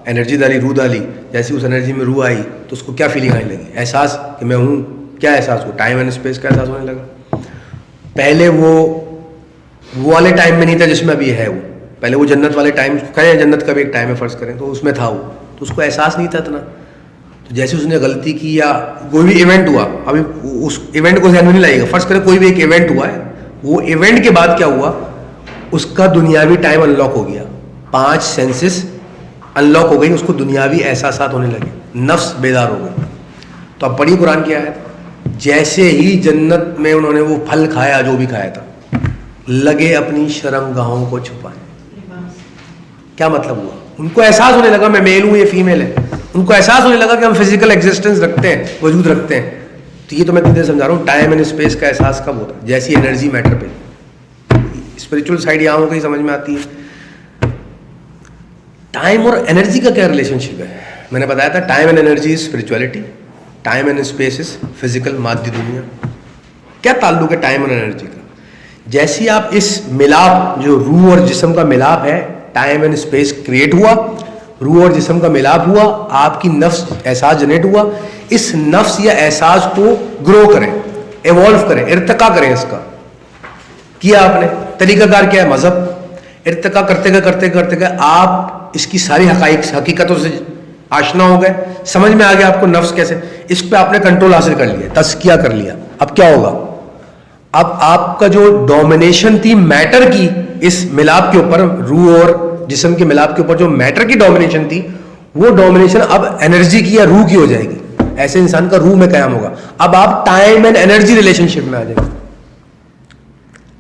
A: انرجی ڈالی, روح ڈالی. جیسی اس انرجی میں روح آئی تو اس کو کیا فیلنگ آنے لگی, احساس کہ میں ہوں. کیا احساس ہوا, ٹائم اینڈ اسپیس کا احساس ہونے لگا. پہلے وہ والے ٹائم میں نہیں تھا جس میں ابھی ہے. وہ پہلے وہ جنت والے ٹائم, کہیں جنت کا بھی ایک ٹائم ہے فرض کریں, تو اس میں تھا وہ, تو اس کو احساس نہیں تھا اتنا. تو جیسے اس نے غلطی کی یا کوئی بھی ایونٹ ہوا, ابھی اس ایونٹ کو ذہن میں نہیں لائے گا, فرض کریں کوئی بھی ایک ایونٹ ہوا ہے, وہ ایونٹ کے بعد کیا ہوا, اس کا دنیاوی ٹائم انلاک ہو گیا, 5 سینسز انلاک ہو گئی, اس کو دنیاوی احساسات ہونے لگے, نفس بیدار ہو گئی. تو اب پڑھی قرآن کی آیت, جیسے ہی جنت میں انہوں نے وہ پھل کھایا جو بھی کھایا تھا, لگے اپنی شرمگاہوں کو چھپائیں. کیا مطلب ہوا, ان کو احساس ہونے لگا میں میل ہوں, یہ فیمیل ہے. ان کو احساس ہونے لگا کہ ہم فزیکل ایگزسٹنس رکھتے ہیں, وجود رکھتے ہیں. تو یہ تو میں تمہیں سمجھا رہا ہوں, ٹائم اینڈ اسپیس کا احساس کب ہوتا ہے, جیسی انرجی میٹر پہ. اسپرچل سائڈ یہاں ہو کہیں سمجھ میں آتی ہے. ٹائم اور انرجی کا کیا ریلیشن شپ ہے, میں نے بتایا تھا time and energy is spirituality, time and space is physical, مادی دنیا. کیا تعلق ہے ٹائم اور انرجی کا. جیسی آپ اس ملاپ, جو روح اور جسم کا ملاپ ہے, ٹائم اینڈ اسپیس کریٹ ہوا, روح اور جسم کا ملاپ ہوا, آپ کی نفس احساس جنریٹ ہوا. اس نفس یا احساس کو گرو کریں, ایوالو کریں, ارتقا کریں. اس کا کیا آپ نے طریقہ کار کیا ہے, مذہب. ارتقا کرتے گئے کرتے کرتے گئے آپ اس کی ساری حقیقتوں سے آشنا ہو گئے, سمجھ میں آ گیا آپ کو نفس کیسے, اس پہ آپ نے کنٹرول حاصل کر لیا, تزکیہ کر لیا. اب کیا ہوگا, اب آپ کا جو ڈومینیشن تھی میٹر کی اس ملاپ کے اوپر, روح اور جسم کے ملاپ کے اوپر جو میٹر کی ڈومینیشن تھی, وہ ڈومینیشن اب انرجی کی یا روح کی ہو جائے گی. ایسے انسان کا روح میں قیام ہوگا. اب آپ ٹائم اینڈ انرجی ریلیشن شپ میں آ جائیں گے.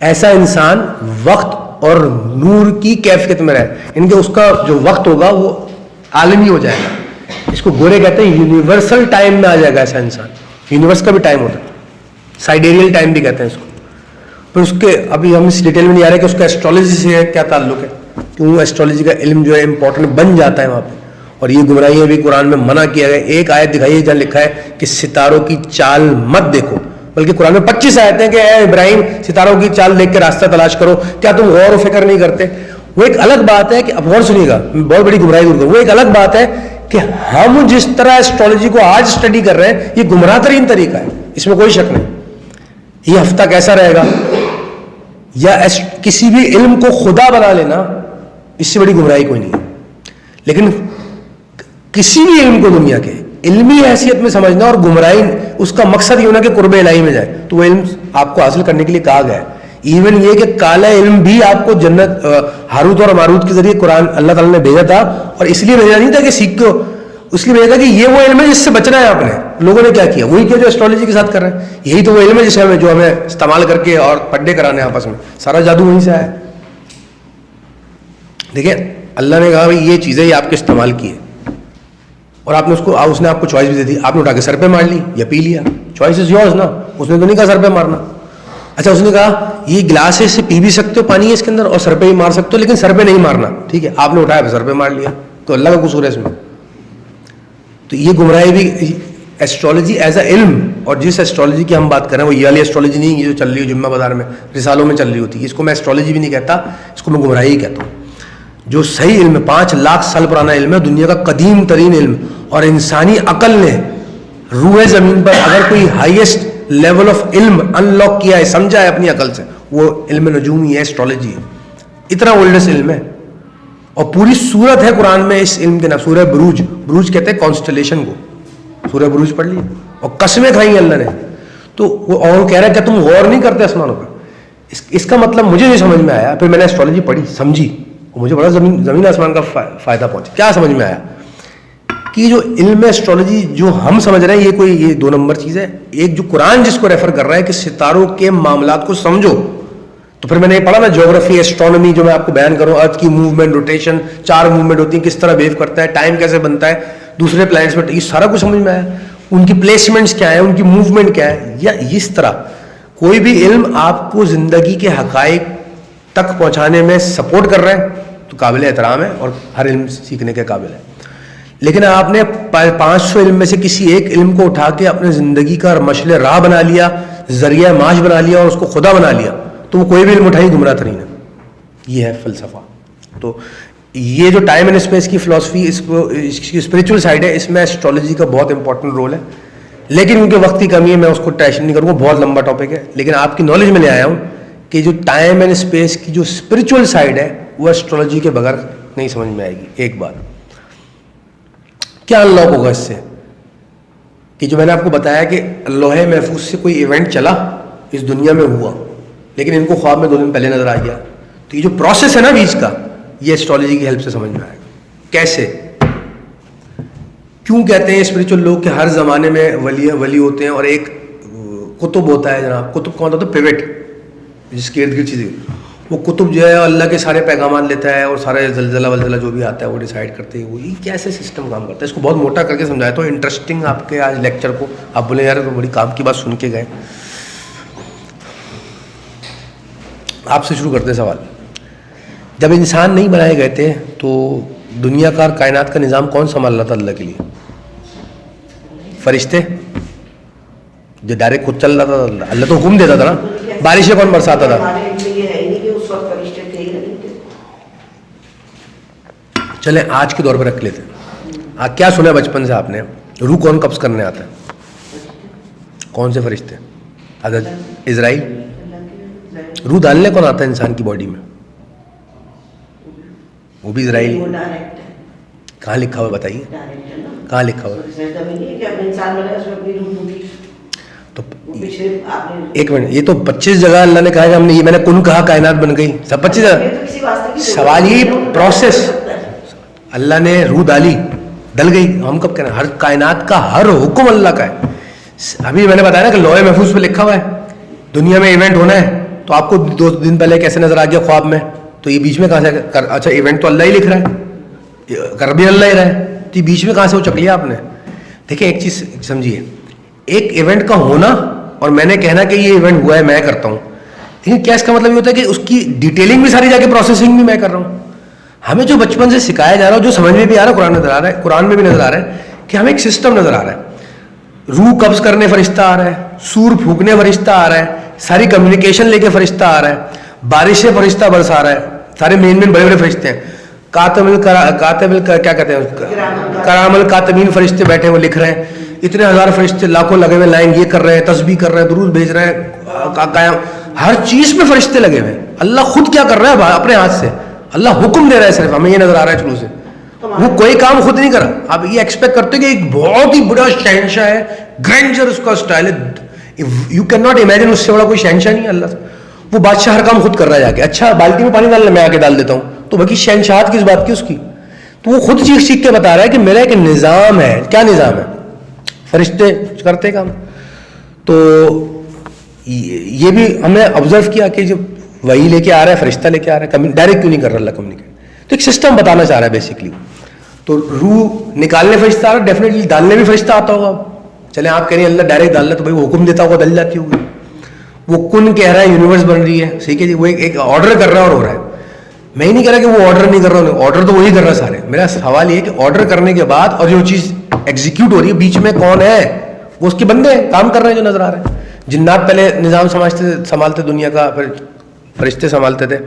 A: ایسا انسان وقت اور نور کی کیفیت میں رہے, ان کے اس کا جو وقت ہوگا وہ عالمی ہو جائے گا. اس کو گورے کہتے ہیں یونیورسل ٹائم میں آ جائے گا ایسا انسان. یونیورس کا بھی ٹائم ہوتا ہے, سائیڈیریل ٹائم بھی کہتے ہیں اس کو. پھر اس کے ابھی ہم اس ڈیٹیل میں نہیں آ رہے کہ اس کا ایسٹرولوجی سے کیا تعلق ہے, کیوں ایسٹرولوجی کا علم جو ہے امپورٹنٹ بن جاتا ہے وہاں پہ. اور یہ گمراہیاں بھی قرآن میں منع کیا گیا. ایک آیت دکھائیے جہاں لکھا ہے کہ ستاروں کی چال مت دیکھو, بلکہ قرآن میں 25 آیتیں کہ اے ابراہیم ستاروں کی چال دیکھ کے راستہ تلاش کرو, کیا تم غور و فکر نہیں کرتے. وہ ایک الگ بات ہے کہ, اب غور سنیے گا, بہت بڑی گمراہی دور کروں, وہ ایک الگ بات ہے کہ ہم جس طرح ایسٹرولوجی کو آج اسٹڈی کر رہے ہیں یہ گمراہ ترین طریقہ ہے, اس میں کوئی شک نہیں. یہ ہفتہ کیسا رہے گا, یا کسی بھی علم کو خدا بنا لینا, اس سے بڑی گمراہی کوئی نہیں ہے. لیکن کسی بھی علم کو دنیا کے علمی حیثیت میں سمجھنا اور گمراہی, اس کا مقصد یہ ہونا کہ قرب الہی میں جائے, تو وہ علم آپ کو حاصل کرنے کے لیے کہا گیا ہے. ایون یہ کہ کالا علم بھی آپ کو جنت ہاروت اور ماروت کے ذریعے قرآن اللہ تعالیٰ نے بھیجا تھا, اور اس لیے بھیجا نہیں تھا کہ سیکھو, اس لیے بھیجا تھا کہ یہ وہ علم ہے جس سے بچنا ہے. آپ نے لوگوں نے کیا کیا, وہی کیا جو ایسٹرالوجی کے ساتھ کر رہے ہیں. یہی تو وہ علم ہے جسے ہمیں جو ہمیں استعمال کر کے اور پڈے کرانے آپس میں, سارا جادو وہیں سے آیا. دیکھیں اللہ نے کہا بھائی یہ چیزیں یہ آپ کے استعمال کی ہے, اور آپ نے اس نے آپ کو چوائس بھی دے دی, آپ نے اٹھا کے سر پہ مار لی یا پی لیا, چوائس از یورز نا. اس نے تو نہیں کہا سر پہ مارنا. اچھا اس نے کہا یہ گلاس ہے, اس سے پی بھی سکتے ہو, پانی ہے اس کے اندر, اور سر پہ ہی مار سکتے ہو, لیکن سر پہ نہیں مارنا. ٹھیک ہے, آپ نے اٹھایا سر پہ مار لیا, تو اللہ کا قصور ہے اس میں. تو یہ گمراہی بھی ایسٹرالوجی ایز اے علم, اور جس ایسٹرالوجی کی ہم بات کر رہے ہیں وہ یہ والی ایسٹرالوجی نہیں, یہ جو چل رہی ہے جمعہ بازار میں رسالوں میں چل رہی ہوتی ہے, اس کو میں ایسٹرالوجی بھی نہیں کہتا, اس کو میں گمراہی کہتا ہوں. جو صحیح علم ہے, 5 لاکھ سال پرانا علم ہے, دنیا کا قدیم ترین علم, اور انسانی عقل نے روئے زمین پر اگر کوئی ہائیسٹ لیول آف علم انلاک کیا ہے, سمجھا ہے اپنی عقل سے, وہ علم نجومی ہے, ایسٹرالوجی ہے. اتنا اولڈسٹ علم ہے, اور پوری سورت ہے قرآن میں اس علم کے نام, سورہ بروج. بروج کہتے ہیں کانسٹلیشن کو, سورہ بروج پڑھ لی, اور قسمیں کھائی اللہ نے. تو وہ اور کہہ رہا ہے کہ تم غور نہیں کرتے آسمانوں پر. اس کا مطلب مجھے نہیں سمجھ میں آیا. پھر میں نے ایسٹرالوجی پڑھی, سمجھی, مجھے بڑا زمین آسمان کا فائدہ پہنچا. کیا سمجھ میں آیا کہ جو علم ایسٹرالوجی جو ہم سمجھ رہے ہیں یہ 2 نمبر چیز ہے. ایک جو قرآن جس کو ریفر کر رہا ہے کہ ستاروں کے معاملات کو سمجھو, تو پھر میں نے پڑھا نا جیوگرافی, ایسٹرونومی, جو میں آپ کو بیان کروں, ارتھ کی موومنٹ, روٹیشن, 4 موومنٹ ہوتی ہیں, کس طرح ویو کرتا ہے, ٹائم کیسے بنتا ہے, دوسرے پلانٹس میں, یہ سارا کچھ سمجھ میں آیا. ان کی پلیسمنٹس کیا ہیں, ان کی موومنٹ کیا ہے. یا اس طرح کوئی بھی علم آپ کو زندگی کے حقائق تک پہنچانے میں سپورٹ کر رہا ہے تو قابل احترام ہے, اور ہر علم سیکھنے کے قابل ہے. لیکن آپ نے 500 علم میں سے کسی ایک علم کو اٹھا کے اپنے زندگی کا مشعل راہ بنا لیا, ذریعہ معاش بنا لیا, اور اس کو خدا بنا لیا, تو وہ کوئی بھی علم اٹھائی گمراہ ترین ہے. یہ ہے فلسفہ. تو یہ جو ٹائم اینڈ اسپیس کی فلاسفی, اس کی اسپریچول سائڈ ہے, اس میں ایسٹرالوجی کا بہت امپورٹنٹ رول ہے. لیکن ان کے وقت کی کمی ہے, میں اس کو ٹیشن نہیں کروں گا, بہت لمبا ٹاپک ہے. لیکن آپ کی نالج میں لے آیا ہوں کہ جو ٹائم اینڈ اسپیس کی جو اسپریچول سائڈ ہے وہ ایسٹرالوجی کے بغیر نہیں سمجھ میں آئے گی. ایک بات کیا انلاک ہوگا اس سے, کہ جو میں نے آپ کو بتایا کہ لوح محفوظ سے کوئی ایونٹ چلا, اس دنیا میں ہوا, لیکن ان کو خواب میں 2 دن پہلے نظر آ گیا. تو یہ جو پروسیس ہے نا بیچ کا, یہ ایسٹرالوجی کی ہیلپ سے سمجھ میں آئے گا. کیسے, کیوں کہتے ہیں اسپریچول لوگ کہ ہر زمانے میں ولی ہوتے ہیں, اور ایک قطب ہوتا ہے جناب. قطب کون ہوتا ہے؟ پیوٹ, جس کے ارد گرد چیزیں, وہ قطب جو ہے اللہ کے سارے پیغامات لیتا ہے, اور سارے زلزلہ ولزلہ جو بھی آتا ہے وہ ڈیسائیڈ کرتے ہیں. وہ یہ کیسے سسٹم کام کرتا ہے, اس کو بہت موٹا کر کے سمجھایا تو انٹرسٹنگ آپ کے آج لیکچر کو. آپ بولے یار تو بڑی کام کی بات سن کے گئے. آپ سے شروع کرتے ہیں سوال. جب انسان نہیں بنائے گئے تھے تو دنیا کا اور کائنات کا نظام کون سنبھال رہا تھا اللہ کے لیے؟ فرشتے, جو ڈائریکٹ خود چل رہا تھا. اللہ تو حکم دیتا تھا نا, بارشیں کون برساتا تھا؟ چلیں آج کے دور پہ رکھ لیتے ہیں. کیا سنا بچپن سے آپ نے, روح کون قبض کرنے آتا ہے؟ کون سے فرشتے؟ حضرت اسرائیل. روح ڈالنے کون آتا ہے انسان کی باڈی میں؟ وہ بھی اسرائیل. کہاں لکھا ہوا بتائیے, کہاں لکھا ہوا؟ تو ایک منٹ, یہ تو 25 جگہ اللہ نے کہا کہ ہم نے, یہ میں نے کن کہا کائنات بن گئی, سب 25 جگہ. سوال یہ پروسیس, اللہ نے روح ڈالی, ڈل گئی. ہم کب کہنا, ہر کائنات کا ہر حکم اللہ کا ہے. ابھی میں نے بتایا نا کہ لوح محفوظ پہ لکھا ہوا ہے دنیا میں ایونٹ ہونا ہے, تو آپ کو 2 دن پہلے کیسے نظر آ گیا خواب میں؟ تو یہ بیچ میں کہاں سے اچھا ایونٹ تو اللہ ہی لکھ رہا ہے, کر بھی اللہ ہی رہا ہے, تو یہ بیچ میں کہاں سے وہ چک لیا آپ نے؟ دیکھیں ایک چیز سمجھیے, ایک ایونٹ کا ہونا اور میں نے کہنا کہ یہ ایونٹ ہوا ہے میں کرتا ہوں, لیکن کیا اس کا مطلب یہ ہوتا ہے کہ اس کی ڈیٹیلنگ بھی ساری جا کے پروسیسنگ بھی میں کر رہا ہوں؟ ہمیں جو بچپن سے سکھایا جا رہا ہے, جو سمجھ میں بھی آ رہا ہے, قرآن نظر آ رہا ہے, قرآن میں بھی نظر آ رہا ہے کہ ہمیں ایک سسٹم نظر آ رہا ہے. روح قبض کرنے فرشتہ آ رہا ہے, سور پھونکنے فرشتہ آ رہا ہے, ساری کمیونیکیشن لے کے فرشتہ آ رہا ہے, بارشیں فرشتہ برسا رہا ہے, سارے مین بڑے بڑے فرشتے ہیں. کاتب کیا کہتے ہیں, کرام الکاتبین فرشتے بیٹھے ہیں, وہ لکھ رہے ہیں. اتنے ہزار فرشتے لاکھوں لگے ہوئے, لائن یہ کر رہے ہیں, تسبیح کر رہے ہیں, درود بھیج رہے ہیں, ہر چیز پہ فرشتے لگے ہوئے ہیں. اللہ خود کیا کر رہا ہے اپنے ہاتھ سے؟ اللہ حکم دے رہا ہے صرف, ہمیں یہ نظر آ رہا ہے شروع سے. وہ کوئی کام خود نہیں کرا. آپ یہ ایکسپیکٹ کرتے کہ ایک بہت ہی بڑا شہنشاہ ہے, گرینڈر اس کا اسٹائل ہے, یو کین ناٹ امیجن, اس سے بڑا کوئی شہنشاہ نہیں ہے اللہ سے. وہ بادشاہ ہر کام خود کر رہا ہے جا کے. اچھا بالٹی میں پانی ڈالنا میں آ کے ڈال دیتا ہوں, تو باقی شہنشاہت کس بات کی اس کی؟ تو وہ خود چیخ چیخ کے بتا رہا ہے کہ میرا ایک نظام ہے. کیا نظام ہے؟ فرشتے کرتے کام. تو یہ بھی ہم نے آبزرو کیا کہ جب وہی لے کے آ رہا ہے, فرشتہ لے کے آ رہا ہے, ڈائریکٹ کیوں نہیں کر رہا اللہ کمیونیکیٹ؟ تو ایک سسٹم بتانا چاہ رہا ہے بیسکلی. تو روح نکالنے فرشتہ آ رہا ہے, ڈیفینیٹلی ڈالنے بھی فرشتہ آتا ہوگا. چلیں آپ کہہ رہے ہیں اللہ ڈائریکٹ ڈالنا, تو بھائی وہ حکم دیتا ہوگا ڈل جاتی ہوگی. وہ کن کہہ رہا ہے یونیورس بن رہی ہے, ٹھیک ہے جی, وہ ایک آرڈر کر رہا ہے اور ہو رہا ہے. میں ہی نہیں کہہ رہا کہ وہ آرڈر نہیں کر رہا ہوں, آرڈر تو وہی کر رہا ہے سارے. میرا سوال یہ ہے کہ آرڈر کرنے کے بعد اور جو چیز ایگزیکیوٹ ہو رہی ہے بیچ میں کون ہے؟ وہ اس کے بندے کام کر رہے ہیں جو نظر آ رہے ہیں. جنات پہلے نظام سنبھالتے دنیا کا, پھر فرشتے سنبھالتے تھے.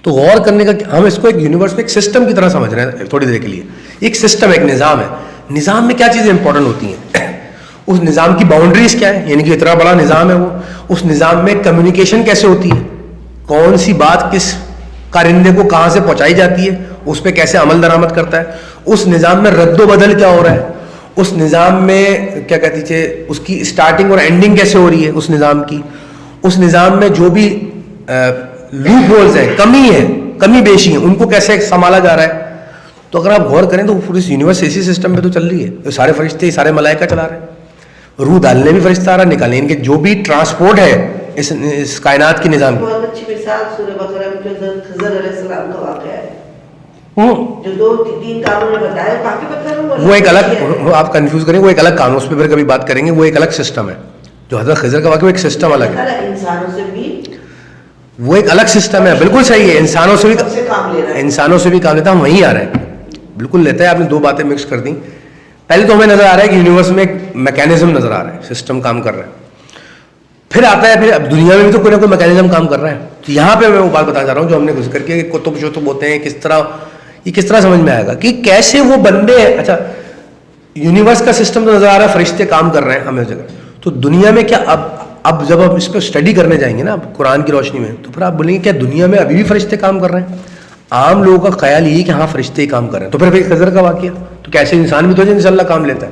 A: تو غور کرنے کا ہم اس کو ایک یونیورس میں ایک سسٹم کی طرح سمجھ رہے ہیں تھوڑی دیر کے لیے. ایک سسٹم, ایک نظام ہے. نظام میں کیا چیزیں امپورٹنٹ ہوتی ہیں؟ اس نظام کی باؤنڈریز کیا ہے, یعنی کہ اتنا بڑا نظام ہے وہ, اس نظام میں کمیونیکیشن کیسے ہوتی ہے, کون سی بات کس کارندے کو کہاں سے پہنچائی جاتی ہے, اس پہ کیسے عمل درآمد کرتا ہے, اس نظام میں رد و بدل کیا ہو رہا ہے, اس نظام میں کیا کہتی تھے اس کی اسٹارٹنگ اور اینڈنگ کیسے ہو رہی ہے اس نظام کی, اس نظام میں جو بھی لوپ ہولز ہیں, کمی بیشی ہیں, ان کو کیسے سنبھالا جا رہا ہے. تو اگر آپ غور کریں تو پوری یونیورس اسی سسٹم پہ تو چل رہی ہے. تو سارے فرشتے سارے ملائکہ چلا رہے ہیں. روح ڈالنے بھی فرشتہ آ رہا ہے, نکالنے, ان کے جو بھی ٹرانسپورٹ ہے اس کائنات کی نظام کی.
B: بہت اچھی مثال سورہ بقرہ میں جو خضر علیہ السلام کا واقعہ ہے, جو 2-3 کاموں نے بتایا, کافی بتایا.
A: وہ ایک الگ, آپ کنفیوز کریں, وہ ایک الگ کام, اس پہ پھر کبھی بات کریں گے. وہ ایک الگ سسٹم ہے جو حضرت خضر کا واقعہ, وہ ایک سسٹم الگ ہے.
B: انسانوں سے بھی
A: وہ ایک الگ سسٹم ہے, بالکل صحیح ہے. انسانوں سے بھی کام لیتا, ہم وہیں آ رہے ہیں, بالکل لیتا ہے. آپ نے 2 باتیں مکس کر دیں. پہلے تو ہمیں نظر آ رہا ہے کہ یونیورس میں ایک میکینزم نظر آ رہا ہے, سسٹم کام کر رہا ہے. پھر آتا ہے, پھر اب دنیا میں بھی تو کوئی نہ کوئی میکینزم کام کر رہا ہے. تو یہاں پہ میں وہ بات بتانا چاہ رہا ہوں جو ہم نے ذکر کیا کہ کتب شتب ہوتے ہیں, کس طرح سمجھ میں آئے گا کہ کیسے وہ بندے ہیں. اچھا یونیورس کا سسٹم تو نظر آ رہا ہے, فرشتے کام کر رہے ہیں ہمیں جگہ. تو دنیا میں کیا اب جب ہم اس پہ اسٹڈی کرنے جائیں گے نا قرآن کی روشنی میں, تو پھر آپ بولیں گے کیا دنیا میں ابھی بھی فرشتے کام کر رہے ہیں؟ عام لوگوں کا خیال یہی کہ ہاں فرشتے ہی کام کر رہے ہیں. تو پھر خضر کا واقعہ, تو کیسے انسان بھی تو ان شاء اللہ کام لیتا ہے,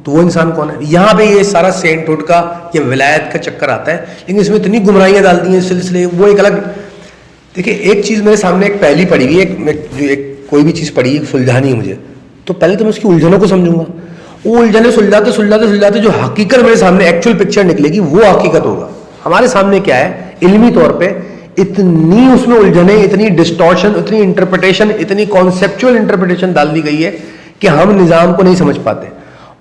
A: تو وہ انسان کون ہے؟ یہاں پہ یہ سارا سینٹ کا یہ ولایت کا چکر آتا ہے, لیکن اس میں اتنی گمراہیاں ڈال دی ہیں سلسلے. وہ ایک الگ, دیکھیں ایک چیز میرے سامنے ایک پہلی پڑھی ہوئی, ایک کوئی بھی چیز پڑھی ہے سلجھانی ہے مجھے, تو پہلے تو میں اس کی الجھنوں کو سمجھوں گا. وہ الجھنے سلجھاتے جو حقیقت میرے سامنے ایکچوئل پکچر نکلے گی وہ حقیقت ہوگا. ہمارے سامنے کیا ہے علمی طور پہ اتنی اس میں الجھنے, اتنی ڈسٹورشن, اتنی انٹرپریٹیشن, اتنی کانسیپچوئل انٹرپریٹیشن ڈال دی گئی ہے کہ ہم نظام کو نہیں سمجھ پاتے,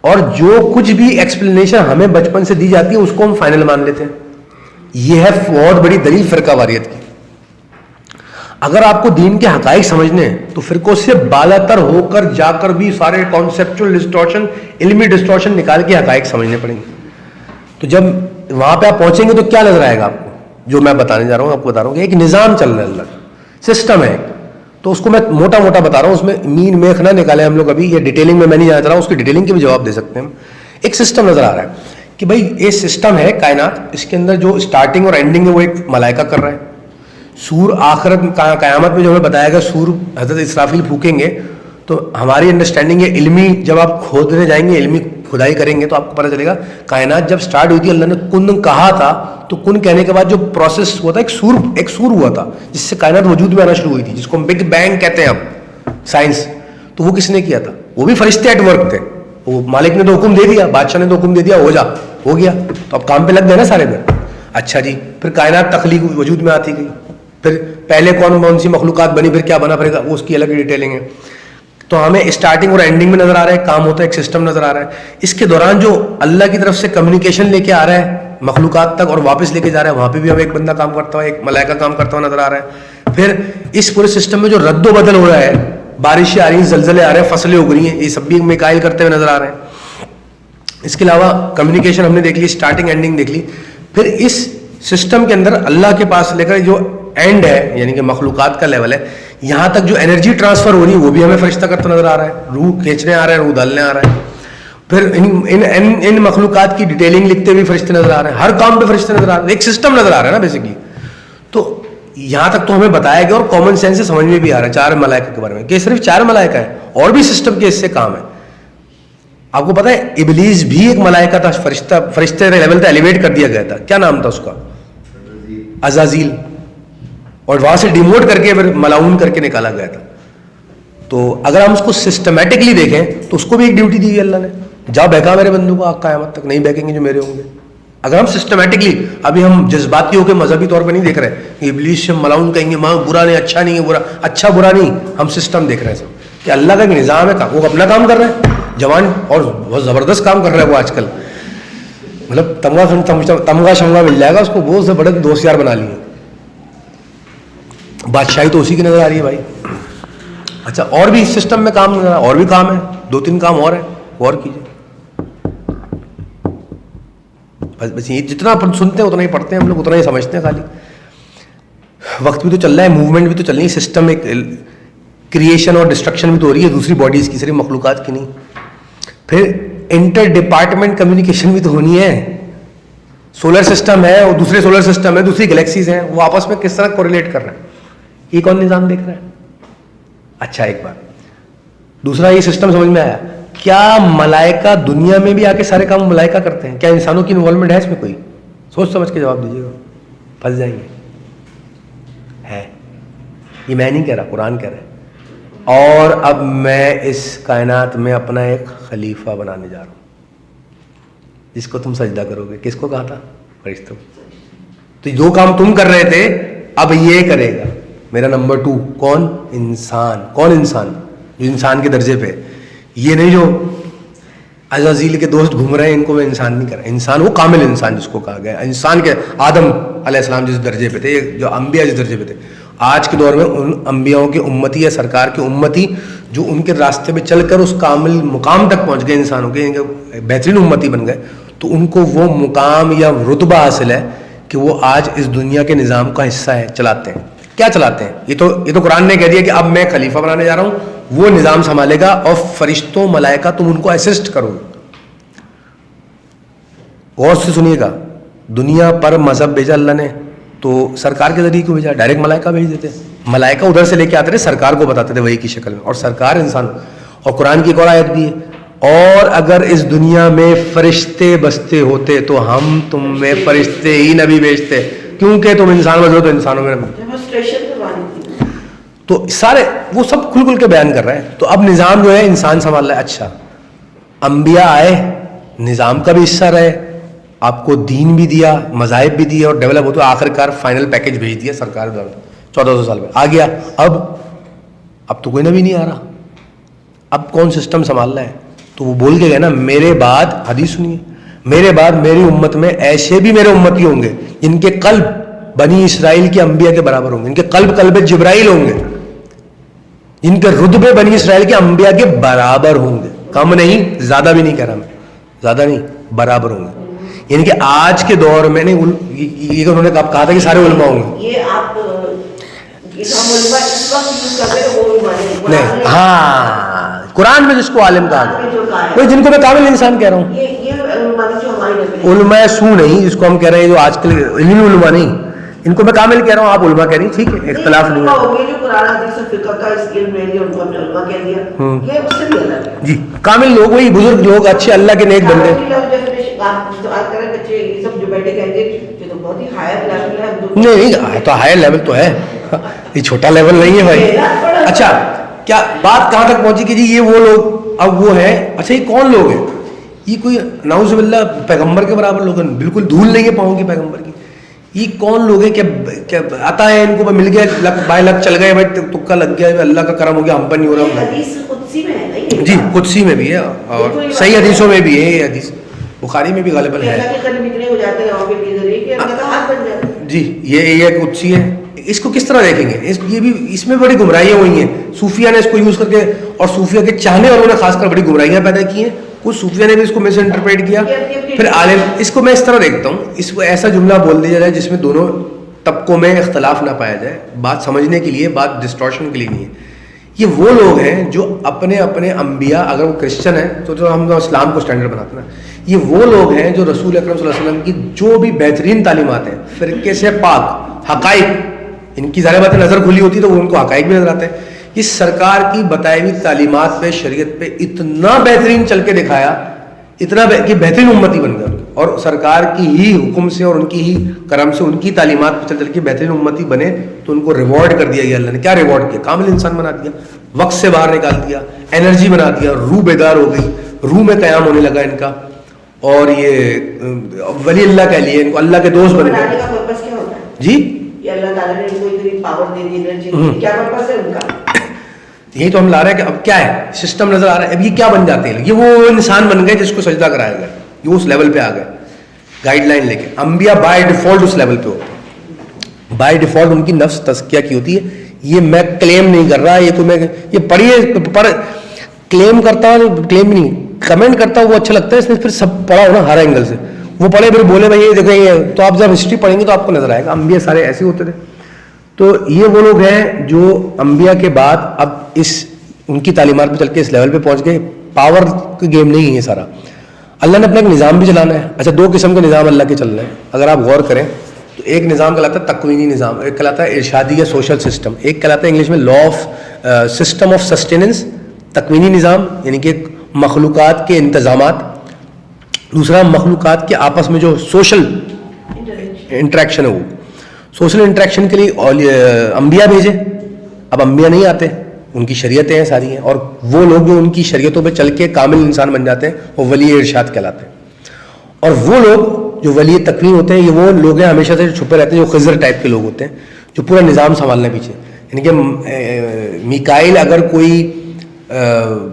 A: اور جو کچھ بھی ایکسپلینیشن ہمیں بچپن سے دی جاتی ہے اس کو ہم فائنل مان لیتے ہیں. یہ ہے بہت بڑی دلیل فرقہ واریت کی. اگر آپ کو دین کے حقائق سمجھنے ہیں تو فرقوں سے بالاتر ہو کر جا کر بھی سارے کانسیپچوئل ڈسٹورشن, علمی ڈسٹورشن نکال کے حقائق سمجھنے پڑیں گے. تو جب وہاں پہ آپ پہنچیں گے تو کیا نظر آئے گا آپ کو؟ جو میں بتانے جا رہا ہوں آپ کو بتا رہا ہوں کہ ایک نظام چل رہا ہے, اللہ کا سسٹم ہے. تو اس کو میں موٹا بتا رہا ہوں, اس میں مین میخ نہ نکالے ہم لوگ ابھی, یہ ڈیٹیلنگ میں نہیں جانا چاہ رہا ہوں, اس کی ڈیٹیلنگ کے بھی جواب دے سکتے ہیں ہم. ایک سسٹم نظر آ رہا ہے کہ بھائی یہ سسٹم ہے کائنات, اس کے اندر جو اسٹارٹنگ اور اینڈنگ ہے وہ ایک ملائکہ کر رہا ہے. سور آخرت قیامت میں جو ہمیں بتایا گا سور حضرت اسرافیل پھونکیں گے, تو ہماری انڈرسٹینڈنگ ہے علمی, جب آپ کھودنے جائیں گے علمی کھدائی کریں گے تو آپ کو پتہ چلے گا کائنات جب سٹارٹ ہوئی تھی اللہ نے کن کہا تھا, تو کن کہنے کے بعد جو پروسیس ہوا تھا ایک سور ہوا تھا جس سے کائنات وجود میں آنا شروع ہوئی تھی, جس کو ہم بگ بینگ کہتے ہیں اب سائنس. تو وہ کس نے کیا تھا؟ وہ بھی فرشتے ایٹ ورک تھے. وہ مالک نے تو حکم دے دیا, بادشاہ نے تو حکم دے دیا, ہو گیا, تو اب کام پہ لگ گئے نا سارے میں. اچھا جی, پھر کائنات تخلیق وجود میں آتی گئی, پھر پہلے کون سی مخلوقات بنی, پھر کیا بنا پڑے گا, وہ اس کی الگ ڈیٹیلنگ ہے. تو ہمیں اسٹارٹنگ اور اینڈنگ میں نظر آ رہا ہے کام ہوتا ہے, ایک سسٹم نظر آ رہا ہے. اس کے دوران جو اللہ کی طرف سے کمیونیکیشن لے کے آ رہا ہے مخلوقات تک اور واپس لے کے جا رہا ہے, وہاں پہ بھی ہمیں ایک بندہ کام کرتا ہوا, ایک ملائکہ کام کرتا ہوا نظر آ رہا ہے. پھر اس پورے سسٹم میں جو رد و بدل ہو رہا ہے, بارشیں آ رہی ہیں, زلزلے آ رہے ہیں, فصلیں اگ رہی ہیں, یہ سب بھی میکائل کرتے ہوئے نظر آ رہے ہیں. اس کے علاوہ کمیونیکیشن ہم نے دیکھ لی, اسٹارٹنگ اینڈنگ دیکھ لی. پھر اس سسٹم کے اندر اللہ کے پاس لے کر جو اینڈ ہے یعنی کہ مخلوقات کا لیول ہے, یہاں تک جو انرجی ٹرانسفر ہو رہی ہے وہ بھی ہمیں فرشتہ کرتا نظر آ رہا ہے, روح کھینچنے آ رہا ہے, روح ڈالنے آ رہا ہے. پھر ان مخلوقات کی ڈیٹیلنگ لکھتے بھی فرشتے نظر آ رہے ہیں, ہر کام پہ فرشتے نظر آ رہے ہیں, ایک سسٹم نظر آ رہا ہے نا بیسکلی. تو یہاں تک تو ہمیں بتایا گیا اور کامن سینس سے سمجھ میں بھی آ رہا ہے 4 ملائکہ کے بارے میں, کہ صرف 4 ملائکہ ہے, اور بھی سسٹم کے اس سے کام ہے. آپ کو پتا ہے ابلیس بھی ایک ملائکہ تھا, فرشتے لیول تھا, ایلیویٹ کر دیا گیا تھا. کیا نام تھا اس کا؟ عزازیل, اور وہاں سے ڈیموٹ کر کے پھر ملاؤن کر کے نکالا گیا تھا. تو اگر ہم اس کو سسٹمیٹکلی دیکھیں تو اس کو بھی ایک ڈیوٹی دی اللہ نے, جا بہکا میرے بندوں کو, قیامت تک نہیں بہکیں گے جو میرے ہوں گے. اگر ہم سسٹمیٹکلی, ابھی ہم جذباتی ہو کے مذہبی طور پہ نہیں دیکھ رہے کہ ابلیس سے ملاؤن کہیں گے ماں برا نہیں, اچھا نہیں ہے, برا اچھا برا نہیں, ہم سسٹم دیکھ رہے ہیں سب کہ اللہ کا ایک نظام ہے, وہ اپنا کام کر رہے ہیں جوان, اور بہت زبردست کام کر رہا ہے وہ آج کل, مطلب تمغہ شمغہ مل جائے گا اس کو, وہ سے بڑے دوست یار بنا لیے, بادشاہی تو اسی کی نظر آ رہی ہے بھائی. اچھا اور بھی اس سسٹم میں کام نظر آ, اور بھی کام ہے, 2-3 کام اور ہیں, غور کیجیے. بس یہ جتنا اپن سنتے ہیں اتنا ہی پڑھتے ہیں ہم لوگ, اتنا ہی سمجھتے ہیں خالی. وقت بھی تو چل رہا ہے, موومنٹ بھی تو چل رہی ہے, سسٹم ایک کریشن اور ڈسٹرکشن بھی تو ہو رہی ہے دوسری باڈیز کی, صرف مخلوقات کی نہیں. پھر انٹر ڈپارٹمنٹ کمیونیکیشن بھی تو ہونی ہے. سولر سسٹم ہے اور دوسرے سولر سسٹم ہے, دوسری گلیکسیز ہیں, وہ آپس میں کس طرح کوریلیٹ کر رہے ہیں, یہ کون نظام دیکھ رہا ہے. اچھا ایک بار دوسرا یہ سسٹم سمجھ میں آیا, کیا ملائکہ دنیا میں بھی آ کے سارے کام ملائکہ کرتے ہیں؟ کیا انسانوں کی انوالومنٹ ہے اس میں کوئی؟ سوچ سمجھ کے جواب دیجیے گا, پھنس جائیں گے. ہے, یہ میں نہیں کہہ رہا, قرآن کہہ رہا ہے. اور اب میں اس کائنات میں اپنا ایک خلیفہ بنانے جا رہا ہوں جس کو تم سجدہ کرو گے. کس کو کہا تھا؟ فرشتوں. تو جو کام تم کر رہے تھے اب یہ کرے گا میرا نمبر 2. کون؟ انسان. کون انسان؟ جو انسان کے درجے پہ, یہ نہیں جو عزازیل کے دوست گھوم رہے ہیں, ان کو میں انسان نہیں کر رہا. انسان وہ کامل انسان جس کو کہا گیا, انسان کے آدم علیہ السلام جس درجے پہ تھے, جو انبیاء جس درجے پہ تھے, آج کے دور میں ان انبیاؤں کی امتی یا سرکار کی امتی جو ان کے راستے پہ چل کر اس کامل مقام تک پہنچ گئے, انسانوں کے بہترین امتی بن گئے, تو ان کو وہ مقام یا رتبہ حاصل ہے کہ وہ آج اس دنیا کے نظام کا حصہ ہے, چلاتے ہیں. کیا چلاتے ہیں؟ یہ تو قرآن نے کہہ دیا کہ اب میں خلیفہ بنانے جا رہا ہوں, وہ نظام سنبھالے گا, اور فرشتوں ملائکہ تم ان کو اسسٹ کرو گے. غور سے سنیے گا, دنیا پر مذہب بھیجا اللہ نے تو سرکار کے ذریعے کیوں بھیجا؟ ڈائریکٹ ملائکہ بھیج دیتے, ملائکہ ادھر سے لے کے آتے تھے, سرکار کو بتاتے تھے وہی کی شکل میں, اور سرکار انسان. اور قرآن کی ایک اور آیت بھی ہے, اور اگر اس دنیا میں فرشتے بستے ہوتے تو ہم تم میں فرشتے ہی نبی بھیجتے, کیونکہ تم انسان بسو تو انسانوں میں. تو سارے وہ سب کھل کھل کے بیان کر رہے ہیں. تو اب نظام جو ہے انسان سنبھال رہا ہے. اچھا انبیاء آئے, نظام کا بھی حصہ رہے, آپ کو دین بھی دیا, مذاہب بھی دیے, اور ڈیولپ ہوتے آخر کار فائنل پیکج بھیج دیا سرکار دوارا 1400 سال میں آ گیا. اب تو کوئی نبی نہیں آ رہا, اب کون سسٹم سنبھال رہا ہے؟ تو وہ بول کے گئے نا, میرے بعد, حدیث سنیے, میرے بعد میری امت میں ایسے بھی میرے امتی ہوں گے جن کے قلب بنی اسرائیل کے انبیاء کے برابر ہوں گے, ان کے قلب جبرائیل ہوں گے, جن کے رتبے بنی اسرائیل کے انبیاء کے برابر ہوں گے. کم نہیں, زیادہ بھی نہیں کہہ رہا میں, زیادہ نہیں, برابر ہوں گے. یعنی کہ آج کے دور میں نہیں, یہ انہوں نے کہا تھا کہ سارے علماء ہوں گے.
B: یہ آپ
A: نہیں, ہاں قرآن میں جس کو عالم کہا گیا, وہی جن کو میں کامل انسان کہہ رہا ہوں. علماء سو نہیں جس کو ہم کہہ رہے ہیں, جو آج کل علمی علماء نہیں, ان کو میں کامل کہہ رہا ہوں, آپ علماء کہہ رہی ہیں, ٹھیک ہے, اختلاف نہیں ہے. جی کامل لوگ, وہی بزرگ لوگ, اچھے اللہ کے نیک بندے. نہیں تو ہائر لیول تو ہے, یہ چھوٹا لیول نہیں ہے بھائی. اچھا کیا بات کہاں تک پہنچی کہ جی یہ وہ لوگ اب وہ ہیں. اچھا یہ کون لوگ ہیں؟ یہ کوئی نعوذ باللہ پیغمبر کے برابر لوگ ہیں, بالکل دھول نہیں ہے پاؤں کی پیغمبر کی. یہ کون لوگ ہیں کہ آتا ہے ان کو مل گیا, لک بائی لک چل گئے, بھائی تکا لگ گیا, اللہ کا کرم ہو گیا, ہم پر نہیں ہو رہا. جی قدسی میں بھی ہے, اور صحیح حدیثوں میں بھی ہے, یہ حدیث بخاری میں بھی غالباً ہے. جی یہ قدسی ہے. اس کو کس طرح دیکھیں گے؟ یہ بھی اس میں بڑی گمراہیاں ہوئی ہیں. صوفیہ نے اس کو یوز کر کے, اور صوفیہ کے چاہنے والوں نے خاص کر بڑی گمراہیاں پیدا کی ہیں. کچھ صوفیہ نے بھی اس کو مس انٹرپریٹ کیا. پھر عالم, اس کو میں اس طرح دیکھتا ہوں, اس کو ایسا جملہ بول دیا جائے جس میں دونوں طبقوں میں اختلاف نہ پایا جائے, بات سمجھنے کے لیے, بات ڈسٹورشن کے لیے نہیں ہے. یہ وہ لوگ ہیں جو اپنے اپنے انبیاء, اگر وہ کرسچن ہیں تو ہم اسلام کو اسٹینڈرڈ بناتے ہیں, یہ وہ لوگ ہیں جو رسول اکرم صلی اللہ علیہ وسلم کی جو بھی بہترین تعلیمات ہیں, فرقے سے پاک حقائق, ان کی ظاہر باتیں نظر کھلی ہوتی ہے تو وہ ان کو حقائق بھی نظر آتے ہیں. اس سرکار کی بتائی ہوئی تعلیمات پہ, شریعت پہ اتنا بہترین چل کے دکھایا, اتنا کہ بہترین امتی بن گیا. اور سرکار کی ہی حکم سے اور ان کی ہی کرم سے ان کی تعلیمات پہ چل کے بہترین امتی بنے تو ان کو ریوارڈ کر دیا گیا اللہ نے. کیا ریوارڈ کیا؟ کامل انسان بنا دیا, وقت سے باہر نکال دیا, انرجی بنا دیا, روح بیدار ہو گئی, روح میں قیام ہونے لگا ان کا, اور یہ ولی اللہ کہہ لیے, ان کو اللہ کے دوست بن
B: بنانے کا
A: گئے.
B: پرپس کیا ہوتا ہے
A: جی
B: یہ اللہ تعالیٰ نے ان کو اتنی پاور دے دی, انرجی دی, کیا پرپس ہے ان کا؟
A: یہی تو ہم لا رہے ہیں کہ اب کیا ہے سسٹم نظر آ رہا ہے. اب یہ کیا بن جاتے ہیں؟ یہ وہ انسان بن گئے جس کو سجدہ کرایا گیا, یہ اس لیول پہ آ گئے گائیڈ لائن لے کے. انبیاء بائی ڈیفالٹ اس لیول پہ ہوتے ہیں, بائی ڈیفالٹ ان کی نفس تزکیہ کی ہوتی ہے. یہ میں کلیم نہیں کر رہا, یہ تو میں یہ پڑھیے کلیم کرتا ہوں, کلیم نہیں کمنٹ کرتا ہوں, وہ اچھا لگتا ہے, اس نے پھر سب پڑھا ہو نا ہر اینگل سے, وہ پڑھے پھر بولے بھائی یہ دیکھیں یہ, تو آپ جب ہسٹری پڑھیں گے تو آپ کو نظر آئے گا انبیاء سارے ایسے ہوتے تھے. تو یہ وہ لوگ ہیں جو انبیاء کے بعد اب اس ان کی تعلیمات پہ چل کے اس لیول پہ پہنچ گئے. پاور کی گیم نہیں ہے یہ سارا, اللہ نے اپنا ایک نظام بھی چلانا ہے. اچھا دو قسم کے نظام اللہ کے چل رہے ہیں اگر آپ غور کریں تو. ایک نظام کہلاتا ہے تکوینی نظام, ایک کہلاتا ہے ارشادی یا سوشل سسٹم, ایک کہلاتا ہے انگلش میں law of system of sustenance. تکوینی نظام یعنی کہ مخلوقات کے انتظامات, دوسرا مخلوقات کے آپس میں جو سوشل انٹریکشن ہے, وہ سوشل انٹریکشن کے لیے انبیاء بھیجے. اب انبیاء نہیں آتے, ان کی شریعتیں ہیں ساری ہیں, اور وہ لوگ جو ان کی شریعتوں پہ چل کے کامل انسان بن جاتے ہیں وہ ولی ارشاد کہلاتے ہیں. اور وہ لوگ جو ولی تکوین ہوتے ہیں یہ وہ لوگ ہیں ہمیشہ سے چھپے رہتے ہیں, جو خضر ٹائپ کے لوگ ہوتے ہیں جو پورا نظام سنبھالنے پیچھے. یعنی کہ میکائیل اگر کوئی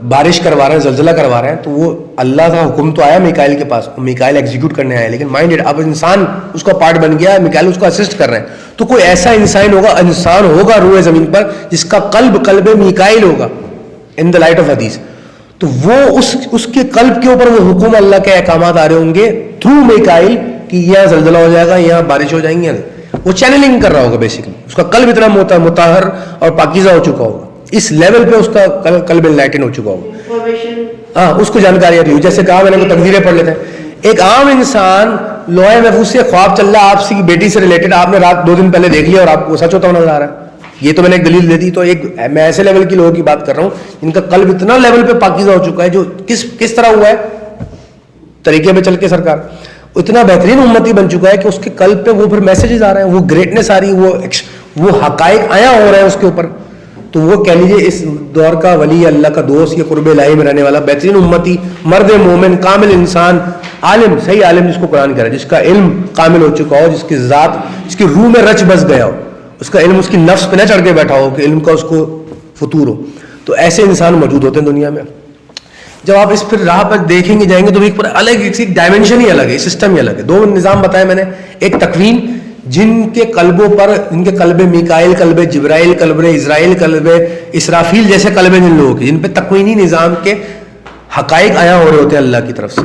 A: بارش کروا رہے ہیں, زلزلہ کروا رہے ہیں, تو وہ اللہ کا حکم تو آیا میکائیل کے پاس, میکائیل ایگزیکیوٹ کرنے آیا, لیکن مائنڈ اب انسان اس کا پارٹ بن گیا, میکائیل اس کو اسسٹ کر رہے ہیں. تو کوئی ایسا انسان ہوگا روئے زمین پر جس کا قلب میکائیل ہوگا ان دا لائٹ آف حدیث. تو وہ اس کے قلب کے اوپر وہ حکم اللہ کے احکامات آ رہے ہوں گے تھرو میکائیل کہ یہاں زلزلہ ہو جائے گا, یہاں بارش ہو جائیں گی. وہ چینلنگ کر رہا ہوگا بیسیکلی, اس کا قلب اتنا مطہر اور پاکیزہ ہو چکا ہوگا, اس لیول پہ اس کا قلب انلائٹن ہو چکا ہوگا. ہاں اس کو جانکاری آتی ہے. جیسے کہا میں نے وہ تقدیریں پڑھ لیتے ہیں. ایک عام انسان لوہے محفوظ سے خواب چل رہا ہے آپ کی بیٹی سے ریلیٹڈ, آپ نے رات 2 دن پہلے دیکھ لیا اور آپ کو سچ ہوتا ہوا نظر آ رہا ہے. یہ تو میں نے ایک دلیل دے دی. تو ایک میں ایسے لیول کے لوگوں کی بات کر رہا ہوں جن کا قلب اتنا لیول پہ پاکیزہ ہو چکا ہے, جو کس طرح ہوا ہے طریقے پہ چل کے سرکار اتنا بہترین امتی بن چکا ہے کہ اس کے قلب پہ وہ پھر میسیجز آ رہے ہیں, وہ گریٹنس آ رہی ہے, وہ حقائق آیا ہو رہے ہیں اس کے اوپر. تو وہ کہہ لیجیے اس دور کا ولی, اللہ کا دوست, یہ قرب الہی میں رہنے والا بہترین امتی, مرد مومن, کامل انسان, عالم, صحیح عالم جس کو قرآن کہہ رہا ہے, جس کا علم کامل ہو چکا ہو, جس کی ذات جس کی روح میں رچ بس گیا ہو, اس کا علم اس کی نفس پہ نہ چڑھ کے بیٹھا ہو کہ علم کا اس کو فطور ہو. تو ایسے انسان موجود ہوتے ہیں دنیا میں. جب آپ اس پھر راہ پر دیکھیں گے جائیں گے تو ایک الگ ایک ڈائمنشن ہی الگ ہے, سسٹم ہی الگ ہے. 2 نظام بتائے میں نے, ایک تکوین جن کے قلبوں پر, جن کے قلب میکائیل, قلب جبرائیل, قلب اسرائیل, قلب اسرافیل جیسے قلب جن لوگوں کے, جن پہ تکوینی نظام کے حقائق آیا ہو رہے ہوتے ہیں اللہ کی طرف سے.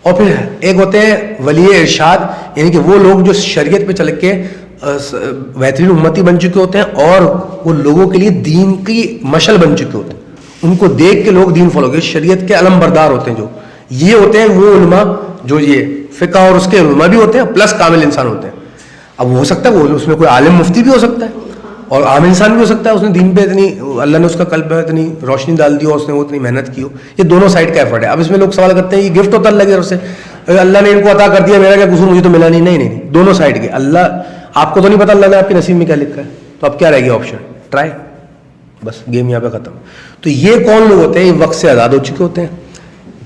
A: اور پھر ایک ہوتے ہیں ولی ارشاد, یعنی کہ وہ لوگ جو شریعت پہ چل کے بہترین امتی بن چکے ہوتے ہیں اور وہ لوگوں کے لیے دین کی مشعل بن چکے ہوتے ہیں. ان کو دیکھ کے لوگ دین فالو کرتے, شریعت کے علم بردار ہوتے ہیں. جو یہ ہوتے ہیں وہ علماء جو یہ فقہ اور اس کے علماء بھی ہوتے ہیں پلس کامل انسان ہوتے ہیں. اب ہو سکتا ہے وہ اس میں کوئی عالم مفتی بھی ہو سکتا ہے اور عام انسان بھی ہو سکتا ہے, اس نے دین پہ اتنی, اللہ نے اس کا قلب پہ اتنی روشنی ڈال دی اور اس نے وہ اتنی محنت کی ہو. یہ دونوں سائڈ کا ایفرٹ ہے. اب اس میں لوگ سوال کرتے ہیں یہ گفٹ ہوتا ہے اللہ کی طرف سے, اللہ نے ان کو عطا کر دیا, میرا کیا قصور, مجھے تو ملا نہیں. نہیں, دونوں سائڈ کے. اللہ آپ کو تو نہیں پتا اللہ نے آپ کے نصیب میں کیا لکھا ہے, تو اب کیا رہے گی آپشن, ٹرائی, بس گیم یہاں پہ ختم. تو یہ کون لوگ ہوتے ہیں, یہ وقت سے آزاد ہو چکے ہوتے ہیں,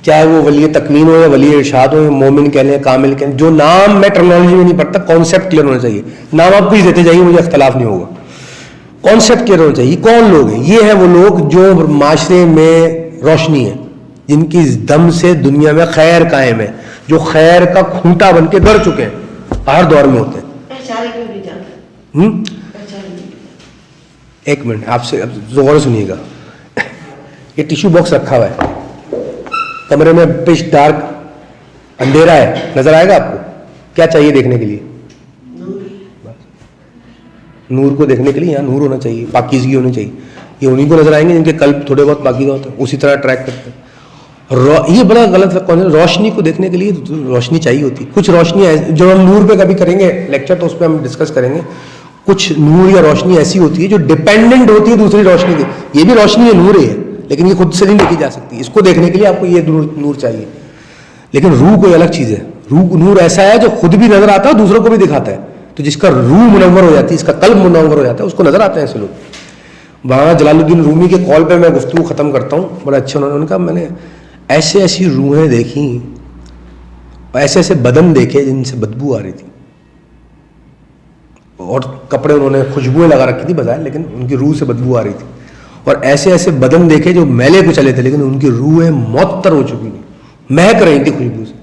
A: چاہے وہ ولی تکوین ہو یا ولی ارشاد ہو, مومن کہہ لیں, کامل کہہ لیں. جو نام میں ٹرمنالوجی میں نہیں پڑھتا, کانسیپٹ کلیئر ہونا چاہیے. نام آپ کچھ دیتے جائیے, مجھے اختلاف نہیں ہوگا, کانسیپٹ کلیئر ہونا چاہیے. کون لوگ ہیں, یہ ہیں وہ لوگ جو معاشرے میں روشنی ہے, جن کی دم سے دنیا میں خیر قائم ہے, جو خیر کا کھونٹا بن کے گڑ چکے ہیں, ہر دور میں ہوتے ہیں. ایک منٹ آپ سے غور سنیے گا. یہ ٹیشو باکس رکھا ہوا ہے کمرے میں, پچ ڈارک اندھیرا ہے, نظر آئے گا آپ کو, کیا چاہیے دیکھنے کے لیے, نور کو دیکھنے کے لیے یہاں نور ہونا چاہیے, پاکیزگی ہونی چاہیے. یہ انہیں کو نظر آئیں گے جن کے قلب تھوڑے بہت پاکیزہ ہوتے ہیں, اسی طرح ٹریک کرتے ہیں. یہ بڑا غلط ہے, روشنی کو دیکھنے کے لیے روشنی چاہیے ہوتی ہے. کچھ روشنی جو ہم نور پہ کبھی کریں گے لیکچر, تو اس پہ ہم ڈسکس کریں گے. کچھ نور یا روشنی ایسی ہوتی ہے جو ڈپینڈنٹ ہوتی ہے دوسری روشنی کی. یہ بھی روشنی ہے, نور ہے, لیکن یہ خود سے نہیں دیکھی جا سکتی. اس کو دیکھنے کے لیے آپ کو یہ نور چاہیے. لیکن روح کوئی الگ چیز ہے, نور ایسا ہے جو خود بھی نظر آتا ہے دوسروں کو بھی دکھاتا ہے. تو جس کا روح منور ہو جاتی ہے, اس کا قلب منور ہو جاتا ہے, اس کو نظر آتے ہیں ایسے لوگ. مولانا جلال الدین رومی کے کال پہ میں گفتگو ختم کرتا ہوں, بڑا اچھا انہوں نے کہا میں نے ایسی روحیں دیکھیں, ایسے بدن دیکھے جن سے بدبو آ رہی تھی, اور کپڑے انہوں نے خوشبوئیں لگا رکھی تھی بظاہر, لیکن ان کی روح سے بدبو آ رہی تھی. اور ایسے بدن دیکھے جو میلے کو چلے تھے, لیکن ان کی روحیں معطر ہو چکی تھیں, مہک رہی تھی خوشبو سے.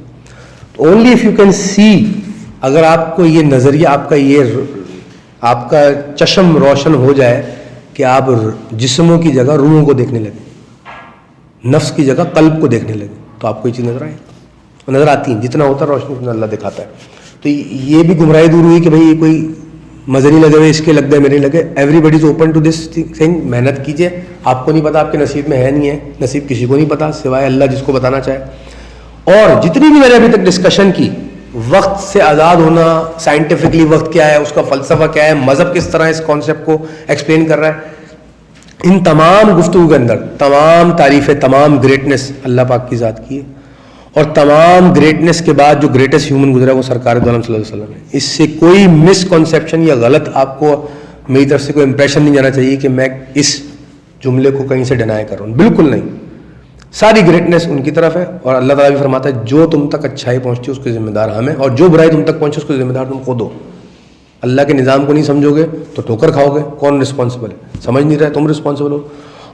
A: Only if you can see, اگر آپ کو یہ نظریہ, آپ کا چشم روشن ہو جائے کہ آپ جسموں کی جگہ روحوں کو دیکھنے لگے, نفس کی جگہ قلب کو دیکھنے لگے, تو آپ کو یہ چیز نظر آتی ہیں. جتنا ہوتا ہے روشنی اتنا اللہ دکھاتا ہے. تو یہ بھی گمراہی دور ہوئی کہ بھائی یہ کوئی مزے نہیں لگے ہوئے, اس کے لگ گئے میرے نہیں لگے. Everybody is open to this thing. محنت کیجیے, آپ کو نہیں پتا آپ کے نصیب میں ہے نہیں ہے, نصیب کسی کو نہیں پتا سوائے اللہ جس کو بتانا چاہے. اور جتنی بھی میں نے ابھی تک ڈسکشن کی, وقت سے آزاد ہونا, سائنٹیفکلی وقت کیا ہے, اس کا فلسفہ کیا ہے, مذہب کس طرح اس کانسیپٹ کو ایکسپلین کر رہا ہے, ان تمام گفتگو کے اندر تمام تعریفیں, تمام گریٹنس اللہ پاک کی ذات کی ہے. اور تمام گریٹنس کے بعد جو گریٹسٹ ہیومن گزرا وہ سرکار دو عالم صلی اللہ علیہ وسلم ہے. اس سے کوئی مس کنسیپشن یا غلط آپ کو میری طرف سے کوئی امپریشن نہیں جانا چاہیے کہ میں اس جملے کو کہیں سے ڈینائی کر رہا ہوں, بالکل نہیں. ساری گریٹنس ان کی طرف ہے, اور اللہ تعالیٰ بھی فرماتا ہے جو تم تک اچھائی پہنچتی ہے اس کے ذمہ دار ہم ہیں, اور جو برائی تم تک پہنچے اس کے ذمہ دار تم خود ہو. اللہ کے نظام کو نہیں سمجھو گے تو ٹھوکر کھاؤ گے, کون رسپانسبل ہے؟ سمجھ نہیں رہے, تم رسپانسبل ہو.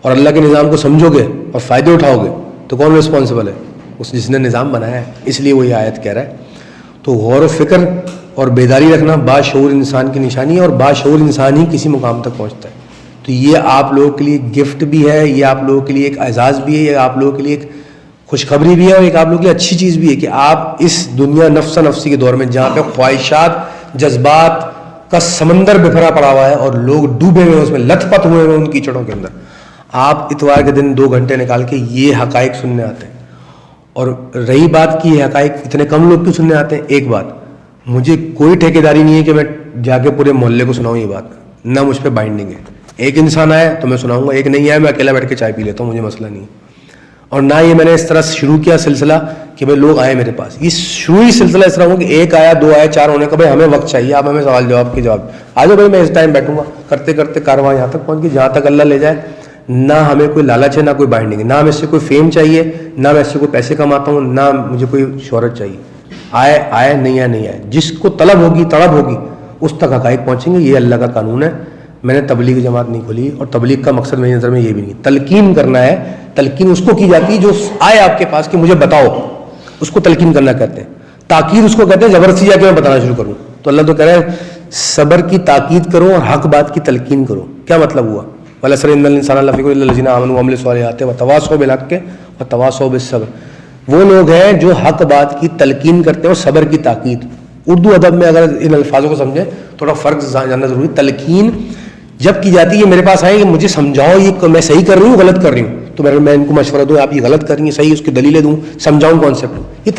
A: اور اللہ کے نظام کو سمجھو گے اور فائدے اٹھاؤ گے تو کون رسپانسبل ہے؟ اس جس نے نظام بنایا ہے. اس لیے وہی آیت کہہ رہا ہے. تو غور و فکر اور بیداری رکھنا باشعور انسان کی نشانی ہے, اور باشعور انسان ہی کسی مقام تک پہنچتا ہے. تو یہ آپ لوگوں کے لیے گفٹ بھی ہے, یہ آپ لوگوں کے لیے ایک اعزاز بھی ہے, یہ آپ لوگوں کے لیے ایک خوشخبری بھی ہے, اور ایک آپ لوگوں کے لیے اچھی چیز بھی ہے کہ آپ اس دنیا نفس نفسی کے دور میں, جہاں پہ خواہشات جذبات کا سمندر بکھرا پڑا ہوا ہے اور لوگ ڈوبے ہوئے اس میں, لت پت ہوئے ہوئے ان کیچڑوں کے اندر, آپ اتوار کے دن 2 گھنٹے نکال کے یہ حقائق سننے آتے ہیں. اور رہی بات کی یہ حقائق اتنے کم لوگ کیوں سننے آتے ہیں, ایک بات, مجھے کوئی ٹھیکیداری نہیں ہے کہ میں جا کے پورے محلے کو سناؤں یہ بات, نہ مجھ پہ بائنڈنگ ہے. ایک انسان آئے تو میں سناؤں گا, ایک نہیں آئے میں اکیلا بیٹھ کے چائے پی لیتا ہوں, مجھے مسئلہ نہیں ہے. اور نہ یہ میں نے اس طرح شروع کیا سلسلہ کہ بھائی لوگ آئے میرے پاس, یہ شروع ہی سلسلہ اس طرح ہو کہ 1 آیا 2 آئے 4 ہونے کا, بھائی ہمیں وقت چاہیے, آپ ہمیں سوال جواب کے جواب آ جاؤ بھائی, میں اس ٹائم بیٹھوں گا. کرتے کرتے کارواں یہاں تک پہنچ گئی جہاں تک اللہ لے جائے. نہ ہمیں کوئی لالچ ہے, نہ کوئی بائنڈنگ ہے, نہ ہمیں اس سے کوئی فیم چاہیے, نہ میں اس سے کوئی پیسے کماتا ہوں, نہ مجھے کوئی شہرت چاہیے. آئے نہیں آئے, جس کو طلب ہوگی تڑپ ہوگی اس تک حقائق پہنچیں گے. یہ اللہ کا قانون ہے. میں نے تبلیغ جماعت نہیں کھولی, اور تبلیغ کا مقصد میری نظر میں یہ بھی نہیں. تلقین کرنا ہے, تلقین اس کو کی جاتی ہے جو آئے آپ کے پاس کہ مجھے بتاؤ, اس کو تلقین کرنا کہتے ہیں. تاکید اس کو کہتے ہیں زبردستی جا کے میں بتانا شروع کروں. تو اللہ تو کہہ رہا ہے صبر کی تاکید کرو اور حق بات کی تلقین کرو. کیا مطلب ہوا؟ وَلَسَرِ إِنَّ الْإِنسَانَ لَفِي خُسْرٍ إِلَّا الَّذِينَ آمَنُوا وَعَمِلُوا الصَّالِحَاتِ وَتَوَاصَوْا بِالْحَقِّ وَتَوَاصَوْا بِالصَّبْرِ. وہ لوگ ہیں جو حق بات کی تلقین کرتے ہیں اور صبر کی تاکید. اردو ادب میں اگر ان الفاظوں کو سمجھیں تھوڑا فرق جاننا ضروری. تلقین جب کی جاتی ہے, میرے پاس آئیں کہ مجھے سمجھاؤ یہ میں صحیح کر رہی ہوں غلط کر رہی ہوں, تو میں ان کو مشورہ دوں, آپ یہ غلط کر رہی ہیں صحیح, اس کی دلیلیں دوں, سمجھاؤں کانسیپٹ. یہ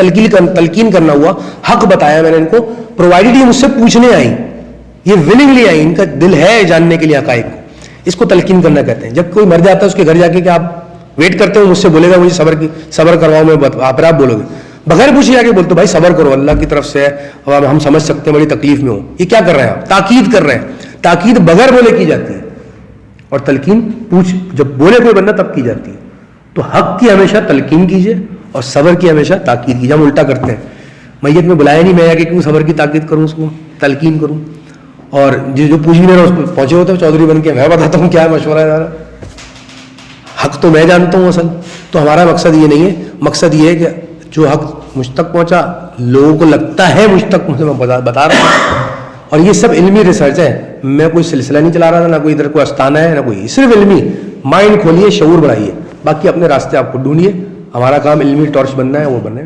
A: تلقین کرنا ہوا. حق بتایا میں نے ان کو, پرووائڈڈ یہ مجھ سے پوچھنے آئی, یہ ولنگلی آئی, ان کا دل ہے جاننے کے لیے حقائق کو. اس کو تلقین کرنا کہتے ہیں. جب کوئی مر جاتا ہے اس کے گھر جا کے کہ آپ ویٹ کرتے ہو, مجھ سے بولے گا مجھے صبر کرواؤ, میں آپ بولو گے بغیر پوچھے جا کے بولتے بھائی صبر کرو, اللہ کی طرف سے ہے, ہم سمجھ سکتے ہیں بڑی تکلیف میں ہو. یہ کیا کر رہے ہیں آپ؟ تاکید کر رہے ہیں. تاکید بغیر بولے کی جاتی ہے, اور تلقین جب بولے کوئی بندہ تب کی جاتی ہے. تو حق کی ہمیشہ تلقین کیجیے اور صبر کی ہمیشہ تاکید کیجیے. ہم الٹا کرتے ہیں, میت میں بلایا نہیں, میں آ کے کیوں صبر کی تاکید کروں, اس کو تلقین کروں. اور جو پوچھ بھی نہیں رہا پہنچے ہوتے چودھری بن کے, میں بتاتا ہوں کیا مشورہ ہے یار, حق تو میں جانتا ہوں اصل. تو ہمارا مقصد یہ نہیں ہے, مقصد یہ ہے کہ جو حق مجھ تک پہنچا, لوگوں کو لگتا ہے مجھ تک, مجھے میں بتا رہا ہوں. اور یہ سب علمی ریسرچ ہے, میں کوئی سلسلہ نہیں چلا رہا تھا, نہ کوئی ادھر کوئی استانہ ہے, نہ کوئی, صرف علمی. مائنڈ کھولیے, شعور بڑھائیے, باقی اپنے راستے آپ کو ڈھونڈیے. ہمارا کام علمی ٹارچ بننا ہے, وہ بنے.